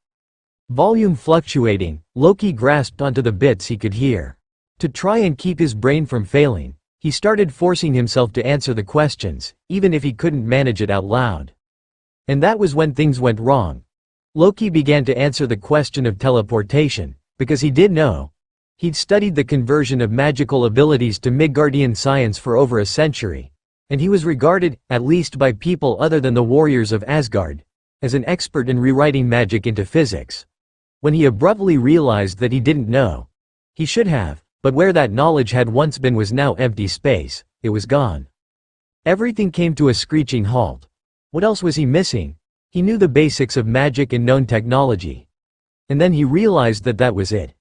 Volume fluctuating, Loki grasped onto the bits he could hear. To try and keep his brain from failing, he started forcing himself to answer the questions, even if he couldn't manage it out loud. And that was when things went wrong. Loki began to answer the question of teleportation, because he did know. He'd studied the conversion of magical abilities to Midgardian science for over a century, and he was regarded, at least by people other than the warriors of Asgard, as an expert in rewriting magic into physics. when he abruptly realized that he didn't know. He should have, but where that knowledge had once been was now empty space. It was gone. Everything came to a screeching halt. What else was he missing? He knew the basics of magic and known technology. And then he realized that that was it.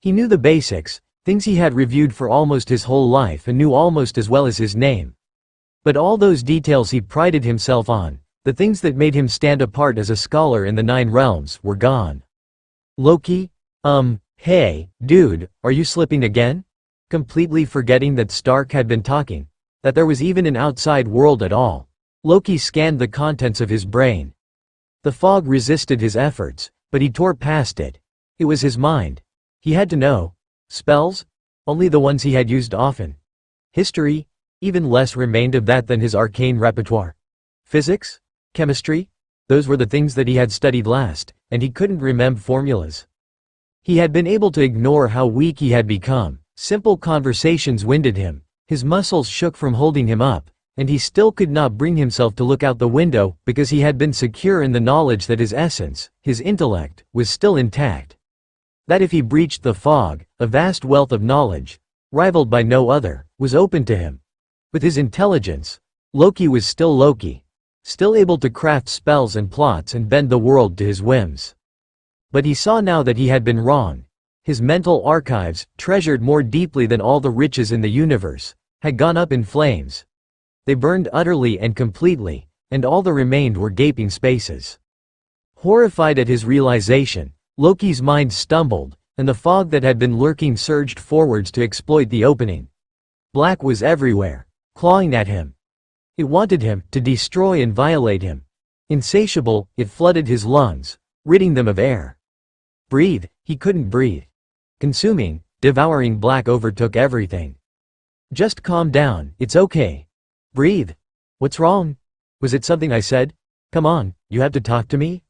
He knew the basics, things he had reviewed for almost his whole life and knew almost as well as his name. But all those details he prided himself on, the things that made him stand apart as a scholar in the 9 realms, were gone. Loki? Hey, dude, are you slipping again? Completely forgetting that Stark had been talking, that there was even an outside world at all, Loki scanned the contents of his brain. The fog resisted his efforts, but he tore past it. It was his mind. He had to know. Spells? Only the ones he had used often. History? Even less remained of that than his arcane repertoire. Physics? Chemistry? Those were the things that he had studied last, and he couldn't remember formulas. He had been able to ignore how weak he had become. Simple conversations winded him. His muscles shook from holding him up, and he still could not bring himself to look out the window because he had been secure in the knowledge that his essence, his intellect, was still intact. That if he breached the fog, a vast wealth of knowledge, rivaled by no other, was open to him. With his intelligence, Loki was still Loki, still able to craft spells and plots and bend the world to his whims. But he saw now that he had been wrong. His mental archives, treasured more deeply than all the riches in the universe, had gone up in flames. They burned utterly and completely, and all that remained were gaping spaces. Horrified at his realization, Loki's mind stumbled, and the fog that had been lurking surged forwards to exploit the opening. Black was everywhere, clawing at him. It wanted him, to destroy and violate him. Insatiable, it flooded his lungs, ridding them of air. Breathe, he couldn't breathe. Consuming, devouring black overtook everything. Just calm down, it's okay. Breathe. What's wrong? Was it something I said? Come on, you have to talk to me?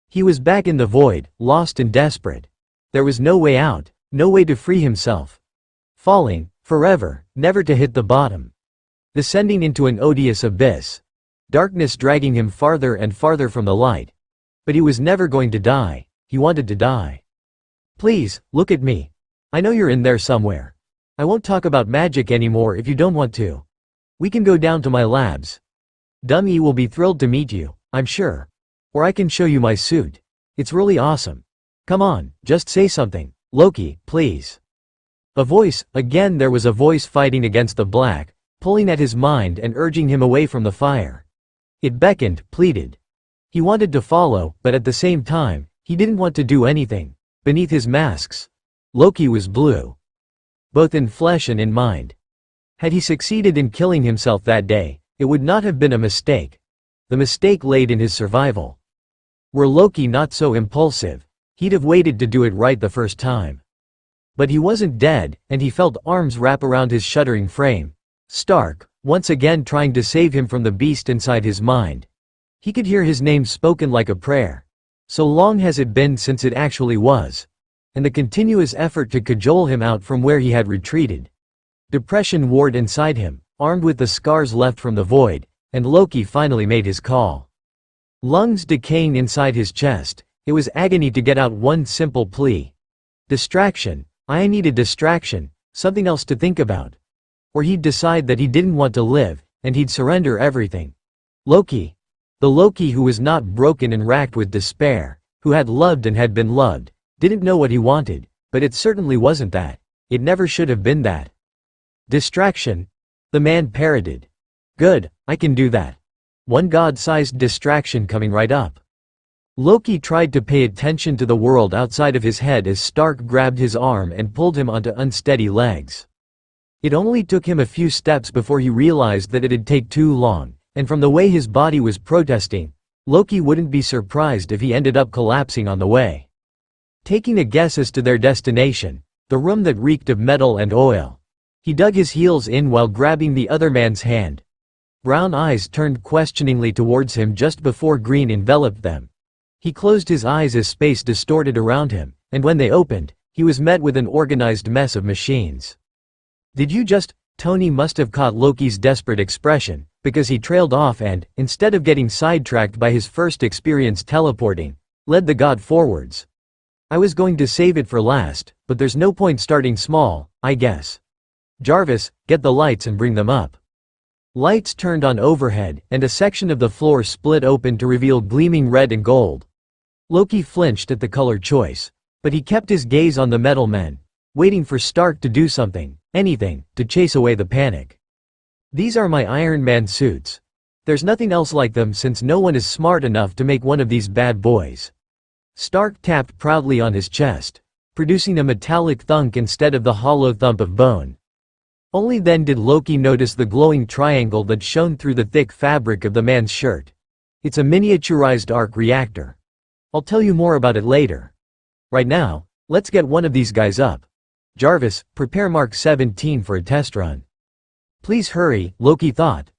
He was back in the void, lost and desperate. There was no way out, no way to free himself. Falling, forever, never to hit the bottom. Descending into an odious abyss. Darkness dragging him farther and farther from the light. But he was never going to die. He wanted to die. Please, look at me. I know you're in there somewhere. I won't talk about magic anymore if you don't want to. We can go down to my labs. Dummy will be thrilled to meet you, I'm sure. Or I can show you my suit. It's really awesome. Come on, just say something. Loki, please. A voice, again there was a voice fighting against the black, pulling at his mind and urging him away from the fire. It beckoned, pleaded. He wanted to follow, but at the same time, he didn't want to do anything. Beneath his masks, Loki was blue. Both in flesh and in mind. Had he succeeded in killing himself that day, it would not have been a mistake. The mistake laid in his survival. Were Loki not so impulsive, he'd have waited to do it right the first time. But he wasn't dead, and he felt arms wrap around his shuddering frame. Stark, once again trying to save him from the beast inside his mind. He could hear his name spoken like a prayer. So long has it been since it actually was. And the continuous effort to cajole him out from where he had retreated. Depression warred inside him, armed with the scars left from the void, and Loki finally made his call. Lungs decaying inside his chest, it was agony to get out one simple plea. Distraction. I needed distraction, something else to think about. Or he'd decide that he didn't want to live, and he'd surrender everything. Loki. The Loki who was not broken and racked with despair, who had loved and had been loved, didn't know what he wanted, but it certainly wasn't that. It never should have been that. Distraction? The man parroted. Good, I can do that. One god-sized distraction coming right up. Loki tried to pay attention to the world outside of his head as Stark grabbed his arm and pulled him onto unsteady legs. It only took him a few steps before he realized that it'd take too long, and from the way his body was protesting, Loki wouldn't be surprised if he ended up collapsing on the way. Taking a guess as to their destination, the room that reeked of metal and oil. He dug his heels in while grabbing the other man's hand. Brown eyes turned questioningly towards him just before green enveloped them. He closed his eyes as space distorted around him, and when they opened, he was met with an organized mess of machines. Did you just? Tony must have caught Loki's desperate expression, because he trailed off and, instead of getting sidetracked by his first experience teleporting, led the god forwards. I was going to save it for last, but there's no point starting small, I guess. Jarvis, get the lights and bring them up. Lights turned on overhead, and a section of the floor split open to reveal gleaming red and gold. Loki flinched at the color choice, but he kept his gaze on the metal men, waiting for Stark to do something, anything, to chase away the panic. These are my Iron Man suits. There's nothing else like them since no one is smart enough to make one of these bad boys. Stark tapped proudly on his chest, producing a metallic thunk instead of the hollow thump of bone. Only then did Loki notice the glowing triangle that shone through the thick fabric of the man's shirt. It's a miniaturized arc reactor. I'll tell you more about it later. Right now, let's get one of these guys up. Jarvis, prepare Mark 17 for a test run. Please hurry, Loki thought.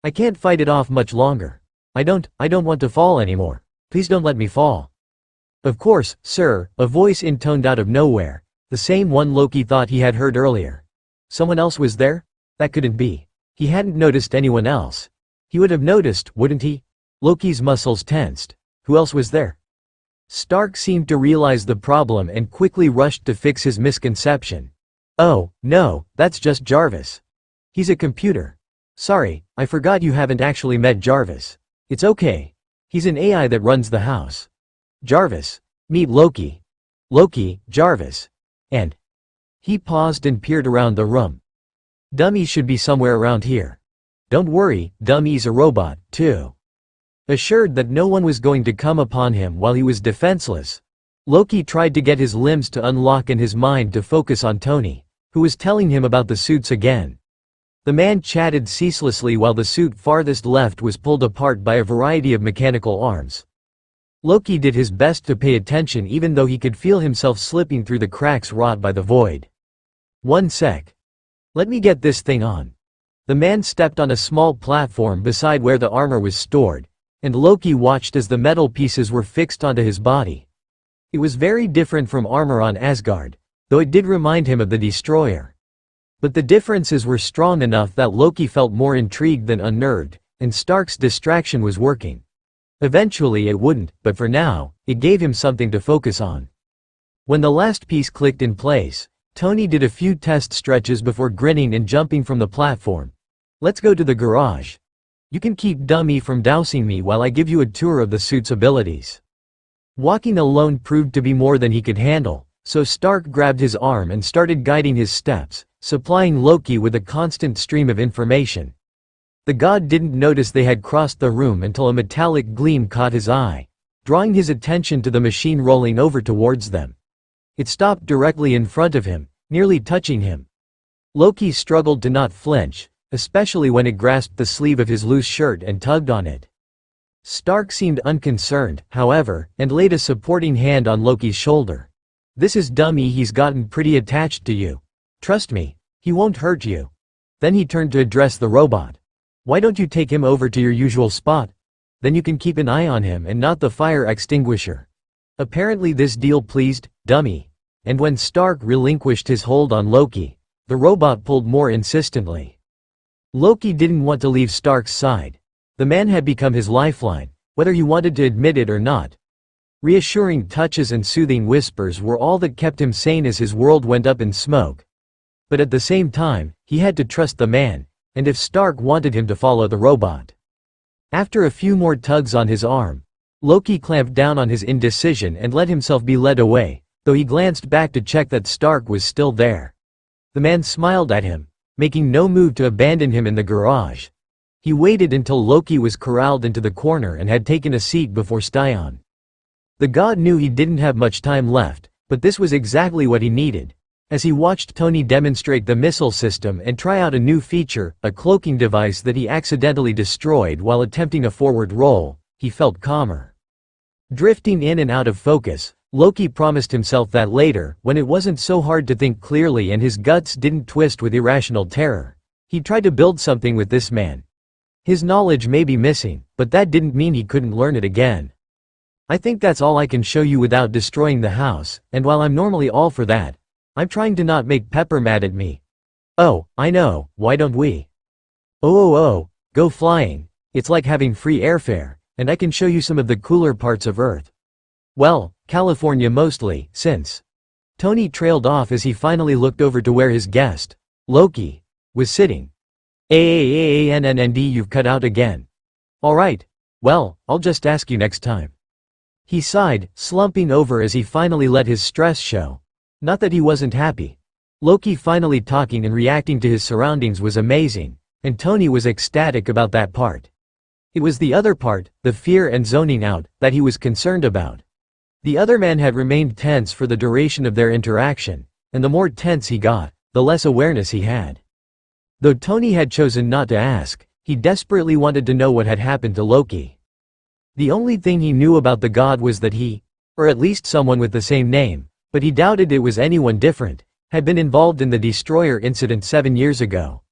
I can't fight it off much longer. I don't want to fall anymore. Please don't let me fall. Of course, sir, a voice intoned out of nowhere, the same one Loki thought he had heard earlier. Someone else was there? That couldn't be. He hadn't noticed anyone else. He would have noticed, wouldn't he? Loki's muscles tensed. Who else was there? Stark seemed to realize the problem and quickly rushed to fix his misconception. Oh, no, that's just Jarvis. He's a computer. Sorry, I forgot you haven't actually met Jarvis. It's okay. He's an AI that runs the house. Jarvis, meet Loki. Loki, Jarvis. And he paused and peered around the room. Dummy should be somewhere around here. Don't worry, Dummy's a robot, too. Assured that no one was going to come upon him while he was defenseless, Loki tried to get his limbs to unlock and his mind to focus on Tony, who was telling him about the suits again. The man chatted ceaselessly while the suit farthest left was pulled apart by a variety of mechanical arms. Loki did his best to pay attention even though he could feel himself slipping through the cracks wrought by the void. One sec. Let me get this thing on. The man stepped on a small platform beside where the armor was stored, and Loki watched as the metal pieces were fixed onto his body. It was very different from armor on Asgard, though it did remind him of the Destroyer. But the differences were strong enough that Loki felt more intrigued than unnerved, and Stark's distraction was working. Eventually it wouldn't, but for now, it gave him something to focus on. When the last piece clicked in place, Tony did a few test stretches before grinning and jumping from the platform. Let's go to the garage. You can keep Dummy from dousing me while I give you a tour of the suit's abilities. Walking alone proved to be more than he could handle, so Stark grabbed his arm and started guiding his steps, supplying Loki with a constant stream of information. The god didn't notice they had crossed the room until a metallic gleam caught his eye, drawing his attention to the machine rolling over towards them. It stopped directly in front of him, nearly touching him. Loki struggled to not flinch, especially when it grasped the sleeve of his loose shirt and tugged on it. Stark seemed unconcerned, however, and laid a supporting hand on Loki's shoulder. This is Dummy, he's gotten pretty attached to you. Trust me, he won't hurt you. Then he turned to address the robot. Why don't you take him over to your usual spot? Then you can keep an eye on him and not the fire extinguisher. Apparently this deal pleased Dummy, and when Stark relinquished his hold on Loki, the robot pulled more insistently. Loki didn't want to leave Stark's side. The man had become his lifeline, whether he wanted to admit it or not. Reassuring touches and soothing whispers were all that kept him sane as his world went up in smoke. But at the same time, he had to trust the man, and if Stark wanted him to follow the robot. After a few more tugs on his arm, Loki clamped down on his indecision and let himself be led away, though he glanced back to check that Stark was still there. The man smiled at him, making no move to abandon him in the garage. He waited until Loki was corralled into the corner and had taken a seat before Styron. The god knew he didn't have much time left, but this was exactly what he needed. As he watched Tony demonstrate the missile system and try out a new feature, a cloaking device that he accidentally destroyed while attempting a forward roll, he felt calmer. Drifting in and out of focus, Loki promised himself that later, when it wasn't so hard to think clearly and his guts didn't twist with irrational terror, he'd try to build something with this man. His knowledge may be missing, but that didn't mean he couldn't learn it again. I think that's all I can show you without destroying the house, and while I'm normally all for that, I'm trying to not make Pepper mad at me. Oh, I know, why don't we? Oh, go flying. It's like having free airfare, and I can show you some of the cooler parts of Earth. Well, California mostly, since. Tony trailed off as he finally looked over to where his guest, Loki, was sitting. You've cut out again. Alright. Well, I'll just ask you next time. He sighed, slumping over as he finally let his stress show. Not that he wasn't happy. Loki finally talking and reacting to his surroundings was amazing, and Tony was ecstatic about that part. It was the other part, the fear and zoning out, that he was concerned about. The other man had remained tense for the duration of their interaction, and the more tense he got, the less awareness he had. Though Tony had chosen not to ask, he desperately wanted to know what had happened to Loki. The only thing he knew about the god was that he, or at least someone with the same name, but he doubted it was anyone different, had been involved in the destroyer incident 7 years ago.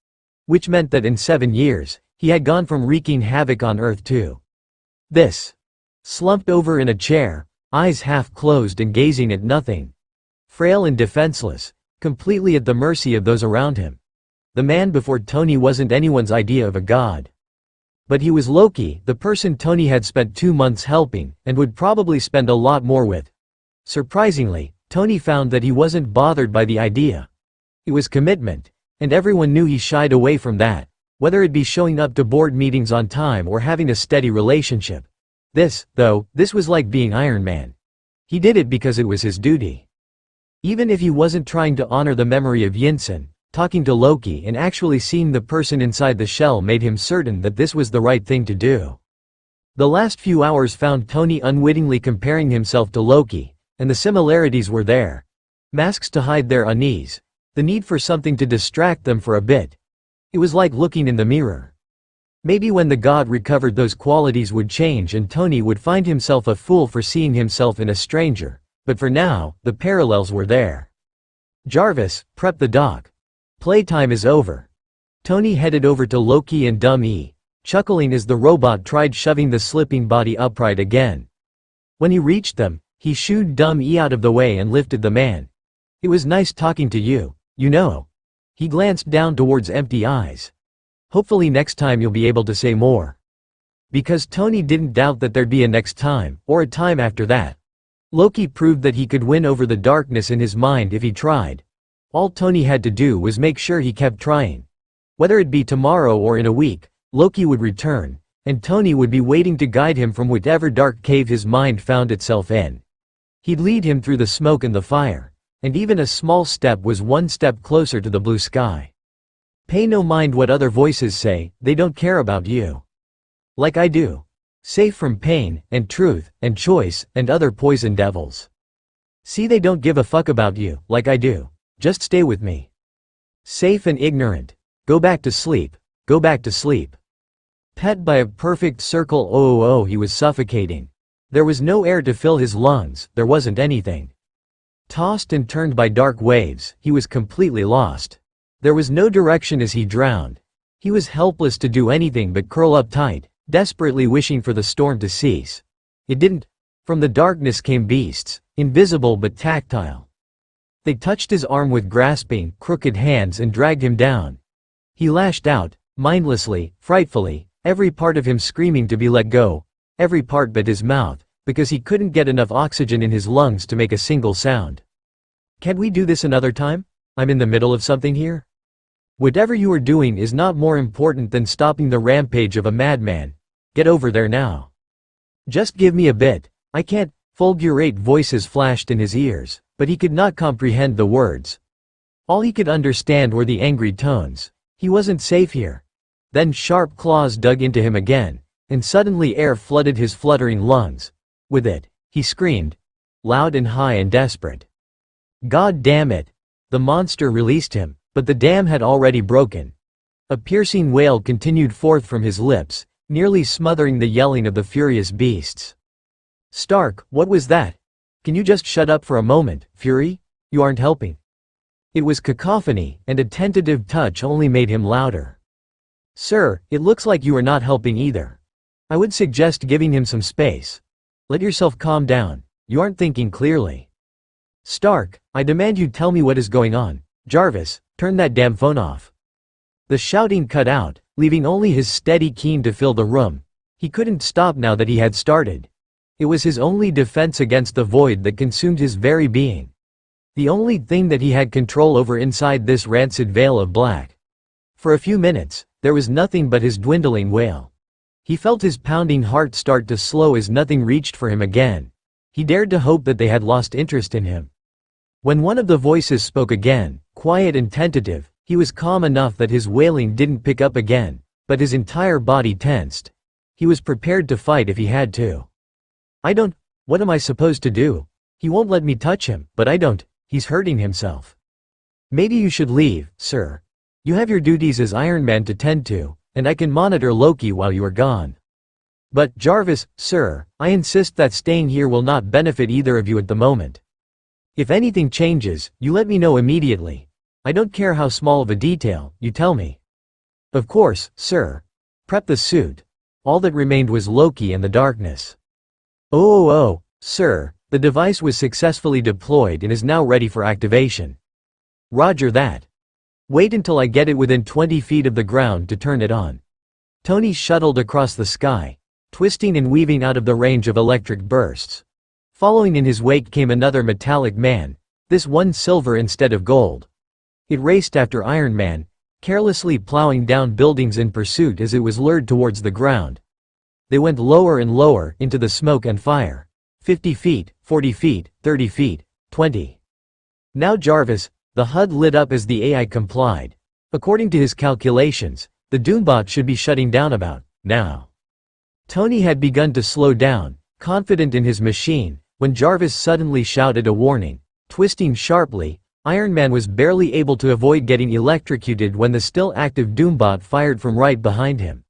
Which meant that in 7 years, he had gone from wreaking havoc on Earth to this. Slumped over in a chair, eyes half closed and gazing at nothing. Frail and defenseless, completely at the mercy of those around him. The man before Tony wasn't anyone's idea of a god. But he was Loki, the person Tony had spent 2 months helping, and would probably spend a lot more with. Surprisingly, Tony found that he wasn't bothered by the idea. It was commitment, and everyone knew he shied away from that, whether it be showing up to board meetings on time or having a steady relationship. This was like being Iron Man. He did it because it was his duty. Even if he wasn't trying to honor the memory of Yinsen, talking to Loki and actually seeing the person inside the shell made him certain that this was the right thing to do. The last few hours found Tony unwittingly comparing himself to Loki, and the similarities were there. Masks to hide their unease, the need for something to distract them for a bit. It was like looking in the mirror. Maybe when the god recovered those qualities would change and Tony would find himself a fool for seeing himself in a stranger, but for now, the parallels were there. Jarvis, prep the dock. Playtime is over. Tony headed over to Loki and Dumb E, chuckling as the robot tried shoving the slipping body upright again. When he reached them, he shooed Dumb E out of the way and lifted the man. It was nice talking to you, you know. He glanced down towards empty eyes. Hopefully next time you'll be able to say more. Because Tony didn't doubt that there'd be a next time, or a time after that. Loki proved that he could win over the darkness in his mind if he tried. All Tony had to do was make sure he kept trying. Whether it be tomorrow or in a week, Loki would return, and Tony would be waiting to guide him from whatever dark cave his mind found itself in. He'd lead him through the smoke and the fire, and even a small step was one step closer to the blue sky. Pay no mind what other voices say, they don't care about you. Like I do. Safe from pain, and truth, and choice, and other poison devils. See, they don't give a fuck about you, like I do. Just stay with me. Safe and ignorant. Go back to sleep. Go back to sleep. Pet by a perfect circle. Oh, he was suffocating. There was no air to fill his lungs, there wasn't anything. Tossed and turned by dark waves, he was completely lost. There was no direction as he drowned. He was helpless to do anything but curl up tight, desperately wishing for the storm to cease. It didn't. From the darkness came beasts, invisible but tactile. They touched his arm with grasping, crooked hands and dragged him down. He lashed out, mindlessly, frightfully, every part of him screaming to be let go, every part but his mouth, because he couldn't get enough oxygen in his lungs to make a single sound. Can't we do this another time? I'm in the middle of something here. Whatever you are doing is not more important than stopping the rampage of a madman. Get over there now. Just give me a bit. I can't. Fulgurate voices flashed in his ears, but he could not comprehend the words. All he could understand were the angry tones. He wasn't safe here. Then sharp claws dug into him again, and suddenly air flooded his fluttering lungs. With it, he screamed, loud and high and desperate. God damn it! The monster released him, but the dam had already broken. A piercing wail continued forth from his lips, nearly smothering the yelling of the furious beasts. Stark, what was that? Can you just shut up for a moment, Fury? You aren't helping. It was cacophony, and a tentative touch only made him louder. Sir, it looks like you are not helping either. I would suggest giving him some space. Let yourself calm down, you aren't thinking clearly. Stark, I demand you tell me what is going on. Jarvis, turn that damn phone off. The shouting cut out, leaving only his steady keen to fill the room. He couldn't stop now that he had started. It was his only defense against the void that consumed his very being. The only thing that he had control over inside this rancid veil of black. For a few minutes, there was nothing but his dwindling wail. He felt his pounding heart start to slow as nothing reached for him again. He dared to hope that they had lost interest in him. When one of the voices spoke again, quiet and tentative, he was calm enough that his wailing didn't pick up again, but his entire body tensed. He was prepared to fight if he had to. What am I supposed to do? He won't let me touch him, but he's hurting himself. Maybe you should leave, sir. You have your duties as Iron Man to tend to, and I can monitor Loki while you are gone. But, Jarvis, sir, I insist that staying here will not benefit either of you at the moment. If anything changes, you let me know immediately. I don't care how small of a detail, you tell me. Of course, sir. Prep the suit. All that remained was Loki and the darkness. Oh, sir, the device was successfully deployed and is now ready for activation. Roger that. Wait until I get it within 20 feet of the ground to turn it on. Tony shuttled across the sky, twisting and weaving out of the range of electric bursts. Following in his wake came another metallic man, this one silver instead of gold. It raced after Iron Man, carelessly plowing down buildings in pursuit as it was lured towards the ground. They went lower and lower into the smoke and fire. 50 feet, 40 feet, 30 feet, 20. Now Jarvis, the HUD lit up as the AI complied. According to his calculations, the Doombot should be shutting down about now. Tony had begun to slow down, confident in his machine, when Jarvis suddenly shouted a warning. Twisting sharply, Iron Man was barely able to avoid getting electrocuted when the still active Doombot fired from right behind him.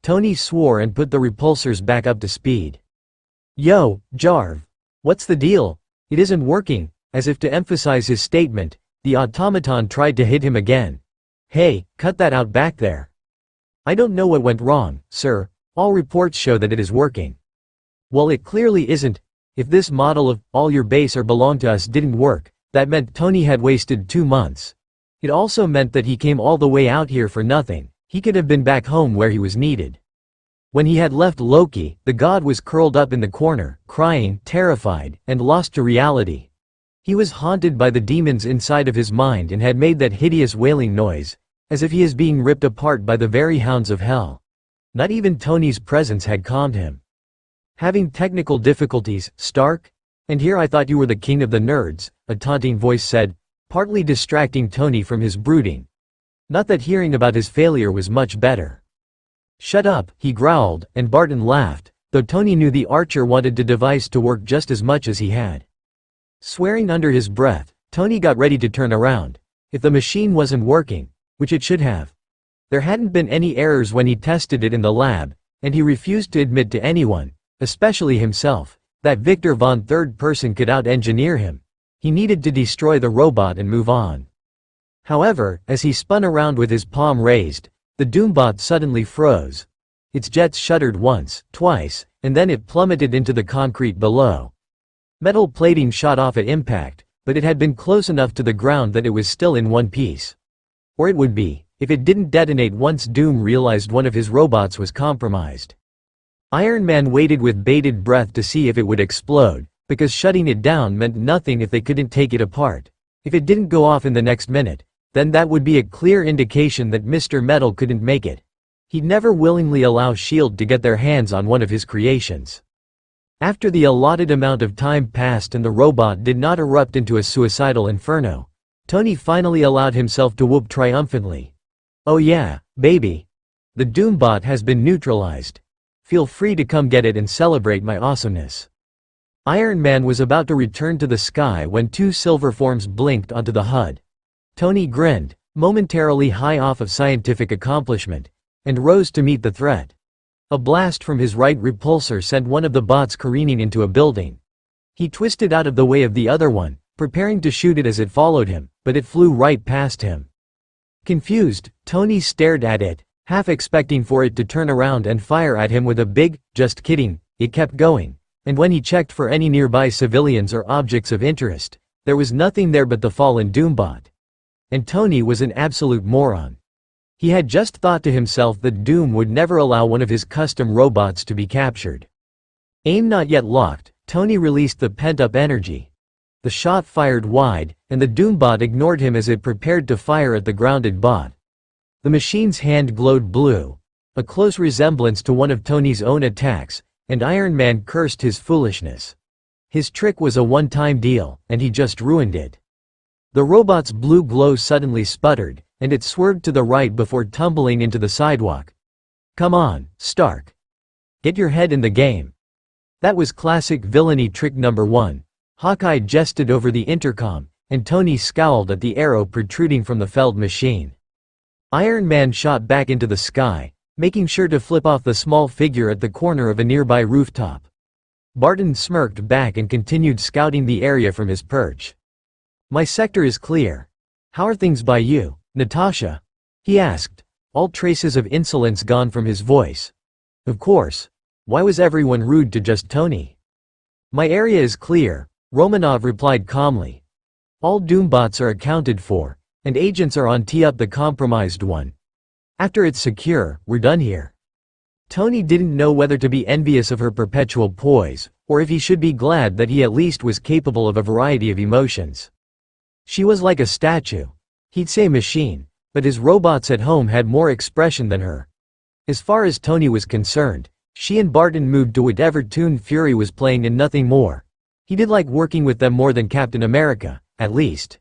Tony swore and put the repulsors back up to speed. Yo, Jarv. What's the deal? It isn't working. As if to emphasize his statement, the automaton tried to hit him again. Hey, cut that out back there. I don't know what went wrong, sir. All reports show that it is working. Well, it clearly isn't. If this model of, all your base or belong to us didn't work, that meant Tony had wasted 2 months. It also meant that he came all the way out here for nothing. He could have been back home where he was needed. When he had left Loki, the god was curled up in the corner, crying, terrified, and lost to reality. He was haunted by the demons inside of his mind and had made that hideous wailing noise, as if he is being ripped apart by the very hounds of hell. Not even Tony's presence had calmed him. Having technical difficulties, Stark? And here I thought you were the king of the nerds, a taunting voice said, partly distracting Tony from his brooding. Not that hearing about his failure was much better. Shut up, he growled, and Barton laughed, though Tony knew the Archer wanted the device to work just as much as he had. Swearing under his breath, Tony got ready to turn around. If the machine wasn't working, which it should have. There hadn't been any errors when he tested it in the lab, and he refused to admit to anyone, especially himself, that Victor Von third person could out-engineer him. He needed to destroy the robot and move on. However, as he spun around with his palm raised, the Doombot suddenly froze. Its jets shuddered once, twice, and then it plummeted into the concrete below. Metal plating shot off at impact, but it had been close enough to the ground that it was still in one piece. Or it would be, if it didn't detonate once Doom realized one of his robots was compromised. Iron Man waited with bated breath to see if it would explode, because shutting it down meant nothing if they couldn't take it apart. If it didn't go off in the next minute, then that would be a clear indication that Mr. Metal couldn't make it. He'd never willingly allow S.H.I.E.L.D. to get their hands on one of his creations. After the allotted amount of time passed and the robot did not erupt into a suicidal inferno, Tony finally allowed himself to whoop triumphantly. Oh yeah, baby. The Doombot has been neutralized. Feel free to come get it and celebrate my awesomeness. Iron Man was about to return to the sky when 2 silver forms blinked onto the HUD. Tony grinned, momentarily high off of scientific accomplishment, and rose to meet the threat. A blast from his right repulsor sent one of the bots careening into a building. He twisted out of the way of the other one, preparing to shoot it as it followed him, but it flew right past him. Confused, Tony stared at it, half expecting for it to turn around and fire at him with a big, "Just kidding." It kept going, and when he checked for any nearby civilians or objects of interest, there was nothing there but the fallen Doombot. And Tony was an absolute moron. He had just thought to himself that Doom would never allow one of his custom robots to be captured. Aim not yet locked, Tony released the pent-up energy. The shot fired wide, and the Doombot ignored him as it prepared to fire at the grounded bot. The machine's hand glowed blue, a close resemblance to one of Tony's own attacks, and Iron Man cursed his foolishness. His trick was a one-time deal, and he just ruined it. The robot's blue glow suddenly sputtered, and it swerved to the right before tumbling into the sidewalk. "Come on, Stark. Get your head in the game." That was classic villainy trick number 1. Hawkeye jested over the intercom, and Tony scowled at the arrow protruding from the felled machine. Iron Man shot back into the sky, making sure to flip off the small figure at the corner of a nearby rooftop. Barton smirked back and continued scouting the area from his perch. "My sector is clear. How are things by you, Natasha?" he asked, all traces of insolence gone from his voice. Of course. Why was everyone rude to just Tony? "My area is clear," Romanov replied calmly. "All Doombots are accounted for, and agents are on tee up the compromised one. After it's secure, we're done here." Tony didn't know whether to be envious of her perpetual poise, or if he should be glad that he at least was capable of a variety of emotions. She was like a statue. He'd say machine, but his robots at home had more expression than her. As far as Tony was concerned, she and Barton moved to whatever tune Fury was playing and nothing more. He did like working with them more than Captain America, at least.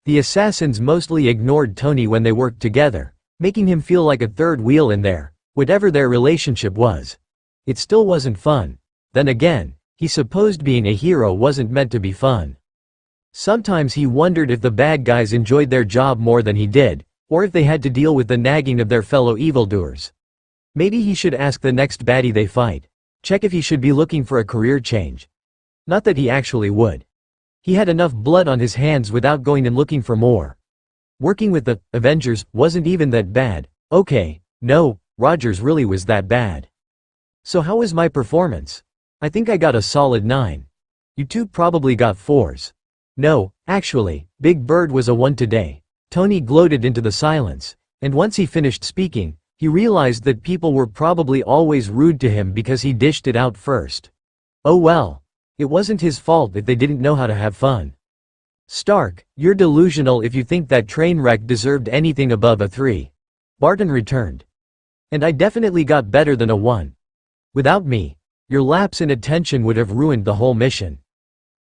The assassins mostly ignored Tony when they worked together, making him feel like a third wheel in there, whatever their relationship was. It still wasn't fun. Then again, he supposed being a hero wasn't meant to be fun. Sometimes he wondered if the bad guys enjoyed their job more than he did, or if they had to deal with the nagging of their fellow evildoers. Maybe he should ask the next baddie they fight. Check if he should be looking for a career change. Not that he actually would. He had enough blood on his hands without going and looking for more. Working with the Avengers wasn't even that bad. Okay, no, Rogers really was that bad. So how was my performance? I think I got a solid 9. You two probably got 4s. No, actually, Big Bird was a 1 today. Tony gloated into the silence, and once he finished speaking, he realized that people were probably always rude to him because he dished it out first. Oh well. It wasn't his fault if they didn't know how to have fun. "Stark, you're delusional if you think that train wreck deserved anything above a 3. Barton returned. "And I definitely got better than a 1. Without me, your lapse in attention would have ruined the whole mission."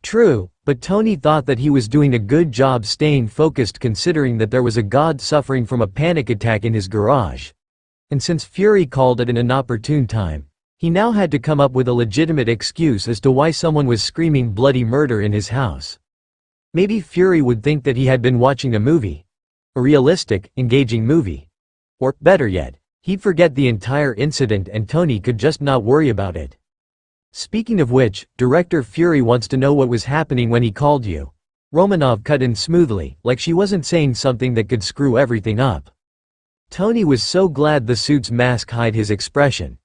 True, but Tony thought that he was doing a good job staying focused considering that there was a god suffering from a panic attack in his garage. And since Fury called at an inopportune time, he now had to come up with a legitimate excuse as to why someone was screaming bloody murder in his house. Maybe Fury would think that he had been watching a movie. A realistic, engaging movie. Or, better yet, he'd forget the entire incident and Tony could just not worry about it. "Speaking of which, Director Fury wants to know what was happening when he called you." Romanov cut in smoothly, like she wasn't saying something that could screw everything up. Tony was so glad the suit's mask hid his expression.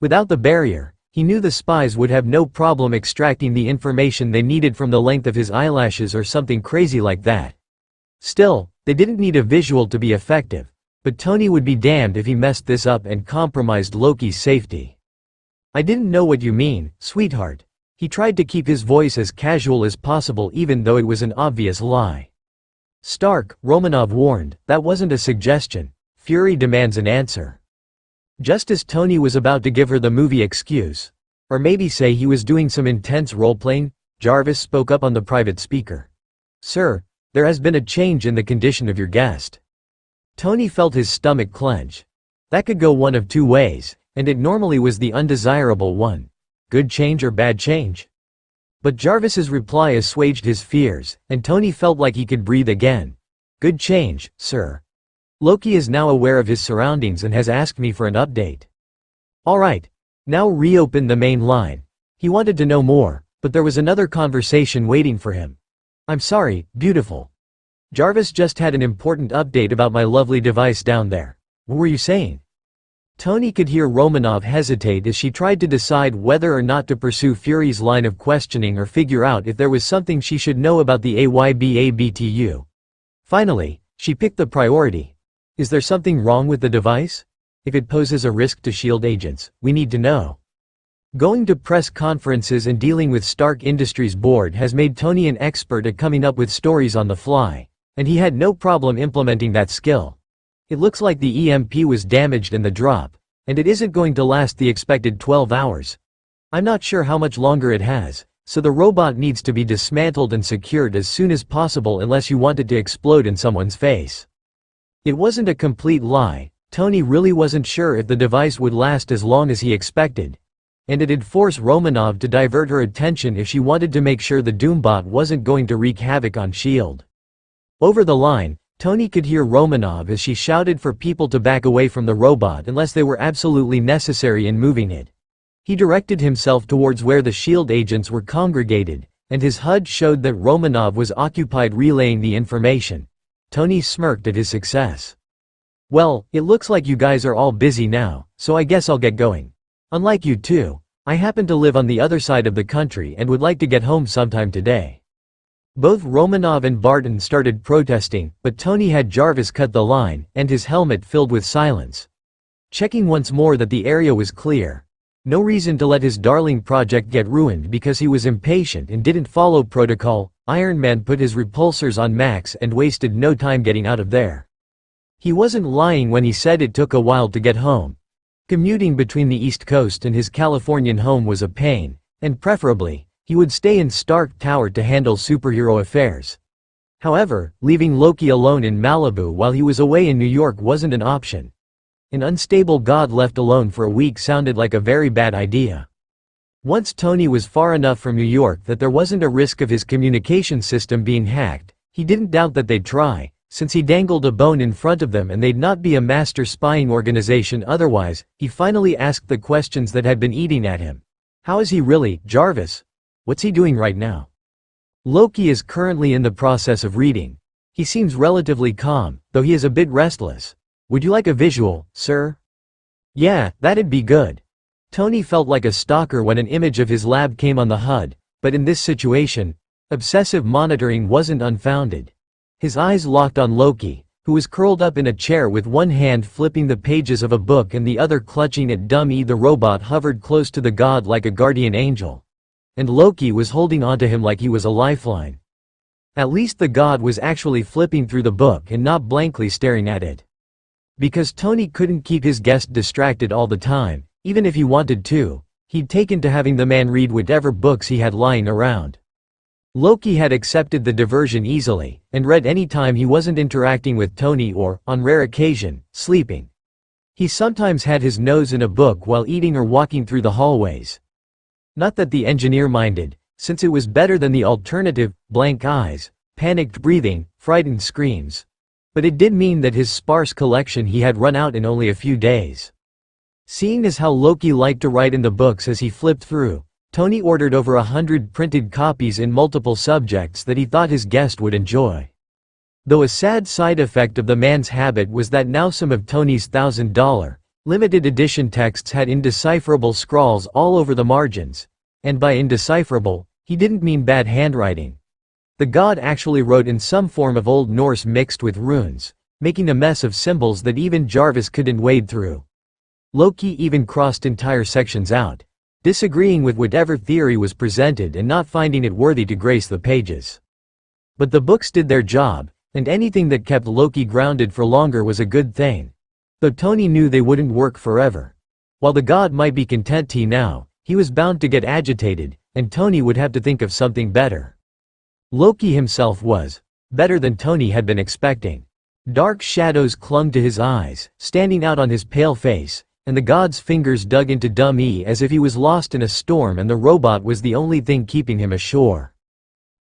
Without the barrier, he knew the spies would have no problem extracting the information they needed from the length of his eyelashes or something crazy like that. Still, they didn't need a visual to be effective, but Tony would be damned if he messed this up and compromised Loki's safety. "I didn't know what you mean, sweetheart." He tried to keep his voice as casual as possible even though it was an obvious lie. "Stark," Romanov warned, "that wasn't a suggestion. Fury demands an answer." Just as Tony was about to give her the movie excuse, or maybe say he was doing some intense role-playing, Jarvis spoke up on the private speaker. "Sir, there has been a change in the condition of your guest." Tony felt his stomach clench. That could go one of two ways, and it normally was the undesirable one. Good change or bad change? But Jarvis's reply assuaged his fears, and Tony felt like he could breathe again. "Good change, sir. Loki is now aware of his surroundings and has asked me for an update." All right. Now reopen the main line. He wanted to know more, but there was another conversation waiting for him. "I'm sorry, beautiful. Jarvis just had an important update about my lovely device down there. What were you saying?" Tony could hear Romanov hesitate as she tried to decide whether or not to pursue Fury's line of questioning or figure out if there was something she should know about the AYBABTU. Finally, she picked the priority. "Is there something wrong with the device? If it poses a risk to SHIELD agents, we need to know." Going to press conferences and dealing with Stark Industries board has made Tony an expert at coming up with stories on the fly, and he had no problem implementing that skill. It looks like the EMP was damaged in the drop, and it isn't going to last the expected 12 hours. I'm not sure how much longer it has, so the robot needs to be dismantled and secured as soon as possible unless you want it to explode in someone's face. It wasn't a complete lie. Tony really wasn't sure if the device would last as long as he expected, and it'd force Romanov to divert her attention if she wanted to make sure the Doombot wasn't going to wreak havoc on S.H.I.E.L.D. Over the line, Tony could hear Romanov as she shouted for people to back away from the robot unless they were absolutely necessary in moving it. He directed himself towards where the S.H.I.E.L.D. agents were congregated, and his HUD showed that Romanov was occupied relaying the information. Tony smirked at his success. "Well, it looks like you guys are all busy now, so I guess I'll get going. Unlike you two, I happen to live on the other side of the country and would like to get home sometime today." Both Romanov and Barton started protesting, but Tony had Jarvis cut the line, and his helmet filled with silence. Checking once more that the area was clear. No reason to let his darling project get ruined because he was impatient and didn't follow protocol. Iron Man put his repulsors on max and wasted no time getting out of there. He wasn't lying when he said it took a while to get home. Commuting between the East Coast and his Californian home was a pain, and preferably, he would stay in Stark Tower to handle superhero affairs. However, leaving Loki alone in Malibu while he was away in New York wasn't an option. An unstable god left alone for a week sounded like a very bad idea. Once Tony was far enough from New York that there wasn't a risk of his communication system being hacked, he didn't doubt that they'd try, since he dangled a bone in front of them and they'd not be a master spying organization otherwise. He finally asked the questions that had been eating at him. "How is he really, Jarvis? What's he doing right now?" Loki is currently in the process of reading. He seems relatively calm, though he is a bit restless. "Would you like a visual, sir?" "Yeah, that'd be good." Tony felt like a stalker when an image of his lab came on the HUD, but in this situation, obsessive monitoring wasn't unfounded. His eyes locked on Loki, who was curled up in a chair with one hand flipping the pages of a book and the other clutching at Dummy. The robot hovered close to the god like a guardian angel, and Loki was holding onto him like he was a lifeline. At least the god was actually flipping through the book and not blankly staring at it. Because Tony couldn't keep his guest distracted all the time, even if he wanted to, he'd taken to having the man read whatever books he had lying around. Loki had accepted the diversion easily, and read any time he wasn't interacting with Tony or, on rare occasion, sleeping. He sometimes had his nose in a book while eating or walking through the hallways. Not that the engineer minded, since it was better than the alternative: blank eyes, panicked breathing, frightened screams. But it did mean that his sparse collection he had run out in only a few days. Seeing as how Loki liked to write in the books as he flipped through, Tony ordered over 100 printed copies in multiple subjects that he thought his guest would enjoy. Though a sad side effect of the man's habit was that now some of Tony's $1,000 limited edition texts had indecipherable scrawls all over the margins, and by indecipherable, he didn't mean bad handwriting. The god actually wrote in some form of Old Norse mixed with runes, making a mess of symbols that even Jarvis couldn't wade through. Loki even crossed entire sections out, disagreeing with whatever theory was presented and not finding it worthy to grace the pages. But the books did their job, and anything that kept Loki grounded for longer was a good thing. Though Tony knew they wouldn't work forever. While the god might be content now, he was bound to get agitated, and Tony would have to think of something better. Loki himself was better than Tony had been expecting. Dark shadows clung to his eyes, standing out on his pale face, and the god's fingers dug into Dummy as if he was lost in a storm and the robot was the only thing keeping him ashore.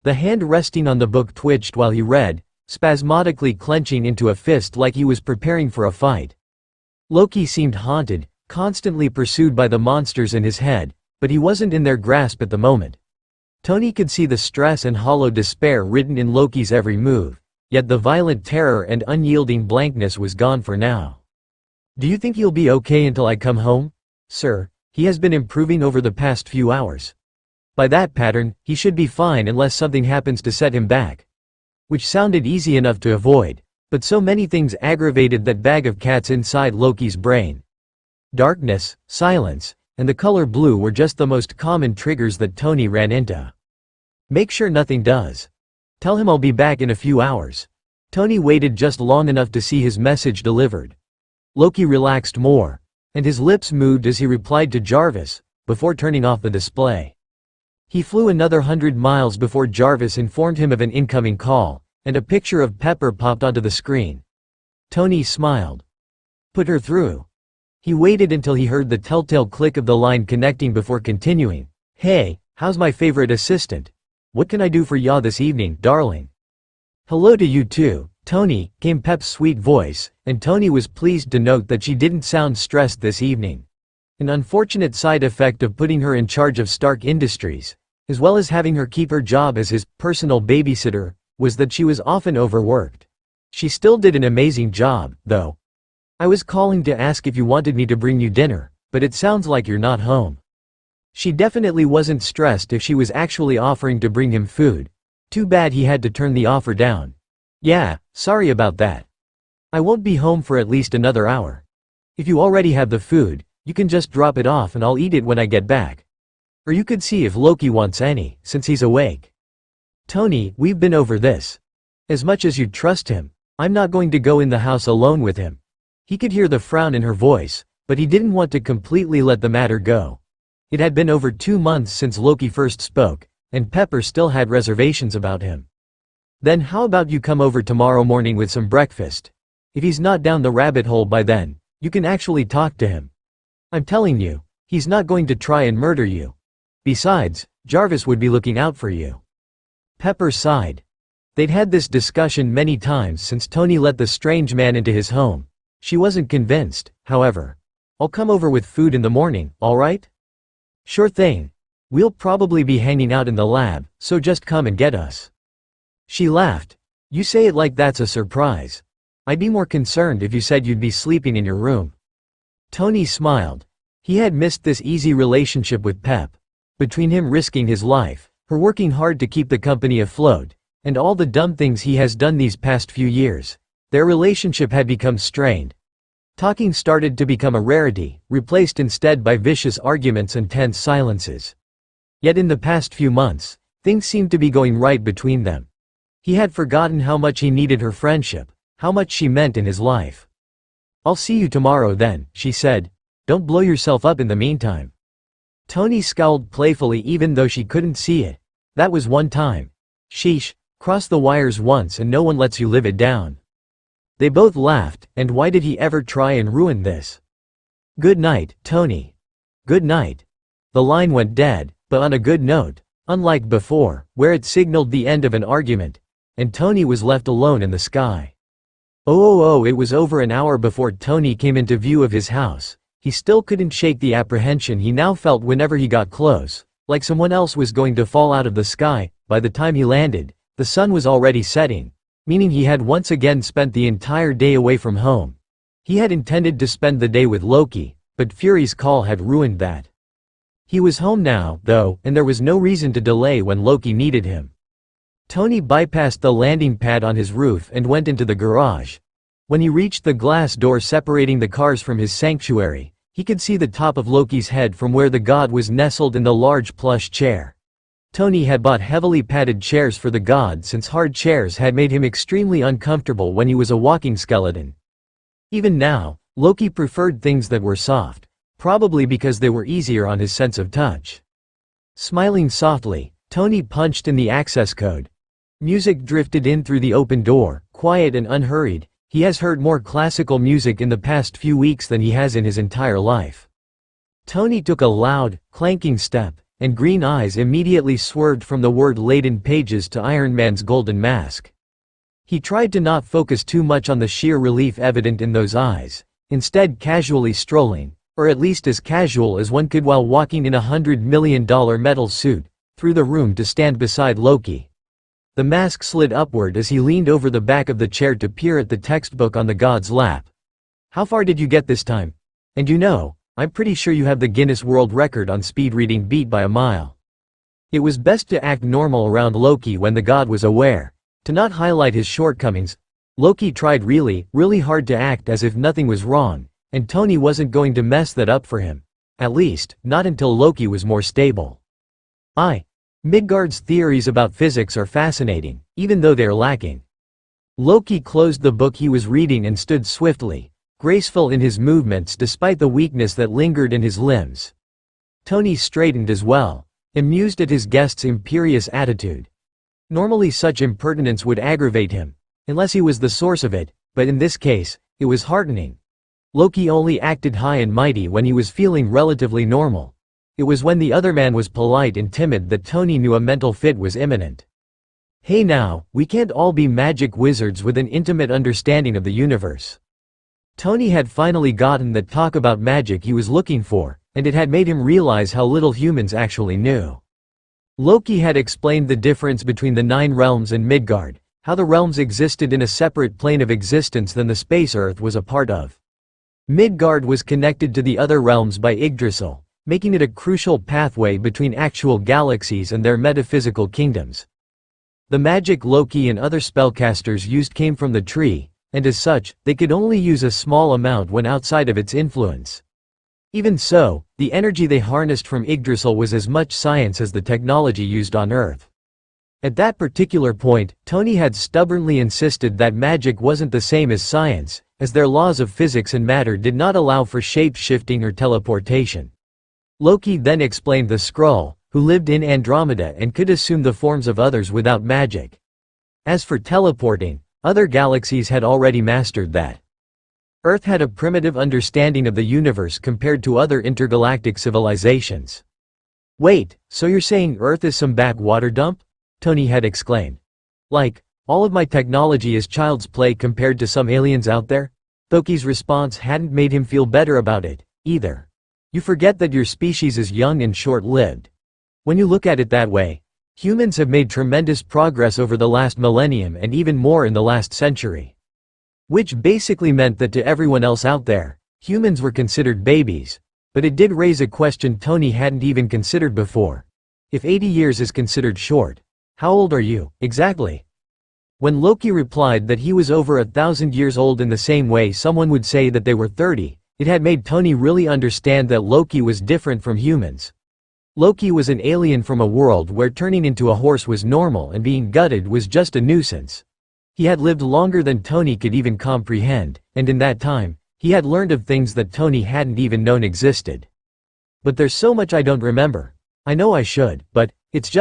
The hand resting on the book twitched while he read, spasmodically clenching into a fist like he was preparing for a fight. Loki seemed haunted, constantly pursued by the monsters in his head, but he wasn't in their grasp at the moment. Tony could see the stress and hollow despair written in Loki's every move, yet the violent terror and unyielding blankness was gone for now. "Do you think he'll be okay until I come home, sir? He has been improving over the past few hours. By that pattern, he should be fine unless something happens to set him back." Which sounded easy enough to avoid, but so many things aggravated that bag of cats inside Loki's brain. Darkness, silence, and the color blue were just the most common triggers that Tony ran into. Make sure nothing does. Tell him I'll be back in a few hours. Tony waited just long enough to see his message delivered. Loki relaxed more, and his lips moved as he replied to Jarvis, before turning off the display. He flew another 100 miles before Jarvis informed him of an incoming call, and a picture of Pepper popped onto the screen. Tony smiled. Put her through. He waited until he heard the telltale click of the line connecting before continuing. Hey, how's my favorite assistant? What can I do for ya this evening, darling? Hello to you too, Tony, came Pep's sweet voice, and Tony was pleased to note that she didn't sound stressed this evening. An unfortunate side effect of putting her in charge of Stark Industries, as well as having her keep her job as his personal babysitter, was that she was often overworked. She still did an amazing job, though. I was calling to ask if you wanted me to bring you dinner, but it sounds like you're not home. She definitely wasn't stressed if she was actually offering to bring him food. Too bad he had to turn the offer down. Yeah, sorry about that. I won't be home for at least another hour. If you already have the food, you can just drop it off and I'll eat it when I get back. Or you could see if Loki wants any, since he's awake. Tony, we've been over this. As much as you'd trust him, I'm not going to go in the house alone with him. He could hear the frown in her voice, but he didn't want to completely let the matter go. It had been over 2 months since Loki first spoke, and Pepper still had reservations about him. Then how about you come over tomorrow morning with some breakfast? If he's not down the rabbit hole by then, you can actually talk to him. I'm telling you, he's not going to try and murder you. Besides, Jarvis would be looking out for you. Pepper sighed. They'd had this discussion many times since Tony let the strange man into his home. She wasn't convinced, however. I'll come over with food in the morning, all right? Sure thing. We'll probably be hanging out in the lab, so just come and get us. She laughed. You say it like that's a surprise. I'd be more concerned if you said you'd be sleeping in your room. Tony smiled. He had missed this easy relationship with Pep. Between him risking his life, her working hard to keep the company afloat, and all the dumb things he has done these past few years, their relationship had become strained. Talking started to become a rarity, replaced instead by vicious arguments and tense silences. Yet in the past few months, things seemed to be going right between them. He had forgotten how much he needed her friendship, how much she meant in his life. I'll see you tomorrow then, she said. Don't blow yourself up in the meantime. Tony scowled playfully even though she couldn't see it. That was one time. Sheesh, cross the wires once and no one lets you live it down. They both laughed, and why did he ever try and ruin this? Good night, Tony. Good night. The line went dead, but on a good note, unlike before, where it signaled the end of an argument, and Tony was left alone in the sky. It was over an hour before Tony came into view of his house. He still couldn't shake the apprehension he now felt whenever he got close, like someone else was going to fall out of the sky. By the time he landed, the sun was already setting, meaning he had once again spent the entire day away from home. He had intended to spend the day with Loki, but Fury's call had ruined that. He was home now, though, and there was no reason to delay when Loki needed him. Tony bypassed the landing pad on his roof and went into the garage. When he reached the glass door separating the cars from his sanctuary, he could see the top of Loki's head from where the god was nestled in the large plush chair. Tony had bought heavily padded chairs for the god since hard chairs had made him extremely uncomfortable when he was a walking skeleton. Even now, Loki preferred things that were soft, probably because they were easier on his sense of touch. Smiling softly, Tony punched in the access code. Music drifted in through the open door, quiet and unhurried. He has heard more classical music in the past few weeks than he has in his entire life. Tony took a loud, clanking step, and green eyes immediately swerved from the word-laden pages to Iron Man's golden mask. He tried to not focus too much on the sheer relief evident in those eyes, instead casually strolling, or at least as casual as one could while walking in $100 million metal suit, through the room to stand beside Loki. The mask slid upward as he leaned over the back of the chair to peer at the textbook on the god's lap. How far did you get this time? And you know, I'm pretty sure you have the Guinness World Record on speed reading beat by a mile. It was best to act normal around Loki when the god was aware, to not highlight his shortcomings. Loki tried really hard to act as if nothing was wrong, and Tony wasn't going to mess that up for him. At least, not until Loki was more stable. Midgard's theories about physics are fascinating, even though they are lacking. Loki closed the book he was reading and stood swiftly, graceful in his movements despite the weakness that lingered in his limbs. Tony straightened as well, amused at his guest's imperious attitude. Normally such impertinence would aggravate him, unless he was the source of it, but in this case, it was heartening. Loki only acted high and mighty when he was feeling relatively normal. It was when the other man was polite and timid that Tony knew a mental fit was imminent. Hey now, we can't all be magic wizards with an intimate understanding of the universe. Tony had finally gotten that talk about magic he was looking for, and it had made him realize how little humans actually knew. Loki had explained the difference between the 9 realms and Midgard, how the realms existed in a separate plane of existence than the space Earth was a part of. Midgard was connected to the other realms by Yggdrasil, making it a crucial pathway between actual galaxies and their metaphysical kingdoms. The magic Loki and other spellcasters used came from the tree, and as such, they could only use a small amount when outside of its influence. Even so, the energy they harnessed from Yggdrasil was as much science as the technology used on Earth. At that particular point, Tony had stubbornly insisted that magic wasn't the same as science, as their laws of physics and matter did not allow for shape-shifting or teleportation. Loki then explained the Skrull, who lived in Andromeda and could assume the forms of others without magic. As for teleporting, other galaxies had already mastered that. Earth had a primitive understanding of the universe compared to other intergalactic civilizations. Wait, so you're saying Earth is some backwater dump? Tony had exclaimed. Like, all of my technology is child's play compared to some aliens out there? Loki's response hadn't made him feel better about it, either. You forget that your species is young and short-lived. When you look at it that way, humans have made tremendous progress over the last millennium and even more in the last century. Which basically meant that to everyone else out there, humans were considered babies. But it did raise a question Tony hadn't even considered before. If 80 years is considered short, how old are you, exactly? When Loki replied that he was over 1,000 years old in the same way someone would say that they were 30, it had made Tony really understand that Loki was different from humans. Loki was an alien from a world where turning into a horse was normal and being gutted was just a nuisance. He had lived longer than Tony could even comprehend, and in that time, he had learned of things that Tony hadn't even known existed. But there's so much I don't remember. I know I should, but it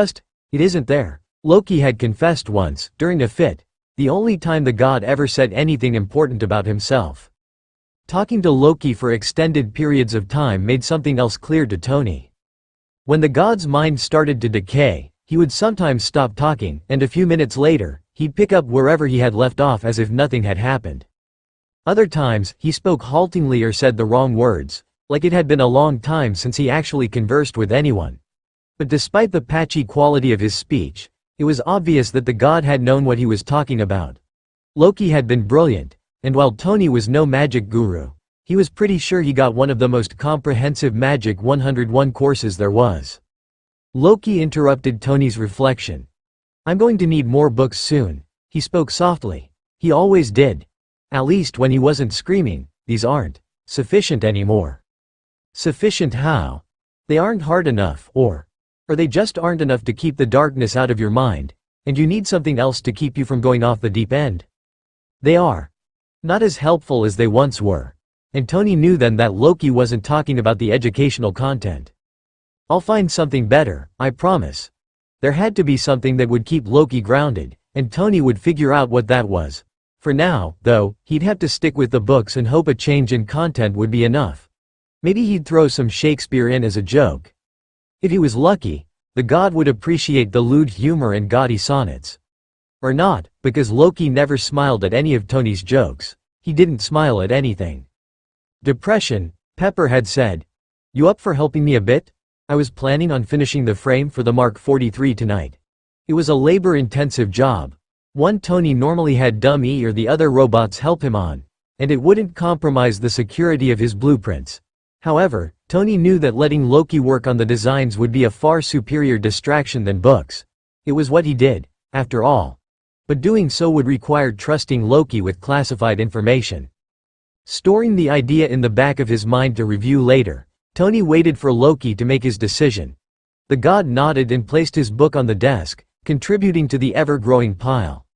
isn't there. Loki had confessed once, during a fit, the only time the god ever said anything important about himself. Talking to Loki for extended periods of time made something else clear to Tony. When the god's mind started to decay, he would sometimes stop talking, and a few minutes later, he'd pick up wherever he had left off as if nothing had happened. Other times, he spoke haltingly or said the wrong words, like it had been a long time since he actually conversed with anyone. But despite the patchy quality of his speech, it was obvious that the god had known what he was talking about. Loki had been brilliant, and while Tony was no magic guru, he was pretty sure he got one of the most comprehensive Magic 101 courses there was. Loki interrupted Tony's reflection. I'm going to need more books soon, he spoke softly. He always did. At least when he wasn't screaming, these aren't sufficient anymore. Sufficient how? They aren't hard enough, or they just aren't enough to keep the darkness out of your mind, and you need something else to keep you from going off the deep end. They are not as helpful as they once were. And Tony knew then that Loki wasn't talking about the educational content. I'll find something better, I promise. There had to be something that would keep Loki grounded, and Tony would figure out what that was. For now, though, he'd have to stick with the books and hope a change in content would be enough. Maybe he'd throw some Shakespeare in as a joke. If he was lucky, the god would appreciate the lewd humor and gaudy sonnets. Or not, because Loki never smiled at any of Tony's jokes. He didn't smile at anything. Depression, Pepper had said. You up for helping me a bit? I was planning on finishing the frame for the Mark 43 tonight. It was a labor-intensive job. One Tony normally had Dumb E or the other robots help him on, and it wouldn't compromise the security of his blueprints. However, Tony knew that letting Loki work on the designs would be a far superior distraction than books. It was what he did, after all. But doing so would require trusting Loki with classified information. Storing the idea in the back of his mind to review later, Tony waited for Loki to make his decision. The god nodded and placed his book on the desk, contributing to the ever-growing pile.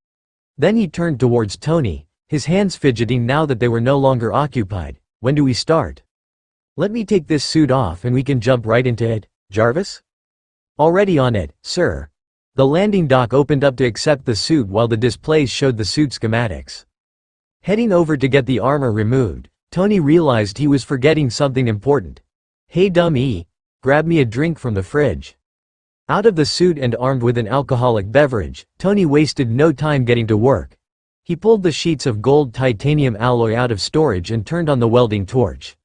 Then he turned towards Tony, his hands fidgeting now that they were no longer occupied. "When do we start?" "Let me take this suit off and we can jump right into it, Jarvis?" "Already on it, sir." The landing dock opened up to accept the suit while the displays showed the suit schematics. Heading over to get the armor removed, Tony realized he was forgetting something important. "Hey dummy, grab me a drink from the fridge." Out of the suit and armed with an alcoholic beverage, Tony wasted no time getting to work. He pulled the sheets of gold titanium alloy out of storage and turned on the welding torch.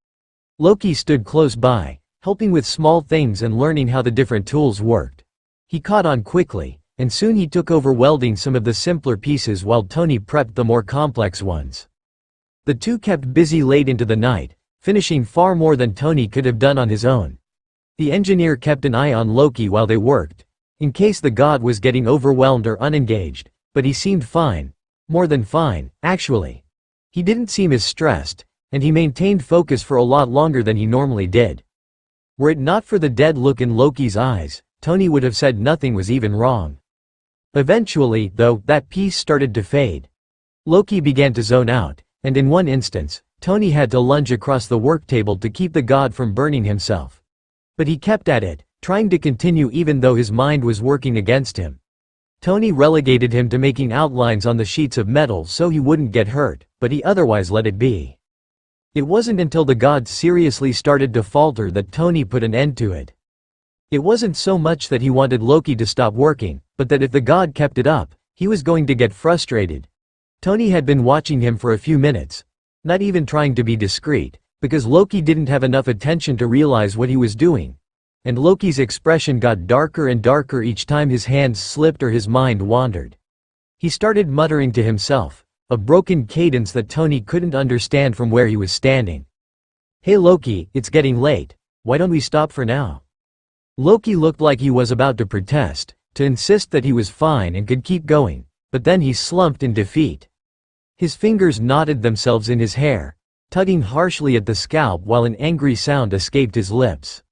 Loki stood close by, helping with small things and learning how the different tools worked. He caught on quickly, and soon he took over welding some of the simpler pieces while Tony prepped the more complex ones. The two kept busy late into the night, finishing far more than Tony could have done on his own. The engineer kept an eye on Loki while they worked, in case the god was getting overwhelmed or unengaged, but he seemed fine. More than fine, actually. He didn't seem as stressed, and he maintained focus for a lot longer than he normally did. Were it not for the dead look in Loki's eyes, Tony would have said nothing was even wrong. Eventually, though, that peace started to fade. Loki began to zone out, and in one instance, Tony had to lunge across the work table to keep the god from burning himself. But he kept at it, trying to continue even though his mind was working against him. Tony relegated him to making outlines on the sheets of metal so he wouldn't get hurt, but he otherwise let it be. It wasn't until the god seriously started to falter that Tony put an end to it. It wasn't so much that he wanted Loki to stop working, but that if the god kept it up, he was going to get frustrated. Tony had been watching him for a few minutes, not even trying to be discreet, because Loki didn't have enough attention to realize what he was doing. And Loki's expression got darker and darker each time his hands slipped or his mind wandered. He started muttering to himself, a broken cadence that Tony couldn't understand from where he was standing. "Hey Loki, it's getting late. Why don't we stop for now?" Loki looked like he was about to protest, to insist that he was fine and could keep going, but then he slumped in defeat. His fingers knotted themselves in his hair, tugging harshly at the scalp while an angry sound escaped his lips.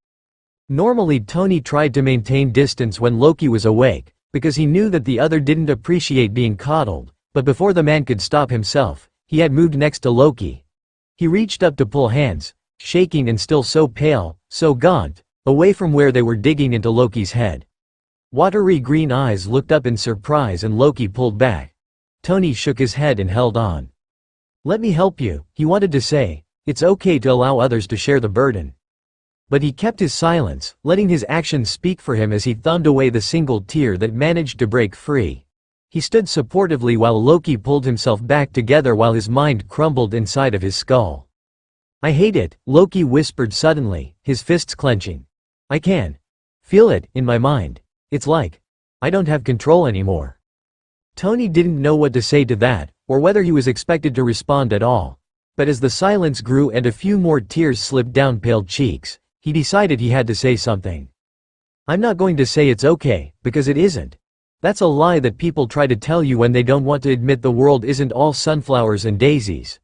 Normally Tony tried to maintain distance when Loki was awake, because he knew that the other didn't appreciate being coddled, but before the man could stop himself, he had moved next to Loki. He reached up to pull hands, shaking and still so pale, so gaunt, away from where they were digging into Loki's head. Watery green eyes looked up in surprise and Loki pulled back. Tony shook his head and held on. "Let me help you," he wanted to say. It's okay to allow others to share the burden. But he kept his silence, letting his actions speak for him as he thumbed away the single tear that managed to break free. He stood supportively while Loki pulled himself back together while his mind crumbled inside of his skull. "I hate it," Loki whispered suddenly, his fists clenching. "I can feel it in my mind. It's like I don't have control anymore." Tony didn't know what to say to that, or whether he was expected to respond at all. But as the silence grew and a few more tears slipped down pale cheeks, he decided he had to say something. "I'm not going to say it's okay, because it isn't. That's a lie that people try to tell you when they don't want to admit the world isn't all sunflowers and daisies.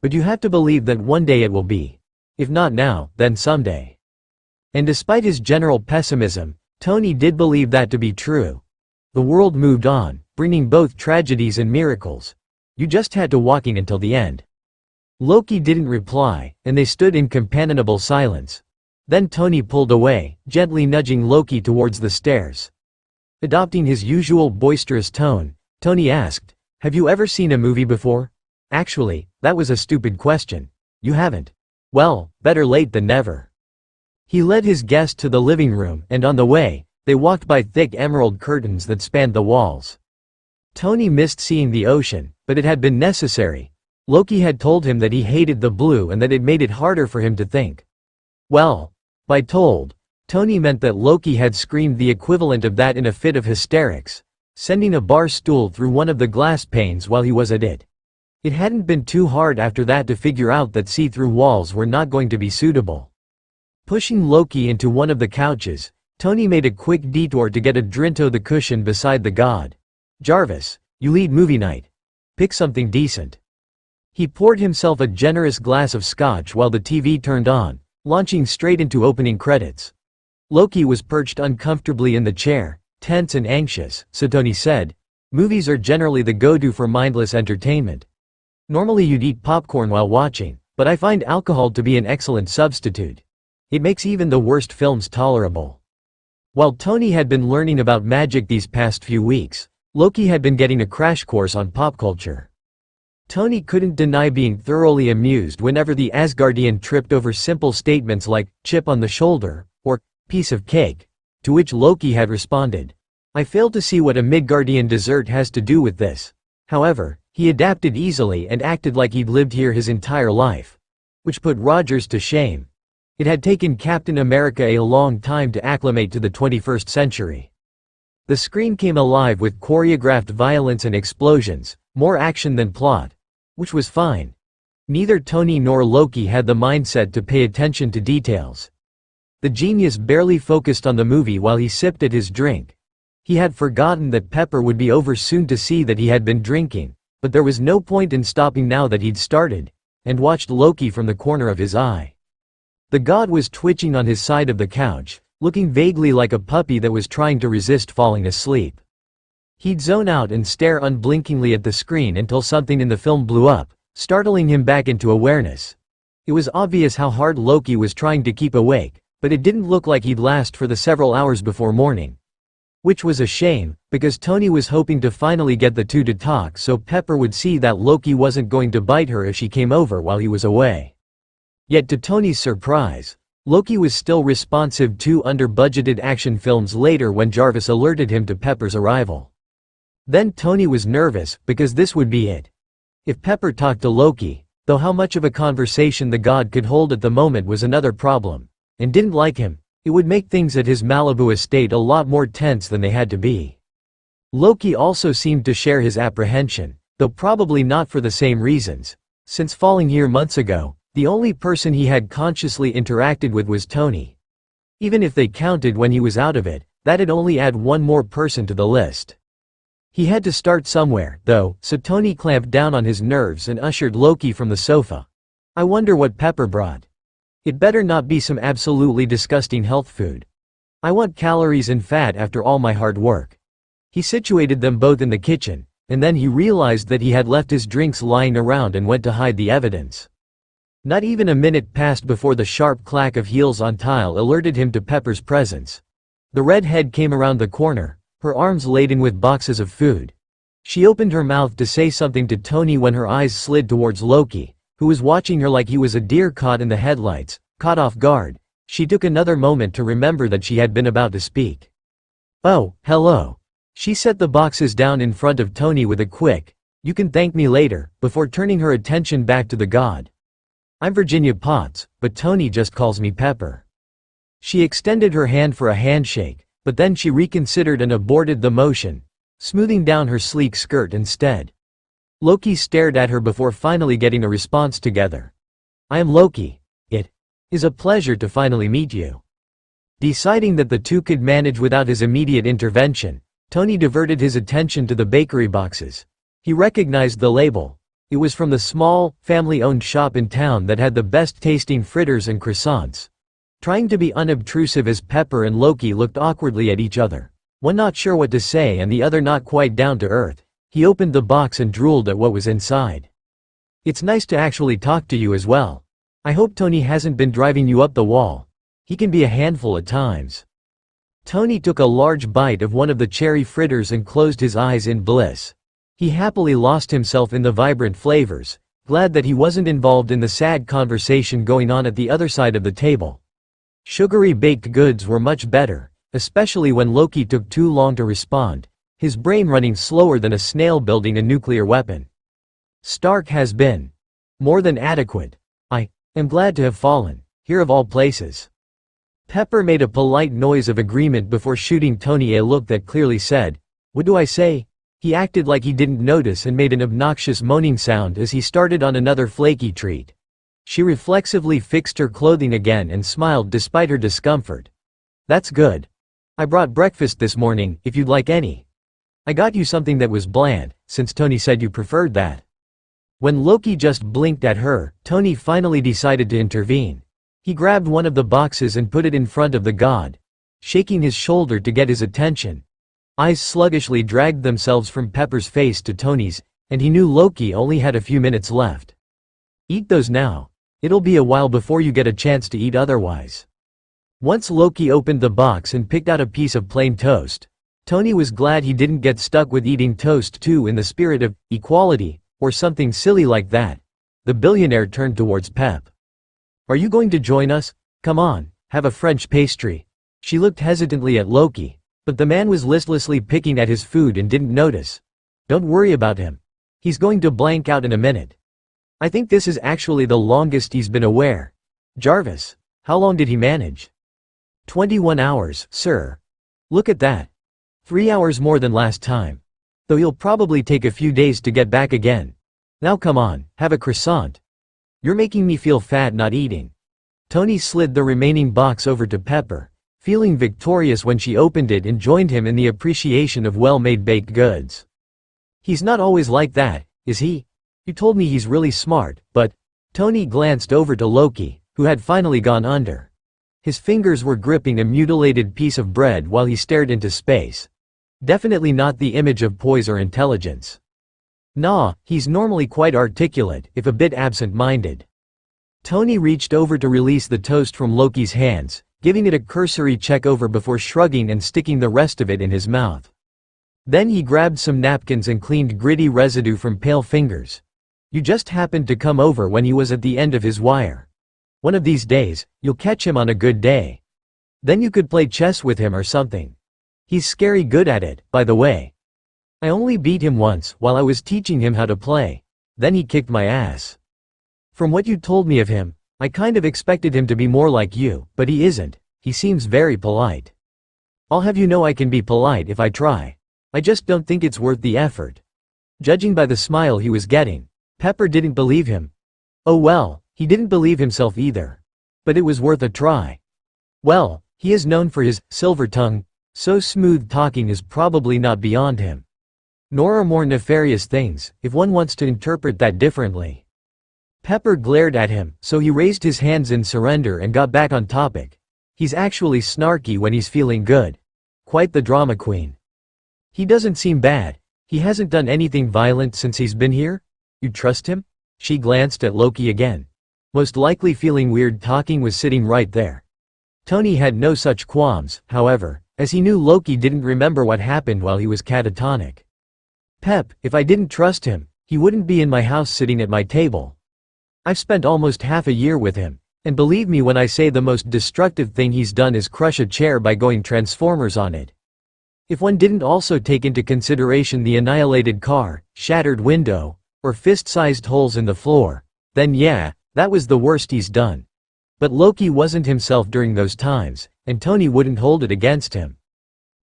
But you have to believe that one day it will be. If not now, then someday." And despite his general pessimism, Tony did believe that to be true. The world moved on, bringing both tragedies and miracles. You just had to walking until the end. Loki didn't reply, and they stood in companionable silence. Then Tony pulled away, gently nudging Loki towards the stairs. Adopting his usual boisterous tone, Tony asked, "Have you ever seen a movie before?" "Actually, that was a stupid question. You haven't? Well, better late than never." He led his guest to the living room, and on the way, they walked by thick emerald curtains that spanned the walls. Tony missed seeing the ocean, but it had been necessary. Loki had told him that he hated the blue and that it made it harder for him to think. Well, by told, Tony meant that Loki had screamed the equivalent of that in a fit of hysterics, sending a bar stool through one of the glass panes while he was at it. It hadn't been too hard after that to figure out that see-through walls were not going to be suitable. Pushing Loki into one of the couches, Tony made a quick detour to get a drink to the cushion beside the god. "Jarvis, you lead movie night. Pick something decent." He poured himself a generous glass of scotch while the TV turned on, launching straight into opening credits. Loki was perched uncomfortably in the chair, tense and anxious, so Tony said, "Movies are generally the go-to for mindless entertainment. Normally you'd eat popcorn while watching, but I find alcohol to be an excellent substitute. It makes even the worst films tolerable." While Tony had been learning about magic these past few weeks, Loki had been getting a crash course on pop culture. Tony couldn't deny being thoroughly amused whenever the Asgardian tripped over simple statements like, "chip on the shoulder," or "piece of cake," to which Loki had responded, "I fail to see what a Midgardian dessert has to do with this." However, he adapted easily and acted like he'd lived here his entire life, which put Rogers to shame. It had taken Captain America a long time to acclimate to the 21st century. The screen came alive with choreographed violence and explosions, more action than plot, which was fine. Neither Tony nor Loki had the mindset to pay attention to details. The genius barely focused on the movie while he sipped at his drink. He had forgotten that Pepper would be over soon to see that he had been drinking, but there was no point in stopping now that he'd started, and watched Loki from the corner of his eye. The god was twitching on his side of the couch, looking vaguely like a puppy that was trying to resist falling asleep. He'd zone out and stare unblinkingly at the screen until something in the film blew up, startling him back into awareness. It was obvious how hard Loki was trying to keep awake, but it didn't look like he'd last for the several hours before morning. Which was a shame, because Tony was hoping to finally get the two to talk so Pepper would see that Loki wasn't going to bite her if she came over while he was away. Yet to Tony's surprise, Loki was still responsive 2 under-budgeted action films later when Jarvis alerted him to Pepper's arrival. Then Tony was nervous, because this would be it. If Pepper talked to Loki, though how much of a conversation the god could hold at the moment was another problem, and didn't like him, it would make things at his Malibu estate a lot more tense than they had to be. Loki also seemed to share his apprehension, though probably not for the same reasons. Since falling here months ago, the only person he had consciously interacted with was Tony. Even if they counted when he was out of it, that'd only add one more person to the list. He had to start somewhere, though, so Tony clamped down on his nerves and ushered Loki from the sofa. "I wonder what Pepper brought. It better not be some absolutely disgusting health food. I want calories and fat after all my hard work." He situated them both in the kitchen, and then he realized that he had left his drinks lying around and went to hide the evidence. Not even a minute passed before the sharp clack of heels on tile alerted him to Pepper's presence. The redhead came around the corner, her arms laden with boxes of food. She opened her mouth to say something to Tony when her eyes slid towards Loki, who was watching her like he was a deer caught in the headlights. Caught off guard, she took another moment to remember that she had been about to speak. "Oh, hello." She set the boxes down in front of Tony with a quick, "You can thank me later," before turning her attention back to the god. "I'm Virginia Potts, but Tony just calls me Pepper." She extended her hand for a handshake, but then she reconsidered and aborted the motion, smoothing down her sleek skirt instead. Loki stared at her before finally getting a response together. "I am Loki. It is a pleasure to finally meet you." Deciding that the two could manage without his immediate intervention, Tony diverted his attention to the bakery boxes. He recognized the label. It was from the small, family-owned shop in town that had the best-tasting fritters and croissants. Trying to be unobtrusive as Pepper and Loki looked awkwardly at each other, one not sure what to say and the other not quite down to earth, he opened the box and drooled at what was inside. "It's nice to actually talk to you as well. I hope Tony hasn't been driving you up the wall. He can be a handful at times." Tony took a large bite of one of the cherry fritters and closed his eyes in bliss. He happily lost himself in the vibrant flavors, glad that he wasn't involved in the sad conversation going on at the other side of the table. Sugary baked goods were much better, especially when Loki took too long to respond, his brain running slower than a snail building a nuclear weapon. "Stark has been more than adequate. I'm glad to have fallen, here of all places." Pepper made a polite noise of agreement before shooting Tony a look that clearly said, "What do I say?" He acted like he didn't notice and made an obnoxious moaning sound as he started on another flaky treat. She reflexively fixed her clothing again and smiled despite her discomfort. "That's good. I brought breakfast this morning, if you'd like any. I got you something that was bland, since Tony said you preferred that." When Loki just blinked at her, Tony finally decided to intervene. He grabbed one of the boxes and put it in front of the god, shaking his shoulder to get his attention. Eyes sluggishly dragged themselves from Pepper's face to Tony's, and he knew Loki only had a few minutes left. Eat those now. It'll be a while before you get a chance to eat otherwise. Once Loki opened the box and picked out a piece of plain toast, Tony was glad he didn't get stuck with eating toast too in the spirit of equality, or something silly like that. The billionaire turned towards Pep. Are you going to join us? Come on, have a French pastry. She looked hesitantly at Loki, but the man was listlessly picking at his food and didn't notice. Don't worry about him. He's going to blank out in a minute. I think this is actually the longest he's been aware. Jarvis, how long did he manage? 21 hours, sir. Look at that. 3 hours more than last time. Though he'll probably take a few days to get back again. Now come on, have a croissant. You're making me feel fat not eating. Tony slid the remaining box over to Pepper, feeling victorious when she opened it and joined him in the appreciation of well-made baked goods. He's not always like that, is he? You told me he's really smart, but… Tony glanced over to Loki, who had finally gone under. His fingers were gripping a mutilated piece of bread while he stared into space. Definitely not the image of poise or intelligence. Nah, he's normally quite articulate, if a bit absent-minded. Tony reached over to release the toast from Loki's hands, giving it a cursory check over before shrugging and sticking the rest of it in his mouth. Then he grabbed some napkins and cleaned gritty residue from pale fingers. You just happened to come over when he was at the end of his wire. One of these days, you'll catch him on a good day. Then you could play chess with him or something. He's scary good at it, by the way. I only beat him once while I was teaching him how to play. Then he kicked my ass. From what you told me of him, I kind of expected him to be more like you, but he isn't. He seems very polite. I'll have you know I can be polite if I try. I just don't think it's worth the effort. Judging by the smile he was getting, Pepper didn't believe him. Oh well, he didn't believe himself either. But it was worth a try. Well, he is known for his silver tongue, so smooth talking is probably not beyond him. Nor are more nefarious things, if one wants to interpret that differently. Pepper glared at him, so he raised his hands in surrender and got back on topic. He's actually snarky when he's feeling good. Quite the drama queen. He doesn't seem bad. He hasn't done anything violent since he's been here? You trust him? She glanced at Loki again. Most likely feeling weird talking was sitting right there. Tony had no such qualms, however, as he knew Loki didn't remember what happened while he was catatonic. Pep, if I didn't trust him, he wouldn't be in my house sitting at my table. I've spent almost half a year with him, and believe me when I say the most destructive thing he's done is crush a chair by going Transformers on it. If one didn't also take into consideration the annihilated car, shattered window, or fist-sized holes in the floor, then yeah, that was the worst he's done. But Loki wasn't himself during those times, and Tony wouldn't hold it against him.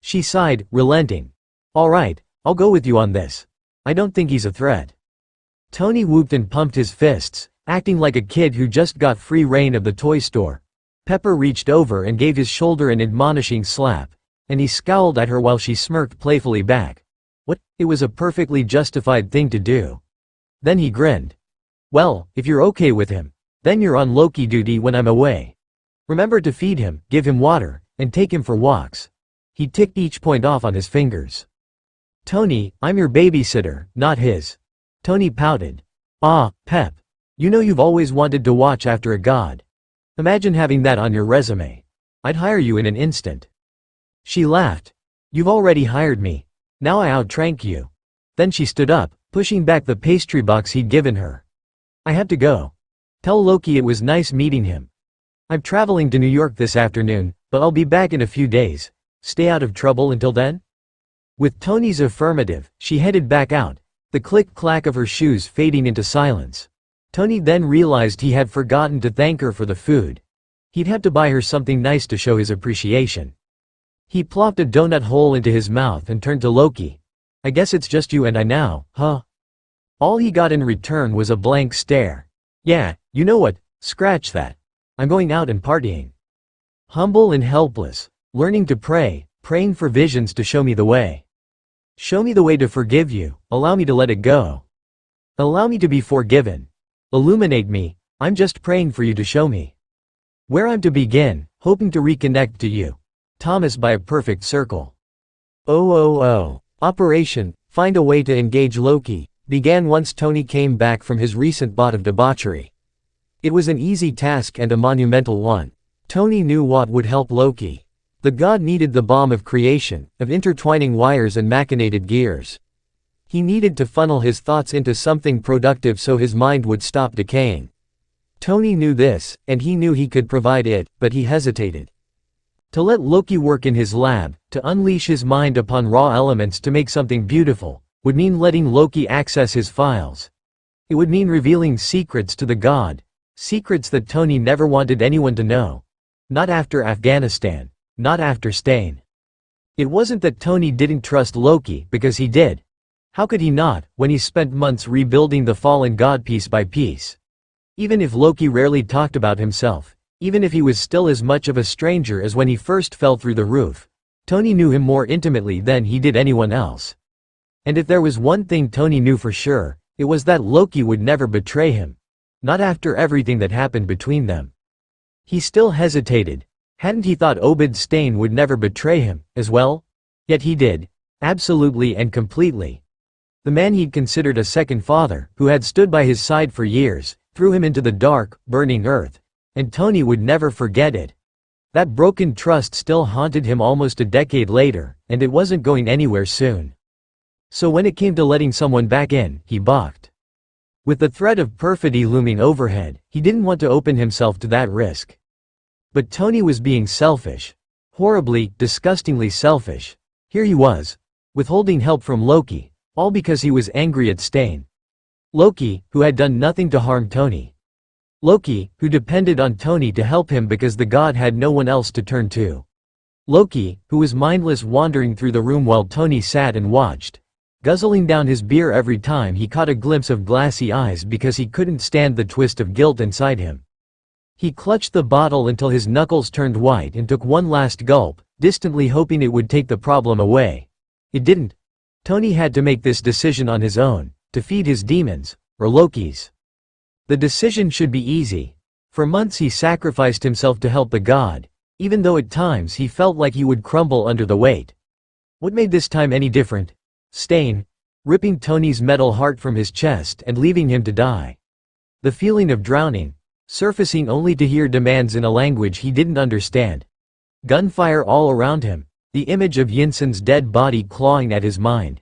She sighed, relenting. All right, I'll go with you on this. I don't think he's a threat. Tony whooped and pumped his fists, acting like a kid who just got free rein of the toy store. Pepper reached over and gave his shoulder an admonishing slap, and he scowled at her while she smirked playfully back. What? It was a perfectly justified thing to do. Then he grinned. Well, if you're okay with him, then you're on Loki duty when I'm away. Remember to feed him, give him water, and take him for walks. He ticked each point off on his fingers. Tony, I'm your babysitter, not his. Tony pouted. Ah, Pep. You know you've always wanted to watch after a god. Imagine having that on your resume. I'd hire you in an instant. She laughed. You've already hired me. Now I outtrank you. Then she stood up, pushing back the pastry box he'd given her. I had to go. Tell Loki it was nice meeting him. I'm traveling to New York this afternoon, but I'll be back in a few days. Stay out of trouble until then? With Tony's affirmative, she headed back out, the click-clack of her shoes fading into silence. Tony then realized he had forgotten to thank her for the food. He'd have to buy her something nice to show his appreciation. He plopped a donut hole into his mouth and turned to Loki. I guess it's just you and I now, huh? All he got in return was a blank stare. Yeah, you know what, scratch that. I'm going out and partying. Humble and helpless, learning to pray, praying for visions to show me the way. Show me the way to forgive you, allow me to let it go. Allow me to be forgiven. Illuminate me, I'm just praying for you to show me. Where I'm to begin, hoping to reconnect to you. Thomas by a perfect circle. Operation, find a way to engage Loki, began once Tony came back from his recent bout of debauchery. It was an easy task and a monumental one. Tony knew what would help Loki. The god needed the bomb of creation, of intertwining wires and machinated gears. He needed to funnel his thoughts into something productive so his mind would stop decaying. Tony knew this, and he knew he could provide it, but he hesitated. To let Loki work in his lab, to unleash his mind upon raw elements to make something beautiful, would mean letting Loki access his files. It would mean revealing secrets to the god, secrets that Tony never wanted anyone to know. Not after Afghanistan. Not after Stain. It wasn't that Tony didn't trust Loki, because he did. How could he not, when he spent months rebuilding the fallen god piece by piece? Even if Loki rarely talked about himself, even if he was still as much of a stranger as when he first fell through the roof, Tony knew him more intimately than he did anyone else. And if there was one thing Tony knew for sure, it was that Loki would never betray him. Not after everything that happened between them. He still hesitated. Hadn't he thought Obed Stane would never betray him, as well? Yet he did. Absolutely and completely. The man he'd considered a second father, who had stood by his side for years, threw him into the dark, burning earth. And Tony would never forget it. That broken trust still haunted him almost a decade later, and it wasn't going anywhere soon. So when it came to letting someone back in, he balked. With the threat of perfidy looming overhead, he didn't want to open himself to that risk. But Tony was being selfish. Horribly, disgustingly selfish. Here he was, withholding help from Loki, all because he was angry at Stain. Loki, who had done nothing to harm Tony. Loki, who depended on Tony to help him because the god had no one else to turn to. Loki, who was mindless wandering through the room while Tony sat and watched, guzzling down his beer every time he caught a glimpse of glassy eyes because he couldn't stand the twist of guilt inside him. He clutched the bottle until his knuckles turned white and took one last gulp, distantly hoping it would take the problem away. It didn't. Tony had to make this decision on his own, to feed his demons, or Loki's. The decision should be easy. For months he sacrificed himself to help the god, even though at times he felt like he would crumble under the weight. What made this time any different? Stain, ripping Tony's metal heart from his chest and leaving him to die. The feeling of drowning, surfacing only to hear demands in a language he didn't understand. Gunfire all around him, the image of Yinsen's dead body clawing at his mind.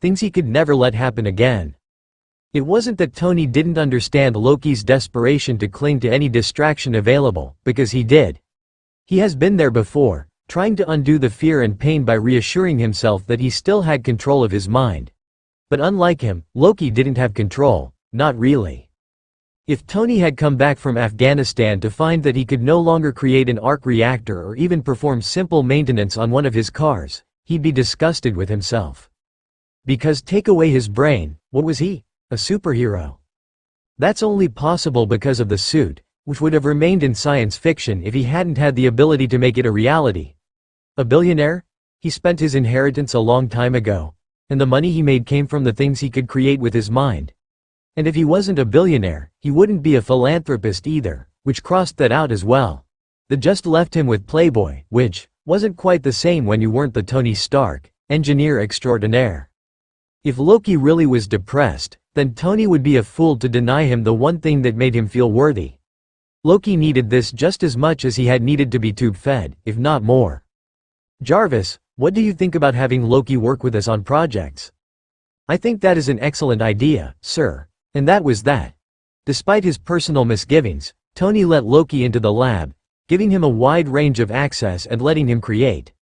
Things he could never let happen again. It wasn't that Tony didn't understand Loki's desperation to cling to any distraction available, because he did. He has been there before, trying to undo the fear and pain by reassuring himself that he still had control of his mind. But unlike him, Loki didn't have control, not really. If Tony had come back from Afghanistan to find that he could no longer create an arc reactor or even perform simple maintenance on one of his cars, he'd be disgusted with himself. Because take away his brain, what was he? A superhero. That's only possible because of the suit, which would have remained in science fiction if he hadn't had the ability to make it a reality. A billionaire? He spent his inheritance a long time ago, and the money he made came from the things he could create with his mind. And if he wasn't a billionaire, he wouldn't be a philanthropist either, which crossed that out as well. That just left him with Playboy, which wasn't quite the same when you weren't the Tony Stark, engineer extraordinaire. If Loki really was depressed, then Tony would be a fool to deny him the one thing that made him feel worthy. Loki needed this just as much as he had needed to be tube-fed, if not more. Jarvis, what do you think about having Loki work with us on projects? I think that is an excellent idea, sir. And that was that. Despite his personal misgivings, Tony let Loki into the lab, giving him a wide range of access and letting him create.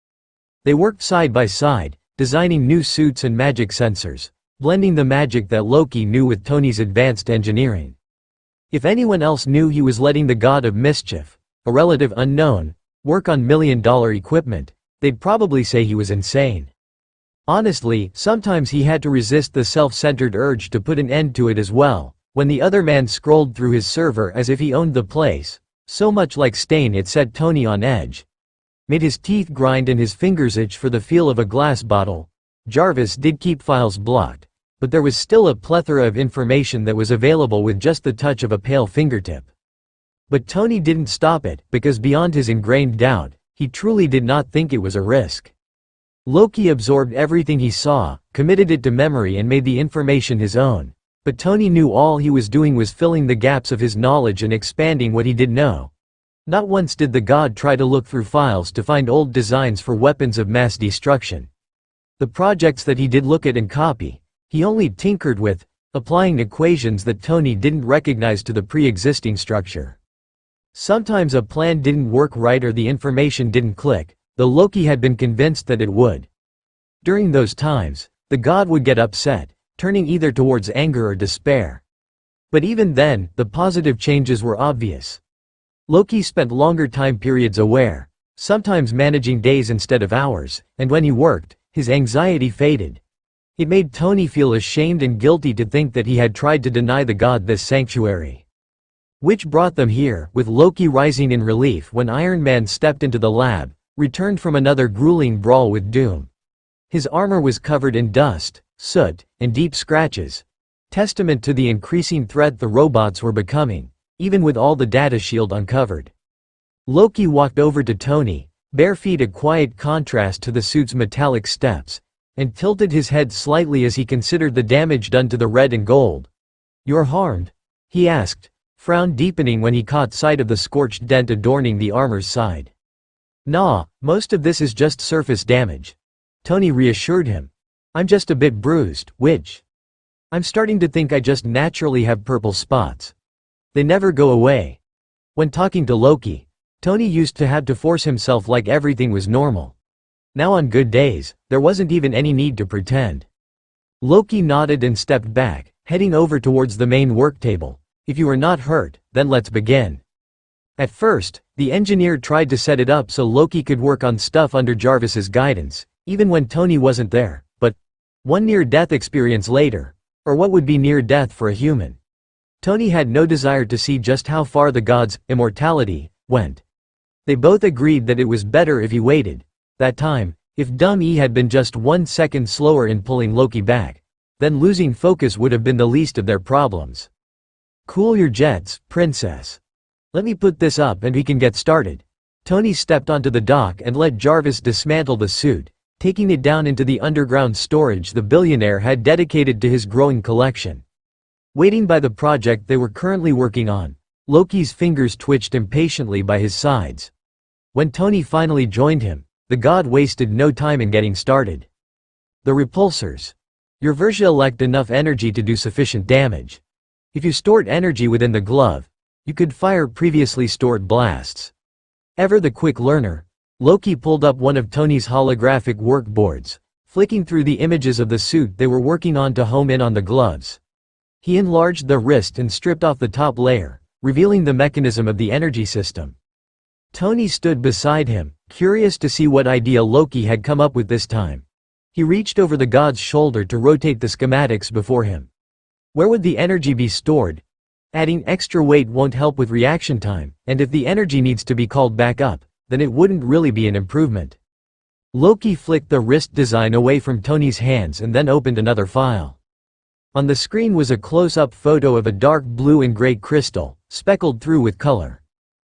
They worked side by side, designing new suits and magic sensors, blending the magic that Loki knew with Tony's advanced engineering. If anyone else knew he was letting the god of mischief, a relative unknown, work on million-dollar equipment, they'd probably say he was insane. Honestly, sometimes he had to resist the self-centered urge to put an end to it as well, when the other man scrolled through his server as if he owned the place, so much like Stain it set Tony on edge. Made his teeth grind and his fingers itch for the feel of a glass bottle. Jarvis did keep files blocked, but there was still a plethora of information that was available with just the touch of a pale fingertip. But Tony didn't stop it, because beyond his ingrained doubt, he truly did not think it was a risk. Loki absorbed everything he saw, committed it to memory and made the information his own. But Tony knew all he was doing was filling the gaps of his knowledge and expanding what he did know. Not once did the god try to look through files to find old designs for weapons of mass destruction. The projects that he did look at and copy, he only tinkered with, applying equations that Tony didn't recognize to the pre-existing structure. Sometimes a plan didn't work right or the information didn't click, though Loki had been convinced that it would. During those times, the god would get upset, turning either towards anger or despair. But even then, the positive changes were obvious. Loki spent longer time periods aware, sometimes managing days instead of hours, and when he worked, his anxiety faded. It made Tony feel ashamed and guilty to think that he had tried to deny the god this sanctuary. Which brought them here, with Loki rising in relief when Iron Man stepped into the lab, returned from another grueling brawl with Doom. His armor was covered in dust, soot, and deep scratches, testament to the increasing threat the robots were becoming, even with all the data shield uncovered. Loki walked over to Tony, bare feet a quiet contrast to the suit's metallic steps, and tilted his head slightly as he considered the damage done to the red and gold. "You're harmed?" he asked, frown deepening when he caught sight of the scorched dent adorning the armor's side. "Nah, most of this is just surface damage," Tony reassured him. "I'm just a bit bruised, which I'm starting to think I just naturally have purple spots. They never go away." When talking to Loki, Tony used to have to force himself like everything was normal. Now on good days, there wasn't even any need to pretend. Loki nodded and stepped back, heading over towards the main work table. "If you are not hurt, then let's begin." At first, the engineer tried to set it up so Loki could work on stuff under Jarvis's guidance, even when Tony wasn't there, but one near-death experience later, or what would be near-death for a human, Tony had no desire to see just how far the god's immortality went. They both agreed that it was better if he waited. That time, if Dumb E had been just 1 second slower in pulling Loki back, then losing focus would have been the least of their problems. "Cool your jets, princess. Let me put this up and we can get started." Tony stepped onto the dock and let Jarvis dismantle the suit, taking it down into the underground storage the billionaire had dedicated to his growing collection. Waiting by the project they were currently working on, Loki's fingers twitched impatiently by his sides. When Tony finally joined him, the god wasted no time in getting started. "The repulsors. Your version elect enough energy to do sufficient damage. If you stored energy within the glove, you could fire previously stored blasts." Ever the quick learner, Loki pulled up one of Tony's holographic workboards, flicking through the images of the suit they were working on to home in on the gloves. He enlarged the wrist and stripped off the top layer, revealing the mechanism of the energy system. Tony stood beside him, curious to see what idea Loki had come up with this time. He reached over the god's shoulder to rotate the schematics before him. Where would the energy be stored? Adding extra weight won't help with reaction time, and if the energy needs to be called back up, then it wouldn't really be an improvement. Loki flicked the wrist design away from Tony's hands and then opened another file. On the screen was a close-up photo of a dark blue and gray crystal, speckled through with color.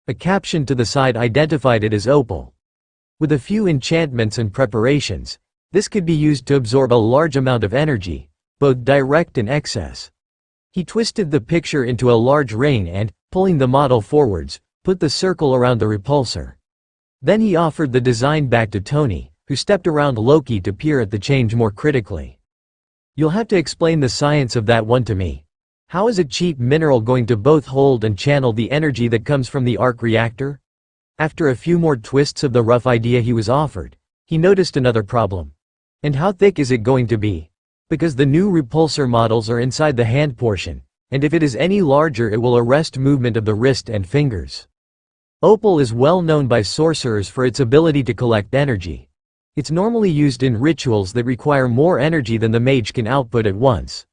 A caption to the side identified it as opal. With a few enchantments and preparations, this could be used to absorb a large amount of energy, both direct and excess. He twisted the picture into a large ring and, pulling the model forwards, put the circle around the repulsor. Then he offered the design back to Tony, who stepped around Loki to peer at the change more critically. "You'll have to explain the science of that one to me. How is a cheap mineral going to both hold and channel the energy that comes from the arc reactor?" After a few more twists of the rough idea he was offered, he noticed another problem. "And how thick is it going to be? Because the new repulsor models are inside the hand portion, and if it is any larger it will arrest movement of the wrist and fingers." Opal is well known by sorcerers for its ability to collect energy. It's normally used in rituals that require more energy than the mage can output at once.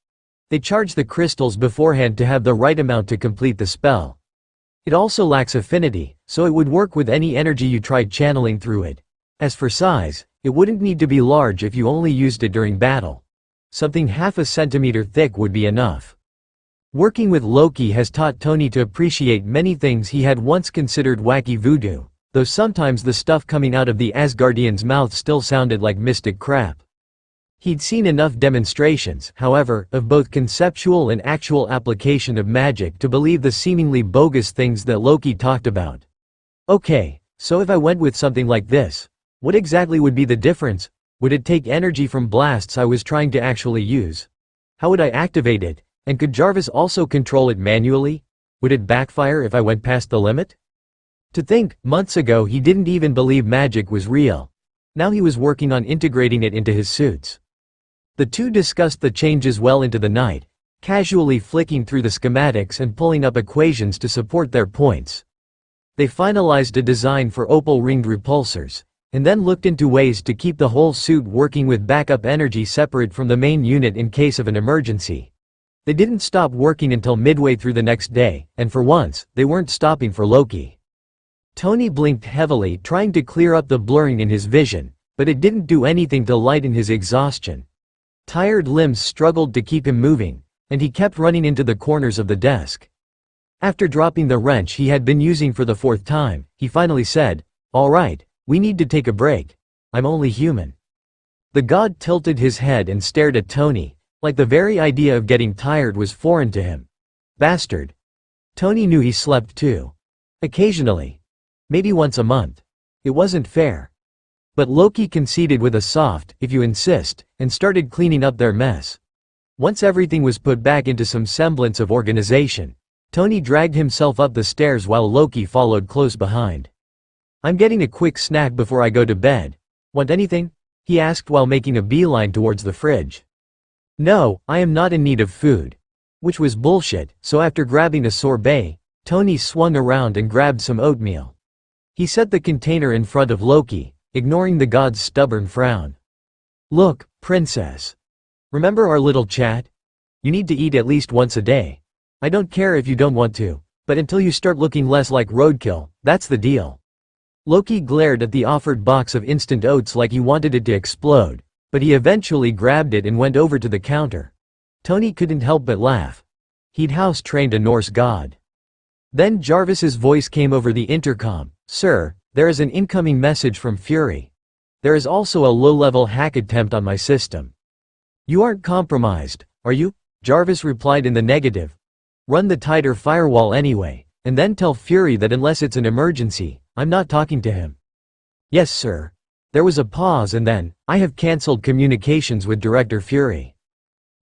They charge the crystals beforehand to have the right amount to complete the spell. It also lacks affinity, so it would work with any energy you tried channeling through it. As for size, it wouldn't need to be large if you only used it during battle. Something half a centimeter thick would be enough. Working with Loki has taught Tony to appreciate many things he had once considered wacky voodoo, though sometimes the stuff coming out of the Asgardian's mouth still sounded like mystic crap. He'd seen enough demonstrations, however, of both conceptual and actual application of magic to believe the seemingly bogus things that Loki talked about. Okay, so if I went with something like this, what exactly would be the difference? Would it take energy from blasts I was trying to actually use? How would I activate it? And could Jarvis also control it manually? Would it backfire if I went past the limit? To think, months ago he didn't even believe magic was real. Now he was working on integrating it into his suits. The two discussed the changes well into the night, casually flicking through the schematics and pulling up equations to support their points. They finalized a design for opal-ringed repulsors, and then looked into ways to keep the whole suit working with backup energy separate from the main unit in case of an emergency. They didn't stop working until midway through the next day, and for once, they weren't stopping for Loki. Tony blinked heavily, trying to clear up the blurring in his vision, but it didn't do anything to lighten his exhaustion. Tired limbs struggled to keep him moving, and he kept running into the corners of the desk. After dropping the wrench he had been using for the 4th time, he finally said, "All right, we need to take a break. I'm only human." The god tilted his head and stared at Tony, like the very idea of getting tired was foreign to him. Bastard. Tony knew he slept too. Occasionally. Maybe once a month. It wasn't fair. But Loki conceded with a soft, "If you insist," and started cleaning up their mess. Once everything was put back into some semblance of organization, Tony dragged himself up the stairs while Loki followed close behind. "I'm getting a quick snack before I go to bed. Want anything?" he asked while making a beeline towards the fridge. "No, I am not in need of food." Which was bullshit, so after grabbing a sorbet, Tony swung around and grabbed some oatmeal. He set the container in front of Loki, ignoring the god's stubborn frown. "Look, princess. Remember our little chat? You need to eat at least once a day. I don't care if you don't want to, but until you start looking less like roadkill, that's the deal." Loki glared at the offered box of instant oats like he wanted it to explode, but he eventually grabbed it and went over to the counter. Tony couldn't help but laugh. He'd house-trained a Norse god. Then Jarvis's voice came over the intercom. "Sir, there is an incoming message from Fury. There is also a low-level hack attempt on my system." "You aren't compromised, are you?" Jarvis replied in the negative. "Run the tighter firewall anyway, and then tell Fury that unless it's an emergency, I'm not talking to him." "Yes, sir." There was a pause and then, "I have cancelled communications with Director Fury."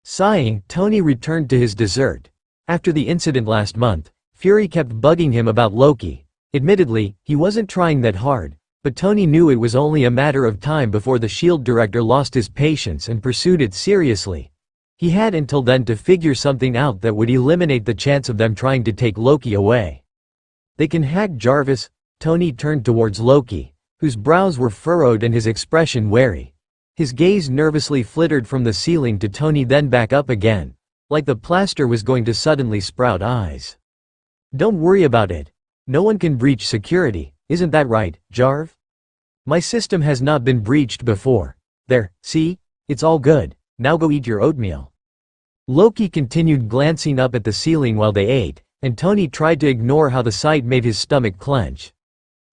Sighing, Tony returned to his dessert. After the incident last month, Fury kept bugging him about Loki. Admittedly, he wasn't trying that hard, but Tony knew it was only a matter of time before the S.H.I.E.L.D. director lost his patience and pursued it seriously. He had until then to figure something out that would eliminate the chance of them trying to take Loki away. "They can hack Jarvis." Tony turned towards Loki, whose brows were furrowed and his expression wary. His gaze nervously flittered from the ceiling to Tony then back up again, like the plaster was going to suddenly sprout eyes. "Don't worry about it. No one can breach security, isn't that right, Jarv? My system has not been breached before. There, see? It's all good. Now go eat your oatmeal." Loki continued glancing up at the ceiling while they ate, and Tony tried to ignore how the sight made his stomach clench.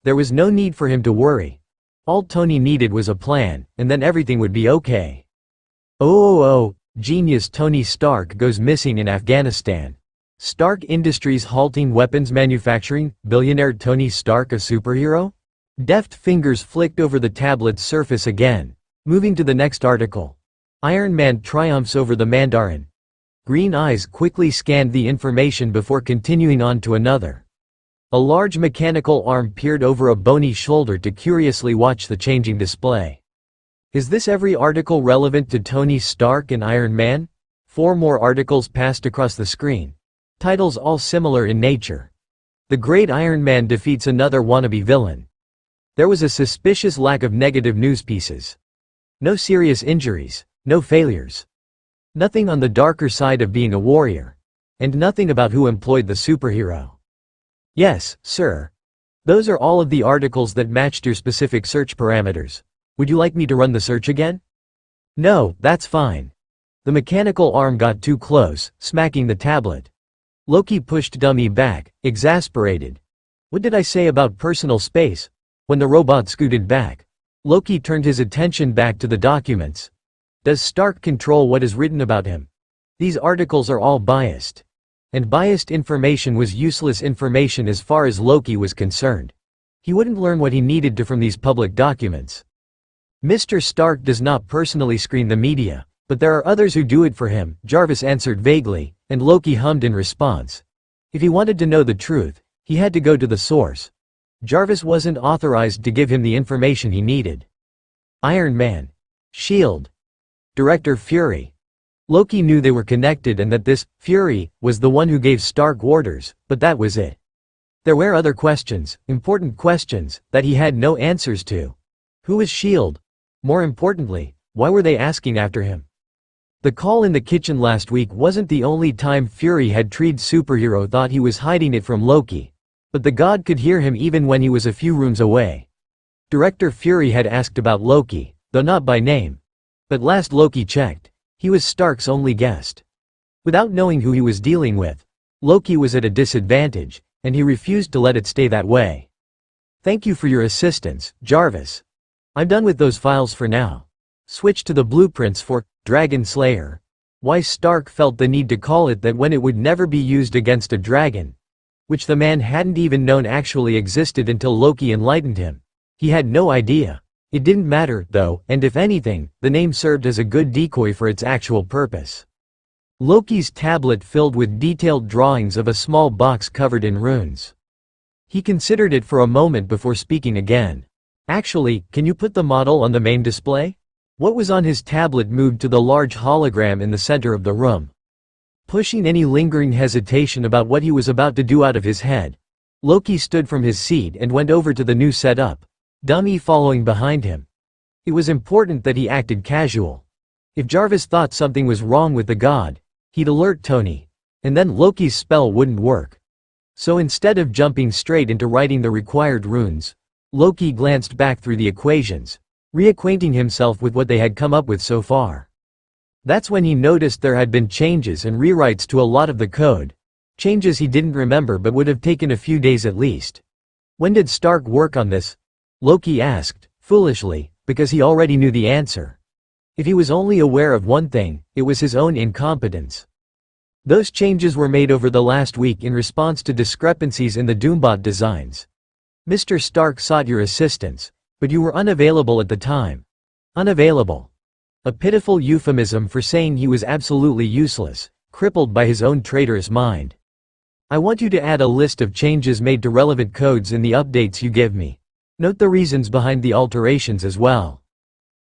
There was no need for him to worry. All Tony needed was a plan, and then everything would be okay. Oh, genius Tony Stark goes missing in Afghanistan. Stark Industries halting weapons manufacturing, billionaire Tony Stark a superhero? Deft fingers flicked over the tablet's surface again. Moving to the next article. Iron Man triumphs over the Mandarin. Green eyes quickly scanned the information before continuing on to another. A large mechanical arm peered over a bony shoulder to curiously watch the changing display. Is this every article relevant to Tony Stark and Iron Man? 4 more articles passed across the screen. Titles all similar in nature. The Great Iron Man defeats another wannabe villain. There was a suspicious lack of negative news pieces. No serious injuries, no failures. Nothing on the darker side of being a warrior. And nothing about who employed the superhero. Yes, sir. Those are all of the articles that matched your specific search parameters. Would you like me to run the search again? No, that's fine. The mechanical arm got too close, smacking the tablet. Loki pushed Dummy back, exasperated. What did I say about personal space? When the robot scooted back, Loki turned his attention back to the documents. Does Stark control what is written about him? These articles are all biased. And biased information was useless information as far as Loki was concerned. He wouldn't learn what he needed to from these public documents. Mr. Stark does not personally screen the media, but there are others who do it for him, Jarvis answered vaguely, and Loki hummed in response. If he wanted to know the truth, he had to go to the source. Jarvis wasn't authorized to give him the information he needed. Iron Man. SHIELD. Director Fury. Loki knew they were connected and that this, Fury, was the one who gave Stark orders, but that was it. There were other questions, important questions, that he had no answers to. Who was SHIELD? More importantly, why were they asking after him? The call in the kitchen last week wasn't the only time Fury had treated superhero thought he was hiding it from Loki. But the god could hear him even when he was a few rooms away. Director Fury had asked about Loki, though not by name. But last Loki checked, he was Stark's only guest. Without knowing who he was dealing with, Loki was at a disadvantage, and he refused to let it stay that way. Thank you for your assistance, Jarvis. I'm done with those files for now. Switch to the blueprints for Dragon Slayer. Why Stark felt the need to call it that when it would never be used against a dragon, which the man hadn't even known actually existed until Loki enlightened him. He had no idea. It didn't matter, though, and if anything, the name served as a good decoy for its actual purpose. Loki's tablet filled with detailed drawings of a small box covered in runes. He considered it for a moment before speaking again. Actually, can you put the model on the main display? What was on his tablet moved to the large hologram in the center of the room. Pushing any lingering hesitation about what he was about to do out of his head, Loki stood from his seat and went over to the new setup, Dummy following behind him. It was important that he acted casual. If Jarvis thought something was wrong with the god, he'd alert Tony, and then Loki's spell wouldn't work. So instead of jumping straight into writing the required runes, Loki glanced back through the equations, reacquainting himself with what they had come up with so far. That's when he noticed there had been changes and rewrites to a lot of the code, changes he didn't remember but would have taken a few days at least. When did Stark work on this? Loki asked, foolishly, because he already knew the answer. If he was only aware of one thing, it was his own incompetence. Those changes were made over the last week in response to discrepancies in the Doombot designs. Mr. Stark sought your assistance, but you were unavailable at the time. Unavailable. A pitiful euphemism for saying he was absolutely useless, crippled by his own traitorous mind. I want you to add a list of changes made to relevant codes in the updates you give me. Note the reasons behind the alterations as well.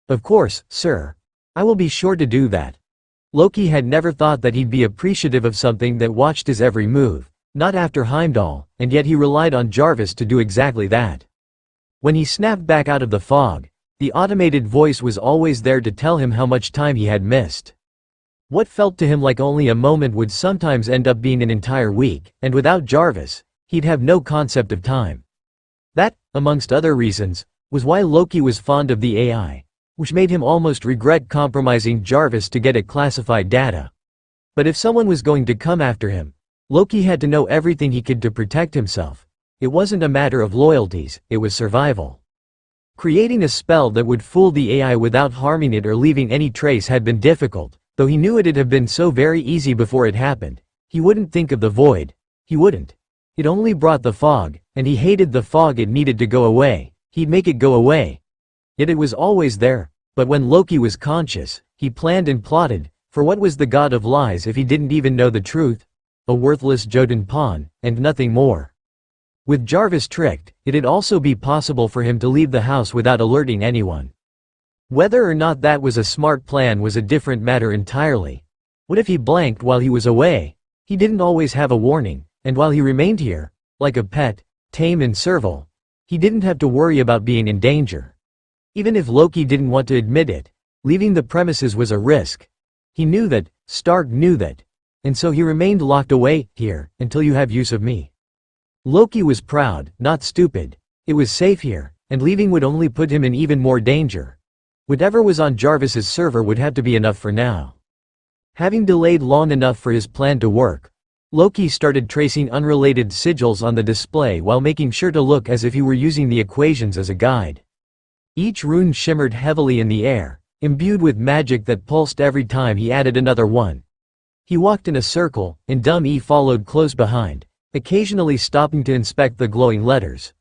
Of course, sir. I will be sure to do that. Loki had never thought that he'd be appreciative of something that watched his every move, not after Heimdall, and yet he relied on Jarvis to do exactly that. When he snapped back out of the fog, the automated voice was always there to tell him how much time he had missed. What felt to him like only a moment would sometimes end up being an entire week, and without Jarvis, he'd have no concept of time. That, amongst other reasons, was why Loki was fond of the AI, which made him almost regret compromising Jarvis to get at classified data. But if someone was going to come after him, Loki had to know everything he could to protect himself. It wasn't a matter of loyalties, it was survival. Creating a spell that would fool the AI without harming it or leaving any trace had been difficult, though he knew it'd have been so very easy before it happened. He wouldn't think of the void. He wouldn't. It only brought the fog, and he hated the fog. It needed to go away. He'd make it go away. Yet it was always there, but when Loki was conscious, he planned and plotted, for what was the god of lies if he didn't even know the truth? A worthless Jotun pawn, and nothing more. With Jarvis tricked, it'd also be possible for him to leave the house without alerting anyone. Whether or not that was a smart plan was a different matter entirely. What if he blanked while he was away? He didn't always have a warning, and while he remained here, like a pet, tame and servile, he didn't have to worry about being in danger. Even if Loki didn't want to admit it, leaving the premises was a risk. He knew that, Stark knew that, and so he remained locked away, here, until you have use of me. Loki was proud, not stupid. It was safe here, and leaving would only put him in even more danger. Whatever was on Jarvis's server would have to be enough for now. Having delayed long enough for his plan to work, Loki started tracing unrelated sigils on the display while making sure to look as if he were using the equations as a guide. Each rune shimmered heavily in the air, imbued with magic that pulsed every time he added another one. He walked in a circle, and Dumb-E followed close behind, occasionally stopping to inspect the glowing letters.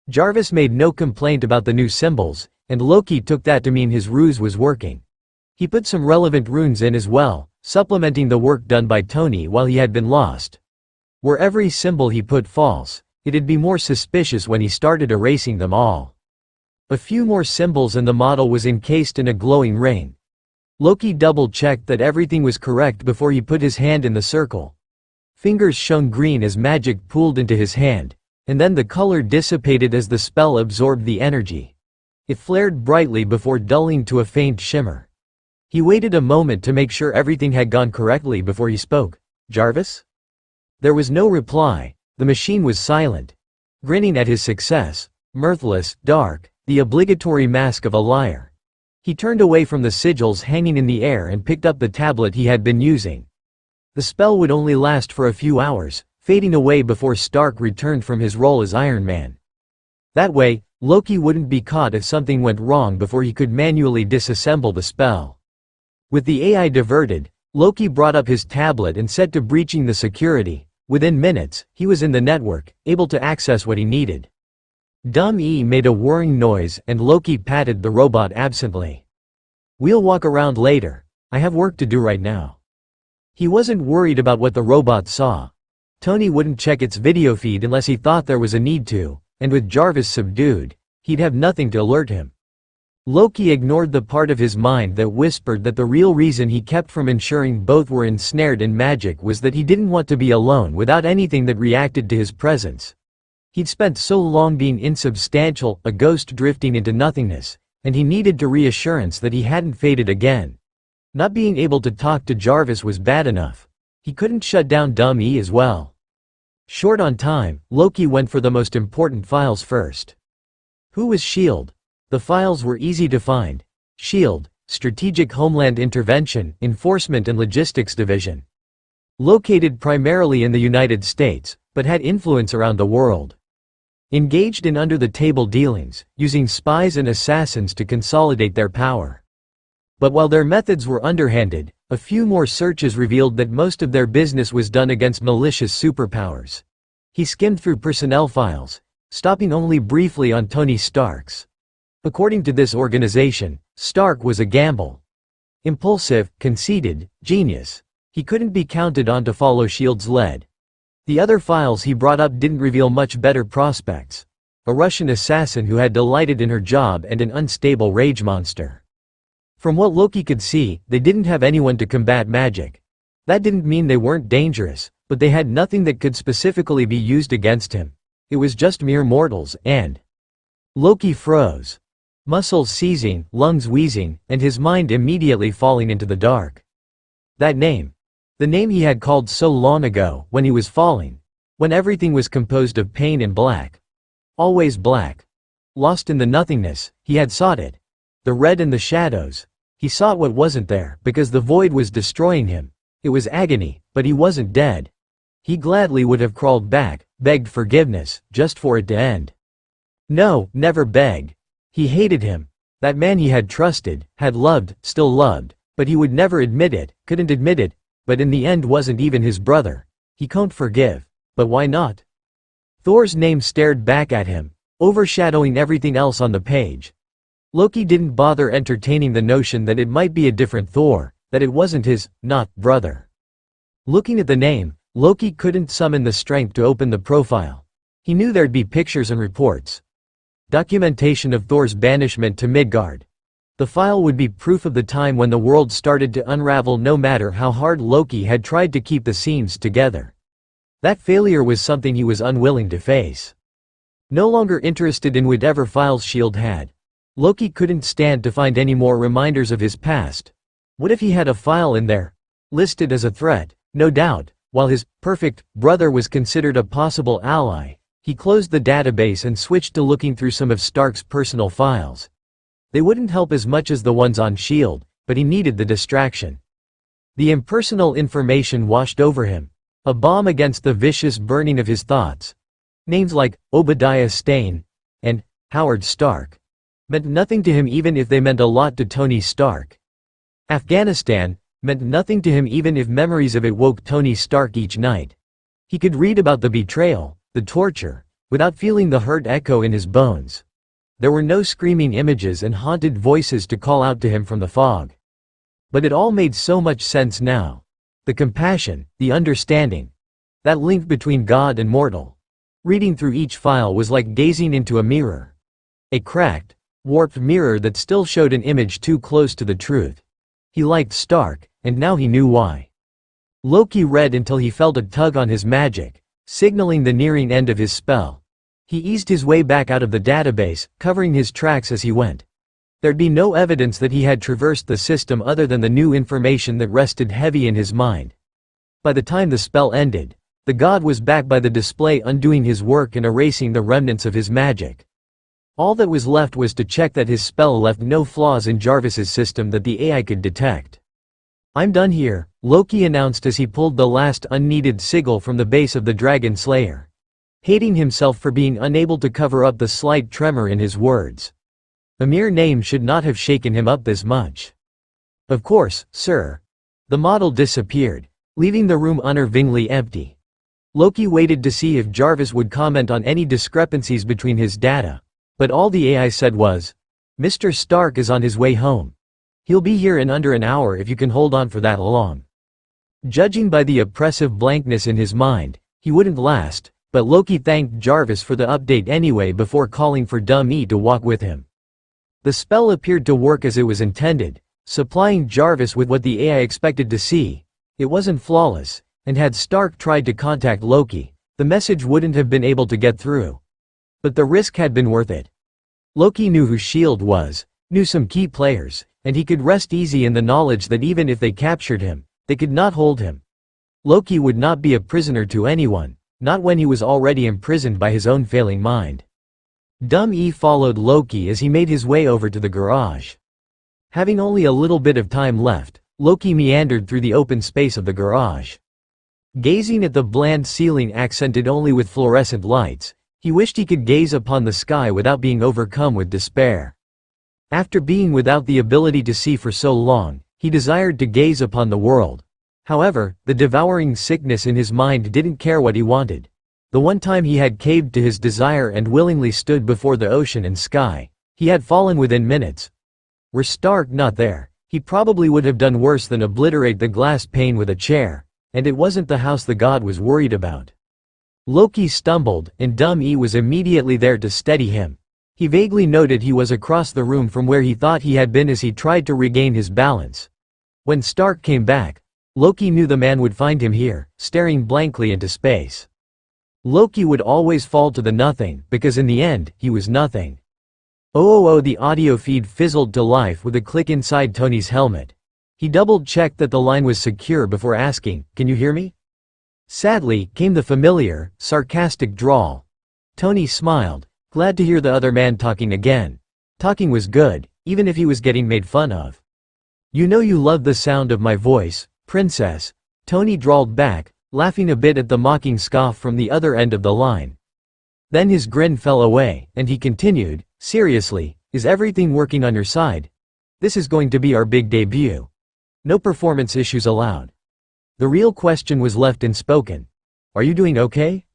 Jarvis made no complaint about the new symbols, and Loki took that to mean his ruse was working. He put some relevant runes in as well, supplementing the work done by Tony while he had been lost. Were every symbol he put false, it'd be more suspicious when he started erasing them all. A few more symbols and the model was encased in a glowing ring. Loki double-checked that everything was correct before he put his hand in the circle. Fingers shone green as magic pooled into his hand, and then the color dissipated as the spell absorbed the energy. It flared brightly before dulling to a faint shimmer. He waited a moment to make sure everything had gone correctly before he spoke. "Jarvis?" There was no reply. The machine was silent, grinning at his success, mirthless, dark, the obligatory mask of a liar. He turned away from the sigils hanging in the air and picked up the tablet he had been using. The spell would only last for a few hours, fading away before Stark returned from his role as Iron Man. That way, Loki wouldn't be caught if something went wrong before he could manually disassemble the spell. With the AI diverted, Loki brought up his tablet and set to breaching the security. Within minutes, he was in the network, able to access what he needed. Dumb-E made a whirring noise and Loki patted the robot absently. "We'll walk around later. I have work to do right now." He wasn't worried about what the robot saw. Tony wouldn't check its video feed unless he thought there was a need to, and with Jarvis subdued, he'd have nothing to alert him. Loki ignored the part of his mind that whispered that the real reason he kept from ensuring both were ensnared in magic was that he didn't want to be alone without anything that reacted to his presence. He'd spent so long being insubstantial, a ghost drifting into nothingness, and he needed to reassurance that he hadn't faded again. Not being able to talk to Jarvis was bad enough. He couldn't shut down Dumb-E as well. Short on time, Loki went for the most important files first. Who was S.H.I.E.L.D.? The files were easy to find. S.H.I.E.L.D., Strategic Homeland Intervention, Enforcement and Logistics Division. Located primarily in the United States, but had influence around the world. Engaged in under-the-table dealings, using spies and assassins to consolidate their power. But while their methods were underhanded, a few more searches revealed that most of their business was done against malicious superpowers. He skimmed through personnel files, stopping only briefly on Tony Stark's. According to this organization, Stark was a gamble. Impulsive, conceited, genius. He couldn't be counted on to follow S.H.I.E.L.D.'s lead. The other files he brought up didn't reveal much better prospects. A Russian assassin who had delighted in her job and an unstable rage monster. From what Loki could see, they didn't have anyone to combat magic. That didn't mean they weren't dangerous, but they had nothing that could specifically be used against him. It was just mere mortals, and Loki froze. Muscles seizing, lungs wheezing, and his mind immediately falling into the dark. That name. The name he had called so long ago, when he was falling. When everything was composed of pain and black. Always black. Lost in the nothingness, he had sought it. The red and the shadows. He sought what wasn't there, because the void was destroying him. It was agony, but he wasn't dead. He gladly would have crawled back, begged forgiveness, just for it to end. No, never beg. He hated him. That man he had trusted, had loved, still loved, but he would never admit it, couldn't admit it, but in the end wasn't even his brother. He can't forgive. But why not? Thor's name stared back at him, overshadowing everything else on the page. Loki didn't bother entertaining the notion that it might be a different Thor, that it wasn't his, not, brother. Looking at the name, Loki couldn't summon the strength to open the profile. He knew there'd be pictures and reports. Documentation of Thor's banishment to Midgard. The file would be proof of the time when the world started to unravel no matter how hard Loki had tried to keep the seams together. That failure was something he was unwilling to face. No longer interested in whatever files S.H.I.E.L.D. had. Loki couldn't stand to find any more reminders of his past. What if he had a file in there? Listed as a threat, no doubt, while his perfect brother was considered a possible ally. He closed the database and switched to looking through some of Stark's personal files. They wouldn't help as much as the ones on S.H.I.E.L.D., but he needed the distraction. The impersonal information washed over him. A balm against the vicious burning of his thoughts. Names like Obadiah Stane and Howard Stark meant nothing to him even if they meant a lot to Tony Stark. Afghanistan meant nothing to him even if memories of it woke Tony Stark each night. He could read about the betrayal, the torture, without feeling the hurt echo in his bones. There were no screaming images and haunted voices to call out to him from the fog. But it all made so much sense now. The compassion, the understanding. That link between God and mortal. Reading through each file was like gazing into a mirror. A cracked, warped mirror that still showed an image too close to the truth. He liked Stark, and now he knew why. Loki read until he felt a tug on his magic, signaling the nearing end of his spell. He eased his way back out of the database, covering his tracks as he went. There'd be no evidence that he had traversed the system other than the new information that rested heavy in his mind. By the time the spell ended, the god was back by the display undoing his work and erasing the remnants of his magic. All that was left was to check that his spell left no flaws in Jarvis's system that the AI could detect. "I'm done here," Loki announced as he pulled the last unneeded sigil from the base of the Dragon Slayer. Hating himself for being unable to cover up the slight tremor in his words. A mere name should not have shaken him up this much. "Of course, sir." The model disappeared, leaving the room unnervingly empty. Loki waited to see if Jarvis would comment on any discrepancies between his data, but all the AI said was, "Mr. Stark is on his way home. He'll be here in under an hour if you can hold on for that long." Judging by the oppressive blankness in his mind, he wouldn't last, but Loki thanked Jarvis for the update anyway before calling for Dumb E to walk with him. The spell appeared to work as it was intended, supplying Jarvis with what the AI expected to see. It wasn't flawless, and had Stark tried to contact Loki, the message wouldn't have been able to get through. But the risk had been worth it. Loki knew who S.H.I.E.L.D. was, knew some key players, and he could rest easy in the knowledge that even if they captured him, they could not hold him. Loki would not be a prisoner to anyone, not when he was already imprisoned by his own failing mind. Dumb E followed Loki as he made his way over to the garage. Having only a little bit of time left, Loki meandered through the open space of the garage. Gazing at the bland ceiling accented only with fluorescent lights, he wished he could gaze upon the sky without being overcome with despair. After being without the ability to see for so long, he desired to gaze upon the world. However, the devouring sickness in his mind didn't care what he wanted. The one time he had caved to his desire and willingly stood before the ocean and sky, he had fallen within minutes. Were Stark not there, he probably would have done worse than obliterate the glass pane with a chair, and it wasn't the house the god was worried about. Loki stumbled, and Dumb E was immediately there to steady him. He vaguely noted he was across the room from where he thought he had been as he tried to regain his balance. When Stark came back, Loki knew the man would find him here, staring blankly into space. Loki would always fall to the nothing, because in the end, he was nothing. Oh, the audio feed fizzled to life with a click inside Tony's helmet. He double-checked that the line was secure before asking, "Can you hear me?" Sadly, came the familiar, sarcastic drawl. Tony smiled, glad to hear the other man talking again. Talking was good, even if he was getting made fun of. "You know you love the sound of my voice, princess," Tony drawled back, laughing a bit at the mocking scoff from the other end of the line. Then his grin fell away, and he continued, "Seriously, is everything working on your side? This is going to be our big debut. No performance issues allowed." The real question was left unspoken. "Are you doing okay?"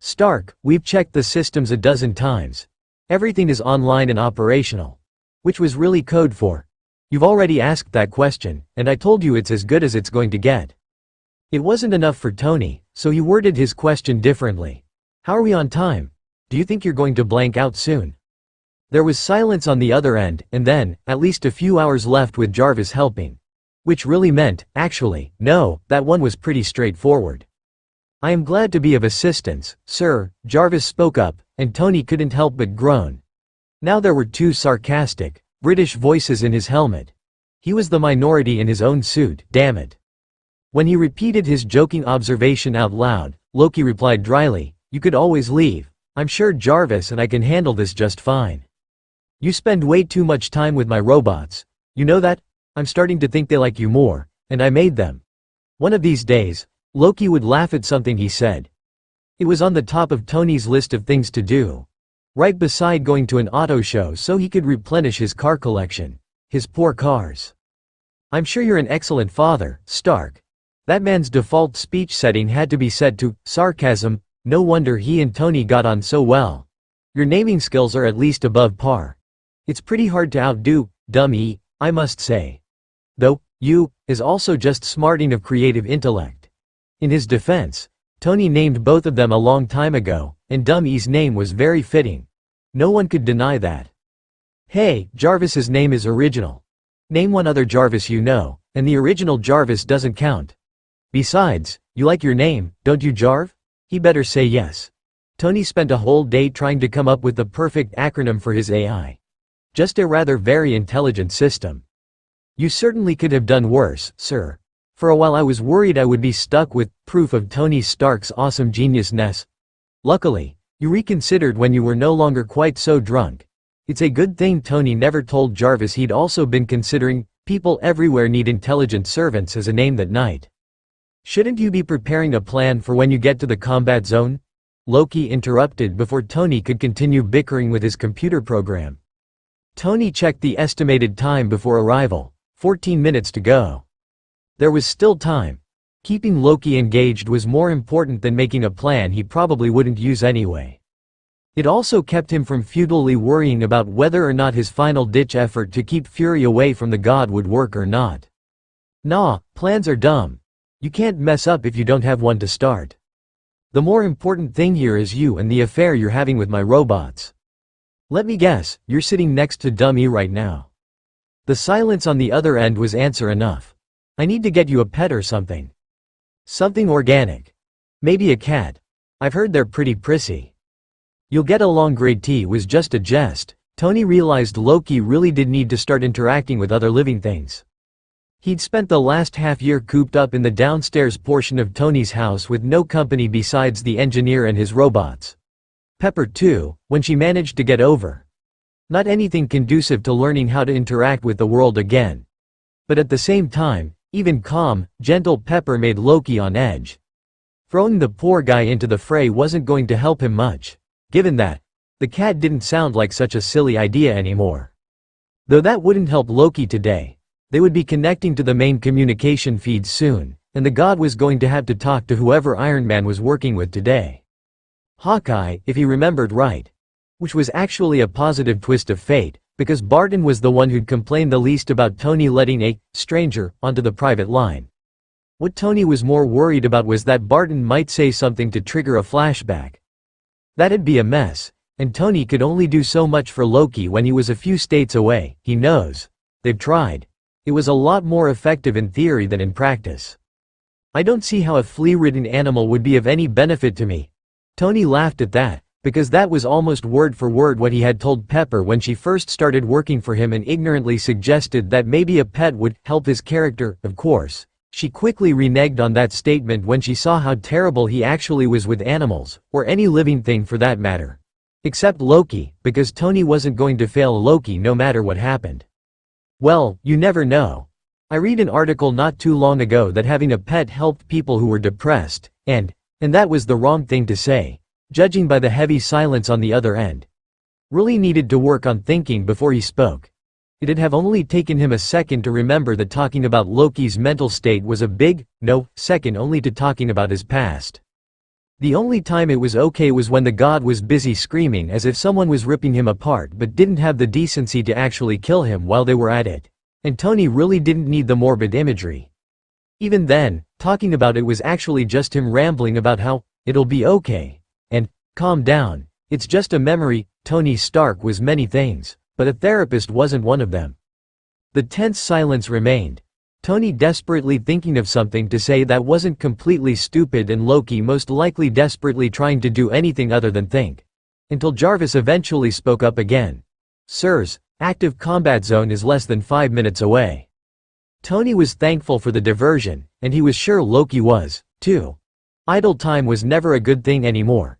"Stark, we've checked the systems a dozen times. Everything is online and operational." Which was really code for, "You've already asked that question, and I told you it's as good as it's going to get." It wasn't enough for Tony, so he worded his question differently. "How are we on time? Do you think you're going to blank out soon?" There was silence on the other end, and then, at least a few hours left with Jarvis helping. Which really meant, actually, no, that one was pretty straightforward. "I am glad to be of assistance, sir," Jarvis spoke up, and Tony couldn't help but groan. Now there were two sarcastic, British voices in his helmet. He was the minority in his own suit, damn it. When he repeated his joking observation out loud, Loki replied dryly, "You could always leave. I'm sure Jarvis and I can handle this just fine. You spend way too much time with my robots. You know that? I'm starting to think they like you more, and I made them. One of these days, Loki would laugh at something he said. It was on the top of Tony's list of things to do. Right beside going to an auto show so he could replenish his car collection. His poor cars. I'm sure you're an excellent father, Stark. That man's default speech setting had to be set to sarcasm, no wonder he and Tony got on so well. Your naming skills are at least above par. It's pretty hard to outdo, dummy, I must say. Though, you, is also just smarting of creative intellect. In his defense, Tony named both of them a long time ago, and Dummy's name was very fitting. No one could deny that. Hey, Jarvis's name is original. Name one other Jarvis you know, and the original Jarvis doesn't count. Besides, you like your name, don't you, Jarv? He better say yes. Tony spent a whole day trying to come up with the perfect acronym for his AI. Just a rather very intelligent system. You certainly could have done worse, sir. For a while I was worried I would be stuck with proof of Tony Stark's awesome geniusness. Luckily, you reconsidered when you were no longer quite so drunk. It's a good thing Tony never told Jarvis he'd also been considering people everywhere need intelligent servants as a name that night. Shouldn't you be preparing a plan for when you get to the combat zone? Loki interrupted before Tony could continue bickering with his computer program. Tony checked the estimated time before arrival, 14 minutes to go. There was still time. Keeping Loki engaged was more important than making a plan he probably wouldn't use anyway. It also kept him from futilely worrying about whether or not his final-ditch effort to keep Fury away from the god would work or not. Nah, plans are dumb. You can't mess up if you don't have one to start. The more important thing here is you and the affair you're having with my robots. Let me guess, you're sitting next to Dummy right now. The silence on the other end was answer enough. I need to get you a pet or something. Something organic. Maybe a cat. I've heard they're pretty prissy. You'll get along great. T was just a jest. Tony realized Loki really did need to start interacting with other living things. He'd spent the last half-year cooped up in the downstairs portion of Tony's house with no company besides the engineer and his robots. Pepper too, when she managed to get over. Not anything conducive to learning how to interact with the world again. But at the same time, even calm, gentle Pepper made Loki on edge. Throwing the poor guy into the fray wasn't going to help him much. Given that, the cat didn't sound like such a silly idea anymore. Though that wouldn't help Loki today. They would be connecting to the main communication feed soon, and the god was going to have to talk to whoever Iron Man was working with today. Hawkeye, if he remembered right. Which was actually a positive twist of fate, because Barton was the one who'd complained the least about Tony letting a stranger onto the private line. What Tony was more worried about was that Barton might say something to trigger a flashback. That'd be a mess, and Tony could only do so much for Loki when he was a few states away. He knows. They've tried. It was a lot more effective in theory than in practice. I don't see how a flea-ridden animal would be of any benefit to me. Tony laughed at that, because that was almost word for word what he had told Pepper when she first started working for him and ignorantly suggested that maybe a pet would help his character. Of course, she quickly reneged on that statement when she saw how terrible he actually was with animals, or any living thing for that matter. Except Loki, because Tony wasn't going to fail Loki no matter what happened. Well, you never know. I read an article not too long ago that having a pet helped people who were depressed, and that was the wrong thing to say, judging by the heavy silence on the other end. Really needed to work on thinking before he spoke. It'd have only taken him a second to remember that talking about Loki's mental state was a big, no, second only to talking about his past. The only time it was okay was when the god was busy screaming as if someone was ripping him apart but didn't have the decency to actually kill him while they were at it. And Tony really didn't need the morbid imagery. Even then, talking about it was actually just him rambling about how, it'll be okay. And, calm down, it's just a memory. Tony Stark was many things, but a therapist wasn't one of them. The tense silence remained. Tony desperately thinking of something to say that wasn't completely stupid and Loki most likely desperately trying to do anything other than think. Until Jarvis eventually spoke up again. Sirs, active combat zone is less than 5 minutes away. Tony was thankful for the diversion, and he was sure Loki was, too. Idle time was never a good thing anymore.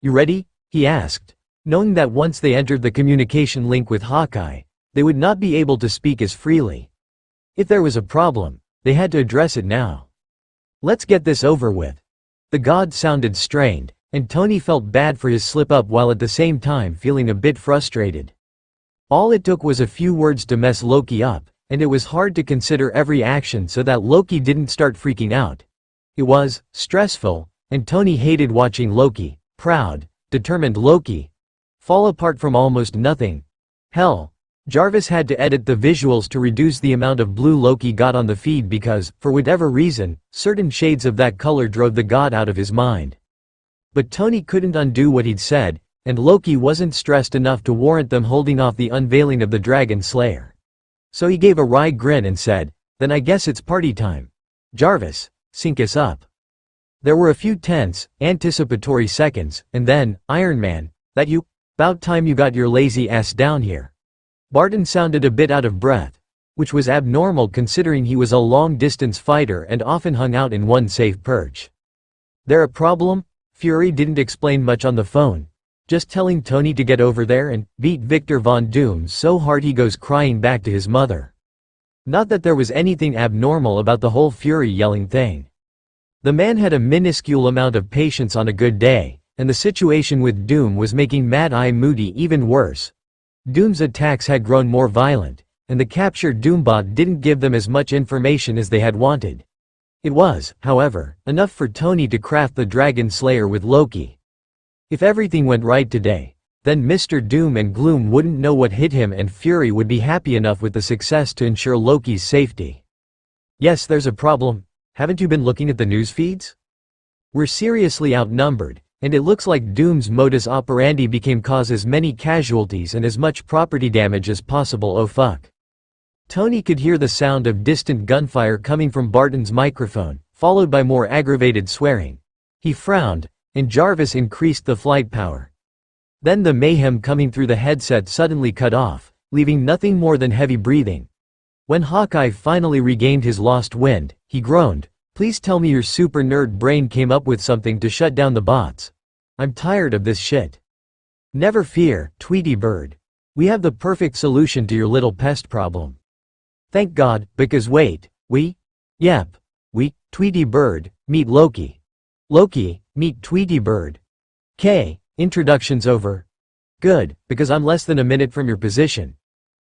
You ready? He asked, knowing that once they entered the communication link with Hawkeye, they would not be able to speak as freely. If there was a problem, they had to address it now. Let's get this over with. The god sounded strained, and Tony felt bad for his slip-up while at the same time feeling a bit frustrated. All it took was a few words to mess Loki up, and it was hard to consider every action so that Loki didn't start freaking out. It was stressful, and Tony hated watching Loki, proud, determined Loki, fall apart from almost nothing. Hell, Jarvis had to edit the visuals to reduce the amount of blue Loki got on the feed because, for whatever reason, certain shades of that color drove the god out of his mind. But Tony couldn't undo what he'd said, and Loki wasn't stressed enough to warrant them holding off the unveiling of the Dragon Slayer. So he gave a wry grin and said, "Then I guess it's party time. Jarvis, sync us up." There were a few tense, anticipatory seconds, and then, "Iron Man, that you? 'Bout time you got your lazy ass down here." Barton sounded a bit out of breath, which was abnormal considering he was a long-distance fighter and often hung out in one safe perch. "There a problem?" Fury didn't explain much on the phone, just telling Tony to get over there and beat Victor Von Doom so hard he goes crying back to his mother. Not that there was anything abnormal about the whole Fury yelling thing. The man had a minuscule amount of patience on a good day, and the situation with Doom was making Mad Eye Moody even worse. Doom's attacks had grown more violent, and the captured Doombot didn't give them as much information as they had wanted. It was, however, enough for Tony to craft the Dragon Slayer with Loki. If everything went right today, then Mr. Doom and Gloom wouldn't know what hit him and Fury would be happy enough with the success to ensure Loki's safety. "Yes, there's a problem. Haven't you been looking at the news feeds? We're seriously outnumbered, and it looks like Doom's modus operandi became cause as many casualties and as much property damage as possible. Oh fuck." Tony could hear the sound of distant gunfire coming from Barton's microphone, followed by more aggravated swearing. He frowned, and Jarvis increased the flight power. Then the mayhem coming through the headset suddenly cut off, leaving nothing more than heavy breathing. When Hawkeye finally regained his lost wind, he groaned, "Please tell me your super nerd brain came up with something to shut down the bots. I'm tired of this shit." "Never fear, Tweety Bird. We have the perfect solution to your little pest problem." "Thank God, because wait, Yep. Tweety Bird, meet Loki. Loki, meet Tweety Bird. Introductions over. Good, because I'm less than a minute from your position."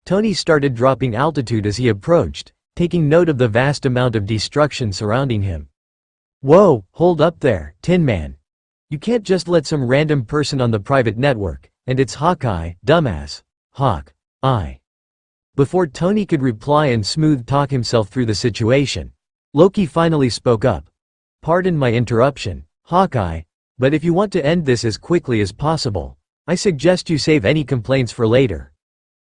Tony started dropping altitude as he approached, taking note of the vast amount of destruction surrounding him. "Whoa, hold up there, Tin Man. You can't just let some random person on the private network, and it's Hawkeye, dumbass. Hawkeye." Before Tony could reply and smooth talk himself through the situation, Loki finally spoke up. "Pardon my interruption, Hawkeye, but if you want to end this as quickly as possible, I suggest you save any complaints for later."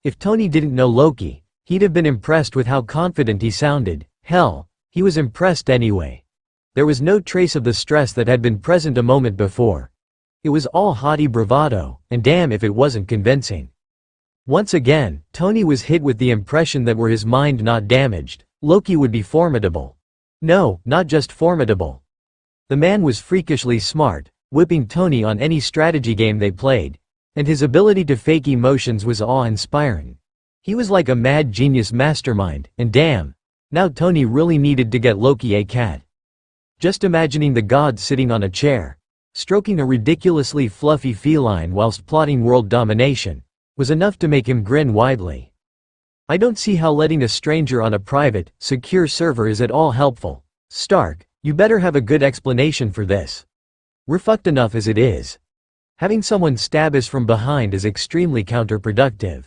If Tony didn't know Loki, he'd have been impressed with how confident he sounded. Hell, he was impressed anyway. There was no trace of the stress that had been present a moment before. It was all haughty bravado, and damn if it wasn't convincing. Once again, Tony was hit with the impression that were his mind not damaged, Loki would be formidable. No, not just formidable. The man was freakishly smart, whipping Tony on any strategy game they played, and his ability to fake emotions was awe-inspiring. He was like a mad genius mastermind, and damn, now Tony really needed to get Loki a cat. Just imagining the god sitting on a chair, stroking a ridiculously fluffy feline whilst plotting world domination, was enough to make him grin widely. "I don't see how letting a stranger on a private, secure server is at all helpful. Stark, you better have a good explanation for this. We're fucked enough as it is. Having someone stab us from behind is extremely counterproductive."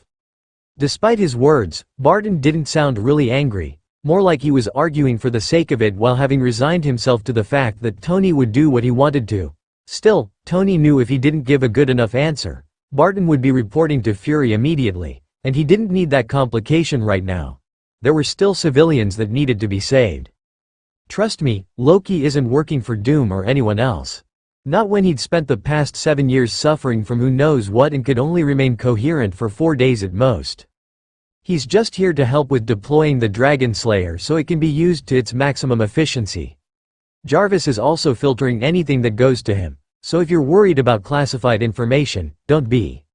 Despite his words, Barton didn't sound really angry, more like he was arguing for the sake of it while having resigned himself to the fact that Tony would do what he wanted to. Still, Tony knew if he didn't give a good enough answer, Barton would be reporting to Fury immediately, and he didn't need that complication right now. There were still civilians that needed to be saved. Trust me, Loki isn't working for Doom or anyone else. Not when he'd spent the past 7 years suffering from who knows what and could only remain coherent for 4 days at most. He's just here to help with deploying the Dragon Slayer so it can be used to its maximum efficiency. Jarvis is also filtering anything that goes to him, so if you're worried about classified information, don't be.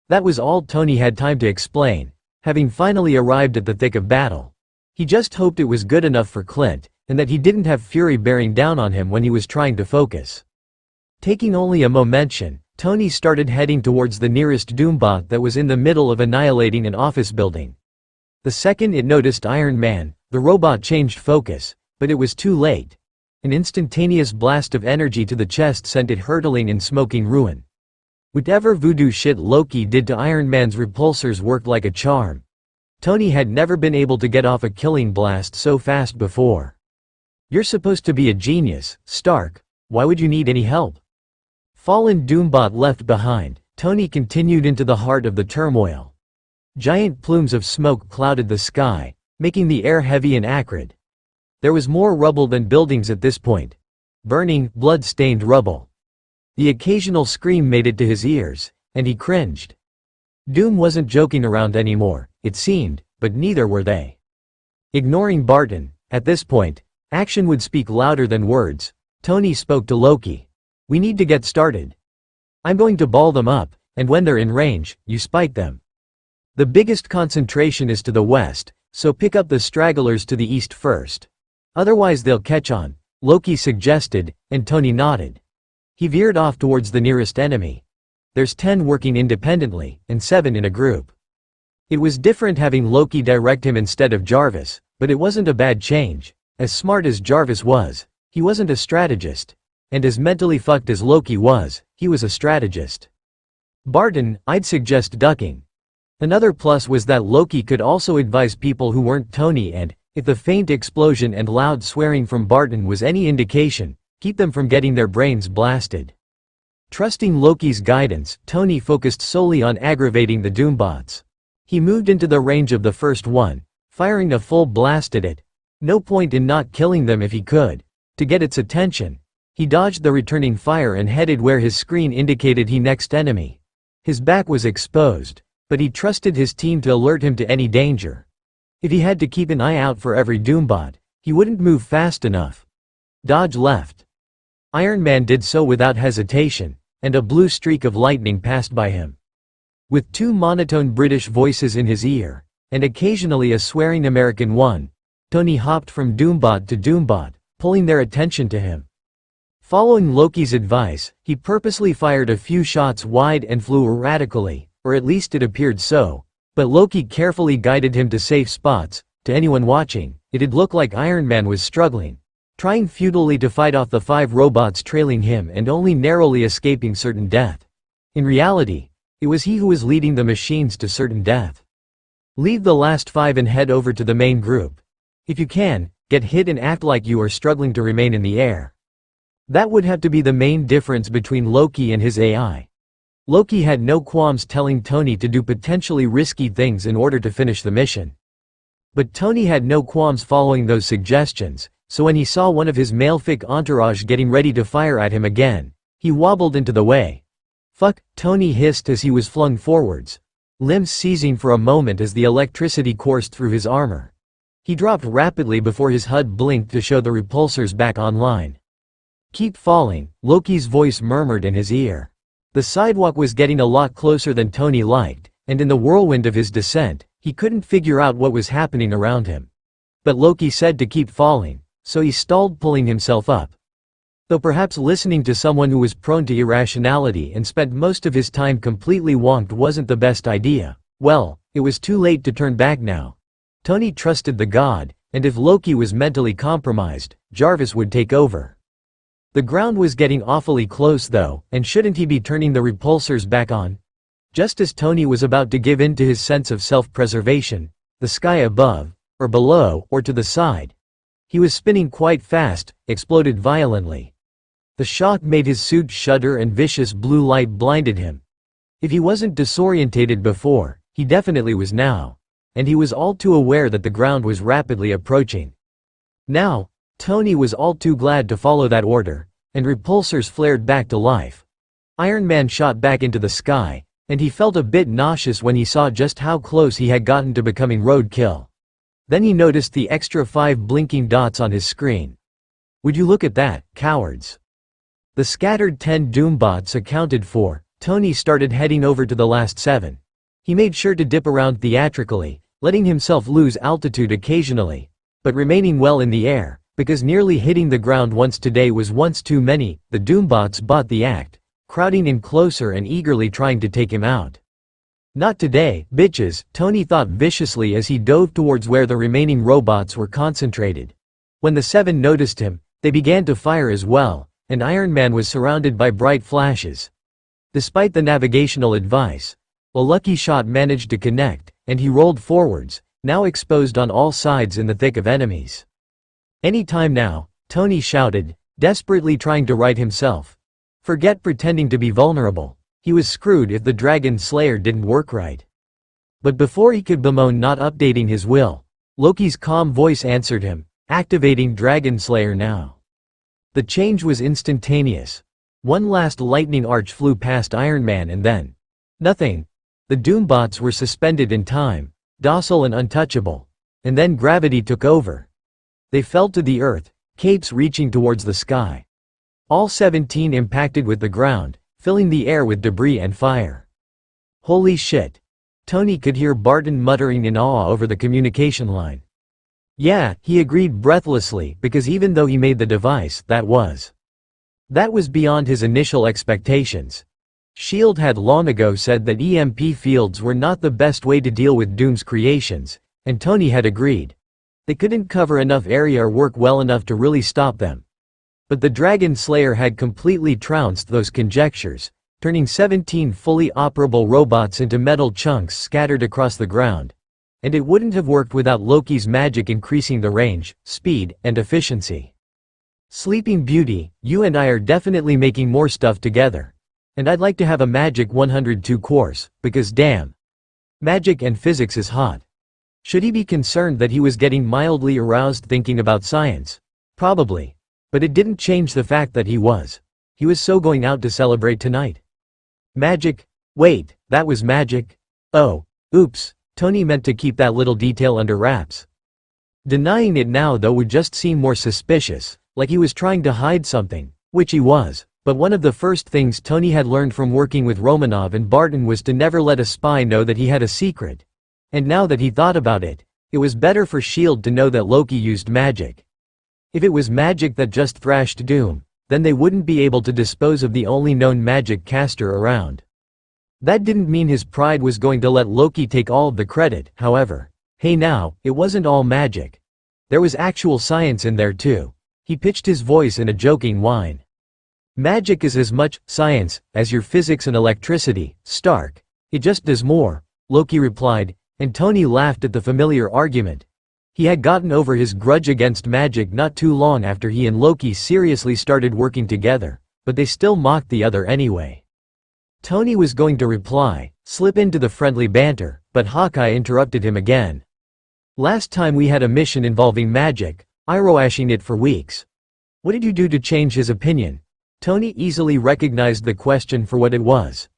That was all Tony had time to explain, having finally arrived at the thick of battle. He just hoped it was good enough for Clint, and that he didn't have fury bearing down on him when he was trying to focus. Taking only a moment, Tony started heading towards the nearest Doombot that was in the middle of annihilating an office building. The second it noticed Iron Man, the robot changed focus, but it was too late. An instantaneous blast of energy to the chest sent it hurtling in smoking ruin. Whatever voodoo shit Loki did to Iron Man's repulsors worked like a charm. Tony had never been able to get off a killing blast so fast before. "You're supposed to be a genius, Stark. Why would you need any help?" Fallen Doombot left behind, Tony continued into the heart of the turmoil. Giant plumes of smoke clouded the sky, making the air heavy and acrid. There was more rubble than buildings at this point. Burning, blood-stained rubble. The occasional scream made it to his ears, and he cringed. Doom wasn't joking around anymore, it seemed, but neither were they. Ignoring Barton, at this point, action would speak louder than words. Tony spoke to Loki. "We need to get started. I'm going to ball them up, and when they're in range, you spike them. The biggest concentration is to the west, so pick up the stragglers to the east first. Otherwise they'll catch on," Loki suggested, and Tony nodded. He veered off towards the nearest enemy. There's 10 working independently, and 7 in a group. It was different having Loki direct him instead of Jarvis, but it wasn't a bad change. As smart as Jarvis was, he wasn't a strategist. And as mentally fucked as Loki was, he was a strategist. Barton, I'd suggest ducking. Another plus was that Loki could also advise people who weren't Tony and, if the faint explosion and loud swearing from Barton was any indication, keep them from getting their brains blasted. Trusting Loki's guidance, Tony focused solely on aggravating the Doombots. He moved into the range of the first one, firing a full blast at it. No point in not killing them if he could. To get its attention, he dodged the returning fire and headed where his screen indicated the next enemy. His back was exposed, but he trusted his team to alert him to any danger. If he had to keep an eye out for every Doombot, he wouldn't move fast enough. Dodge left. Iron Man did so without hesitation, and a blue streak of lightning passed by him. With 2 monotone British voices in his ear, and occasionally a swearing American one, Tony hopped from Doombot to Doombot, pulling their attention to him. Following Loki's advice, he purposely fired a few shots wide and flew erratically, or at least it appeared so, but Loki carefully guided him to safe spots. To anyone watching, it'd look like Iron Man was struggling, trying futilely to fight off the 5 robots trailing him and only narrowly escaping certain death. In reality, it was he who was leading the machines to certain death. Leave the last 5 and head over to the main group. If you can, get hit and act like you are struggling to remain in the air. That would have to be the main difference between Loki and his AI. Loki had no qualms telling Tony to do potentially risky things in order to finish the mission. But Tony had no qualms following those suggestions, so when he saw one of his malefic entourage getting ready to fire at him again, he wobbled into the way. "Fuck," Tony hissed as he was flung forwards, limbs seizing for a moment as the electricity coursed through his armor. He dropped rapidly before his HUD blinked to show the repulsors back online. "Keep falling," Loki's voice murmured in his ear. The sidewalk was getting a lot closer than Tony liked, and in the whirlwind of his descent, he couldn't figure out what was happening around him. But Loki said to keep falling, so he stalled, pulling himself up. Though perhaps listening to someone who was prone to irrationality and spent most of his time completely wonked wasn't the best idea, well, it was too late to turn back now. Tony trusted the god, and if Loki was mentally compromised, Jarvis would take over. The ground was getting awfully close though, and shouldn't he be turning the repulsors back on? Just as Tony was about to give in to his sense of self-preservation, the sky above, or below, or to the side, he was spinning quite fast, exploded violently. The shock made his suit shudder and vicious blue light blinded him. If he wasn't disorientated before, he definitely was now, and he was all too aware that the ground was rapidly approaching. Now, Tony was all too glad to follow that order, and repulsors flared back to life. Iron Man shot back into the sky, and he felt a bit nauseous when he saw just how close he had gotten to becoming roadkill. Then he noticed the extra 5 blinking dots on his screen. Would you look at that, cowards? The scattered 10 Doombots accounted for, Tony started heading over to the last 7. He made sure to dip around theatrically, letting himself lose altitude occasionally, but remaining well in the air, Because nearly hitting the ground once today was once too many, the Doombots bought the act, crowding in closer and eagerly trying to take him out. Not today, bitches, Tony thought viciously as he dove towards where the remaining robots were concentrated. When the 7 noticed him, they began to fire as well, and Iron Man was surrounded by bright flashes. Despite the navigational advice, a lucky shot managed to connect, and he rolled forwards, now exposed on all sides in the thick of enemies. "Any time now," Tony shouted, desperately trying to right himself. Forget pretending to be vulnerable. He was screwed if the Dragon Slayer didn't work right. But before he could bemoan not updating his will, Loki's calm voice answered him, activating Dragon Slayer now. The change was instantaneous. One last lightning arch flew past Iron Man and then nothing. The Doombots were suspended in time, docile and untouchable. And then gravity took over. They fell to the earth, capes reaching towards the sky. All 17 impacted with the ground, filling the air with debris and fire. Holy shit. Tony could hear Barton muttering in awe over the communication line. Yeah, he agreed breathlessly, because even though he made the device, that was beyond his initial expectations. S.H.I.E.L.D. had long ago said that EMP fields were not the best way to deal with Doom's creations, and Tony had agreed. They couldn't cover enough area or work well enough to really stop them. But the Dragon Slayer had completely trounced those conjectures, turning 17 fully operable robots into metal chunks scattered across the ground. And it wouldn't have worked without Loki's magic increasing the range, speed, and efficiency. Sleeping Beauty, you and I are definitely making more stuff together. And I'd like to have a Magic 102 course, because damn. Magic and physics is hot. Should he be concerned that he was getting mildly aroused thinking about science? Probably. But it didn't change the fact that he was so going out to celebrate tonight. Magic? Wait, that was magic? Oh, oops, Tony meant to keep that little detail under wraps. Denying it now though would just seem more suspicious, like he was trying to hide something, which he was. But one of the first things Tony had learned from working with Romanov and Barton was to never let a spy know that he had a secret. And now that he thought about it, it was better for S.H.I.E.L.D. to know that Loki used magic. If it was magic that just thrashed Doom, then they wouldn't be able to dispose of the only known magic caster around. That didn't mean his pride was going to let Loki take all of the credit, however. Hey now, it wasn't all magic. There was actual science in there too. He pitched his voice in a joking whine. Magic is as much science as your physics and electricity, Stark. It just does more, Loki replied, and Tony laughed at the familiar argument. He had gotten over his grudge against magic not too long after he and Loki seriously started working together, but they still mocked the other anyway. Tony was going to reply, slip into the friendly banter, but Hawkeye interrupted him again. Last time we had a mission involving magic, I rowashing it for weeks. What did you do to change his opinion? Tony easily recognized the question for what it was.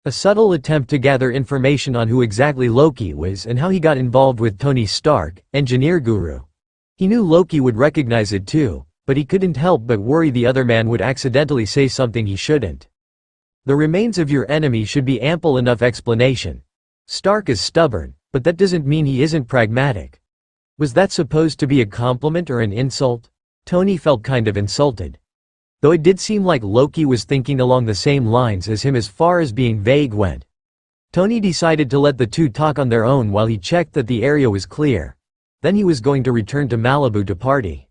A subtle attempt to gather information on who exactly Loki was and how he got involved with Tony Stark, engineer guru. He knew Loki would recognize it too, but he couldn't help but worry the other man would accidentally say something he shouldn't. The remains of your enemy should be ample enough explanation. Stark is stubborn, but that doesn't mean he isn't pragmatic. Was that supposed to be a compliment or an insult? Tony felt kind of insulted. Though it did seem like Loki was thinking along the same lines as him as far as being vague went. Tony decided to let the two talk on their own while he checked that the area was clear. Then he was going to return to Malibu to party.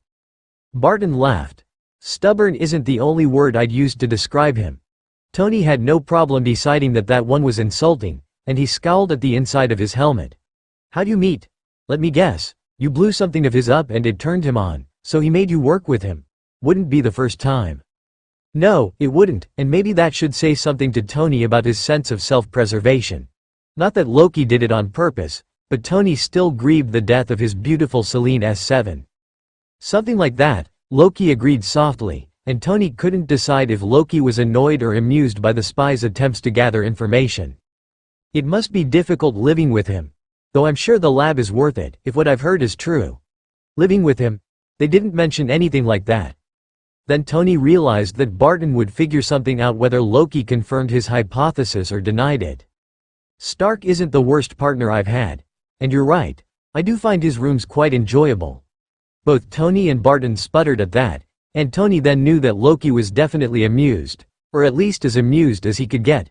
Barton laughed. Stubborn isn't the only word I'd used to describe him. Tony had no problem deciding that that one was insulting, and he scowled at the inside of his helmet. How'd you meet? Let me guess. You blew something of his up and it turned him on, so he made you work with him. Wouldn't be the first time. No, it wouldn't, and maybe that should say something to Tony about his sense of self-preservation. Not that Loki did it on purpose, but Tony still grieved the death of his beautiful Selene S7. Something like that, Loki agreed softly, and Tony couldn't decide if Loki was annoyed or amused by the spy's attempts to gather information. It must be difficult living with him. Though I'm sure the lab is worth it, if what I've heard is true. Living with him? They didn't mention anything like that. Then Tony realized that Barton would figure something out whether Loki confirmed his hypothesis or denied it. Stark isn't the worst partner I've had. And you're right, I do find his rooms quite enjoyable. Both Tony and Barton sputtered at that, and Tony then knew that Loki was definitely amused, or at least as amused as he could get.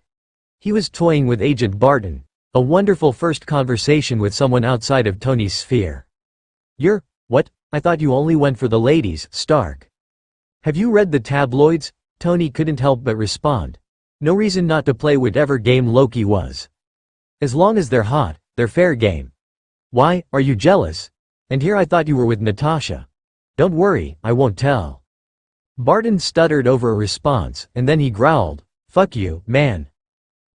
He was toying with Agent Barton, a wonderful first conversation with someone outside of Tony's sphere. What? I thought you only went for the ladies, Stark. Have you read the tabloids? Tony couldn't help but respond. No reason not to play whatever game Loki was. As long as they're hot, they're fair game. Why, are you jealous? And here I thought you were with Natasha. Don't worry, I won't tell. Barton stuttered over a response, and then he growled, "Fuck you, man."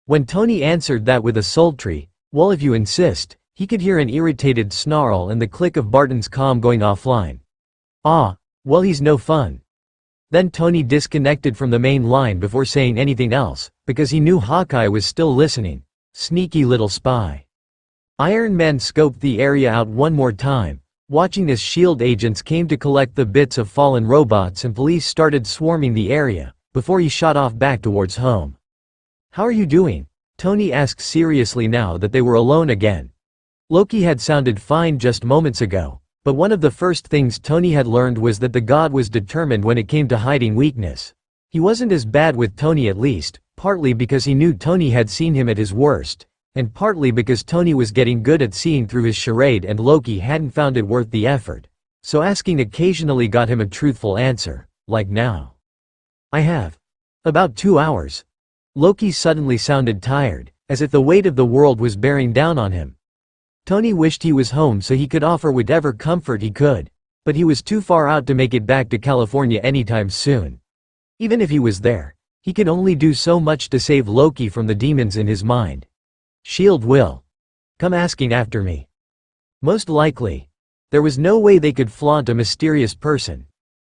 When Tony answered that with a sultry, "Well, if you insist," he could hear an irritated snarl and the click of Barton's comm going offline. Ah, well, he's no fun. Then Tony disconnected from the main line before saying anything else, because he knew Hawkeye was still listening. Sneaky little spy. Iron Man scoped the area out one more time, watching as S.H.I.E.L.D. agents came to collect the bits of fallen robots and police started swarming the area, before he shot off back towards home. "How are you doing?" Tony asked seriously now that they were alone again. Loki had sounded fine just moments ago, but one of the first things Tony had learned was that the god was determined when it came to hiding weakness. He wasn't as bad with Tony at least, partly because he knew Tony had seen him at his worst, and partly because Tony was getting good at seeing through his charade and Loki hadn't found it worth the effort. So asking occasionally got him a truthful answer, like now. "I have. About 2 hours. Loki suddenly sounded tired, as if the weight of the world was bearing down on him. Tony wished he was home so he could offer whatever comfort he could, but he was too far out to make it back to California anytime soon. Even if he was there, he could only do so much to save Loki from the demons in his mind. S.H.I.E.L.D. will come asking after me. Most likely. There was no way they could flaunt a mysterious person.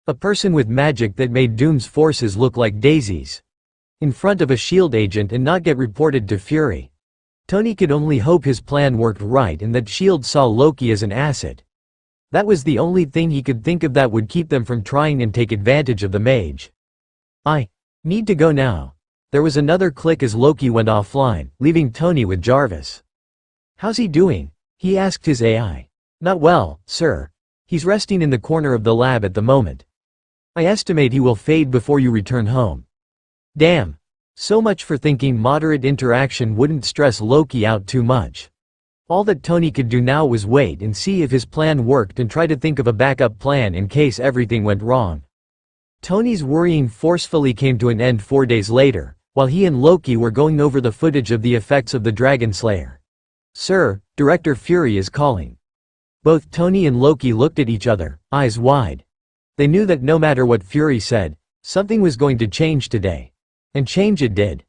A person with magic that made Doom's forces look like daisies in front of a S.H.I.E.L.D. agent and not get reported to Fury. Tony could only hope his plan worked right and that S.H.I.E.L.D. saw Loki as an asset. That was the only thing he could think of that would keep them from trying and take advantage of the mage. "I need to go now." There was another click as Loki went offline, leaving Tony with Jarvis. "How's he doing?" he asked his AI. "Not well, sir. He's resting in the corner of the lab at the moment. I estimate he will fade before you return home." Damn. So much for thinking moderate interaction wouldn't stress Loki out too much. All that Tony could do now was wait and see if his plan worked and try to think of a backup plan in case everything went wrong. Tony's worrying forcefully came to an end 4 days later, while he and Loki were going over the footage of the effects of the Dragon Slayer. "Sir, Director Fury is calling." Both Tony and Loki looked at each other, eyes wide. They knew that no matter what Fury said, something was going to change today. And change it did.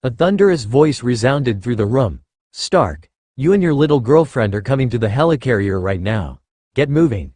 A thunderous voice resounded through the room. "Stark, you and your little girlfriend are coming to the helicarrier right now. Get moving."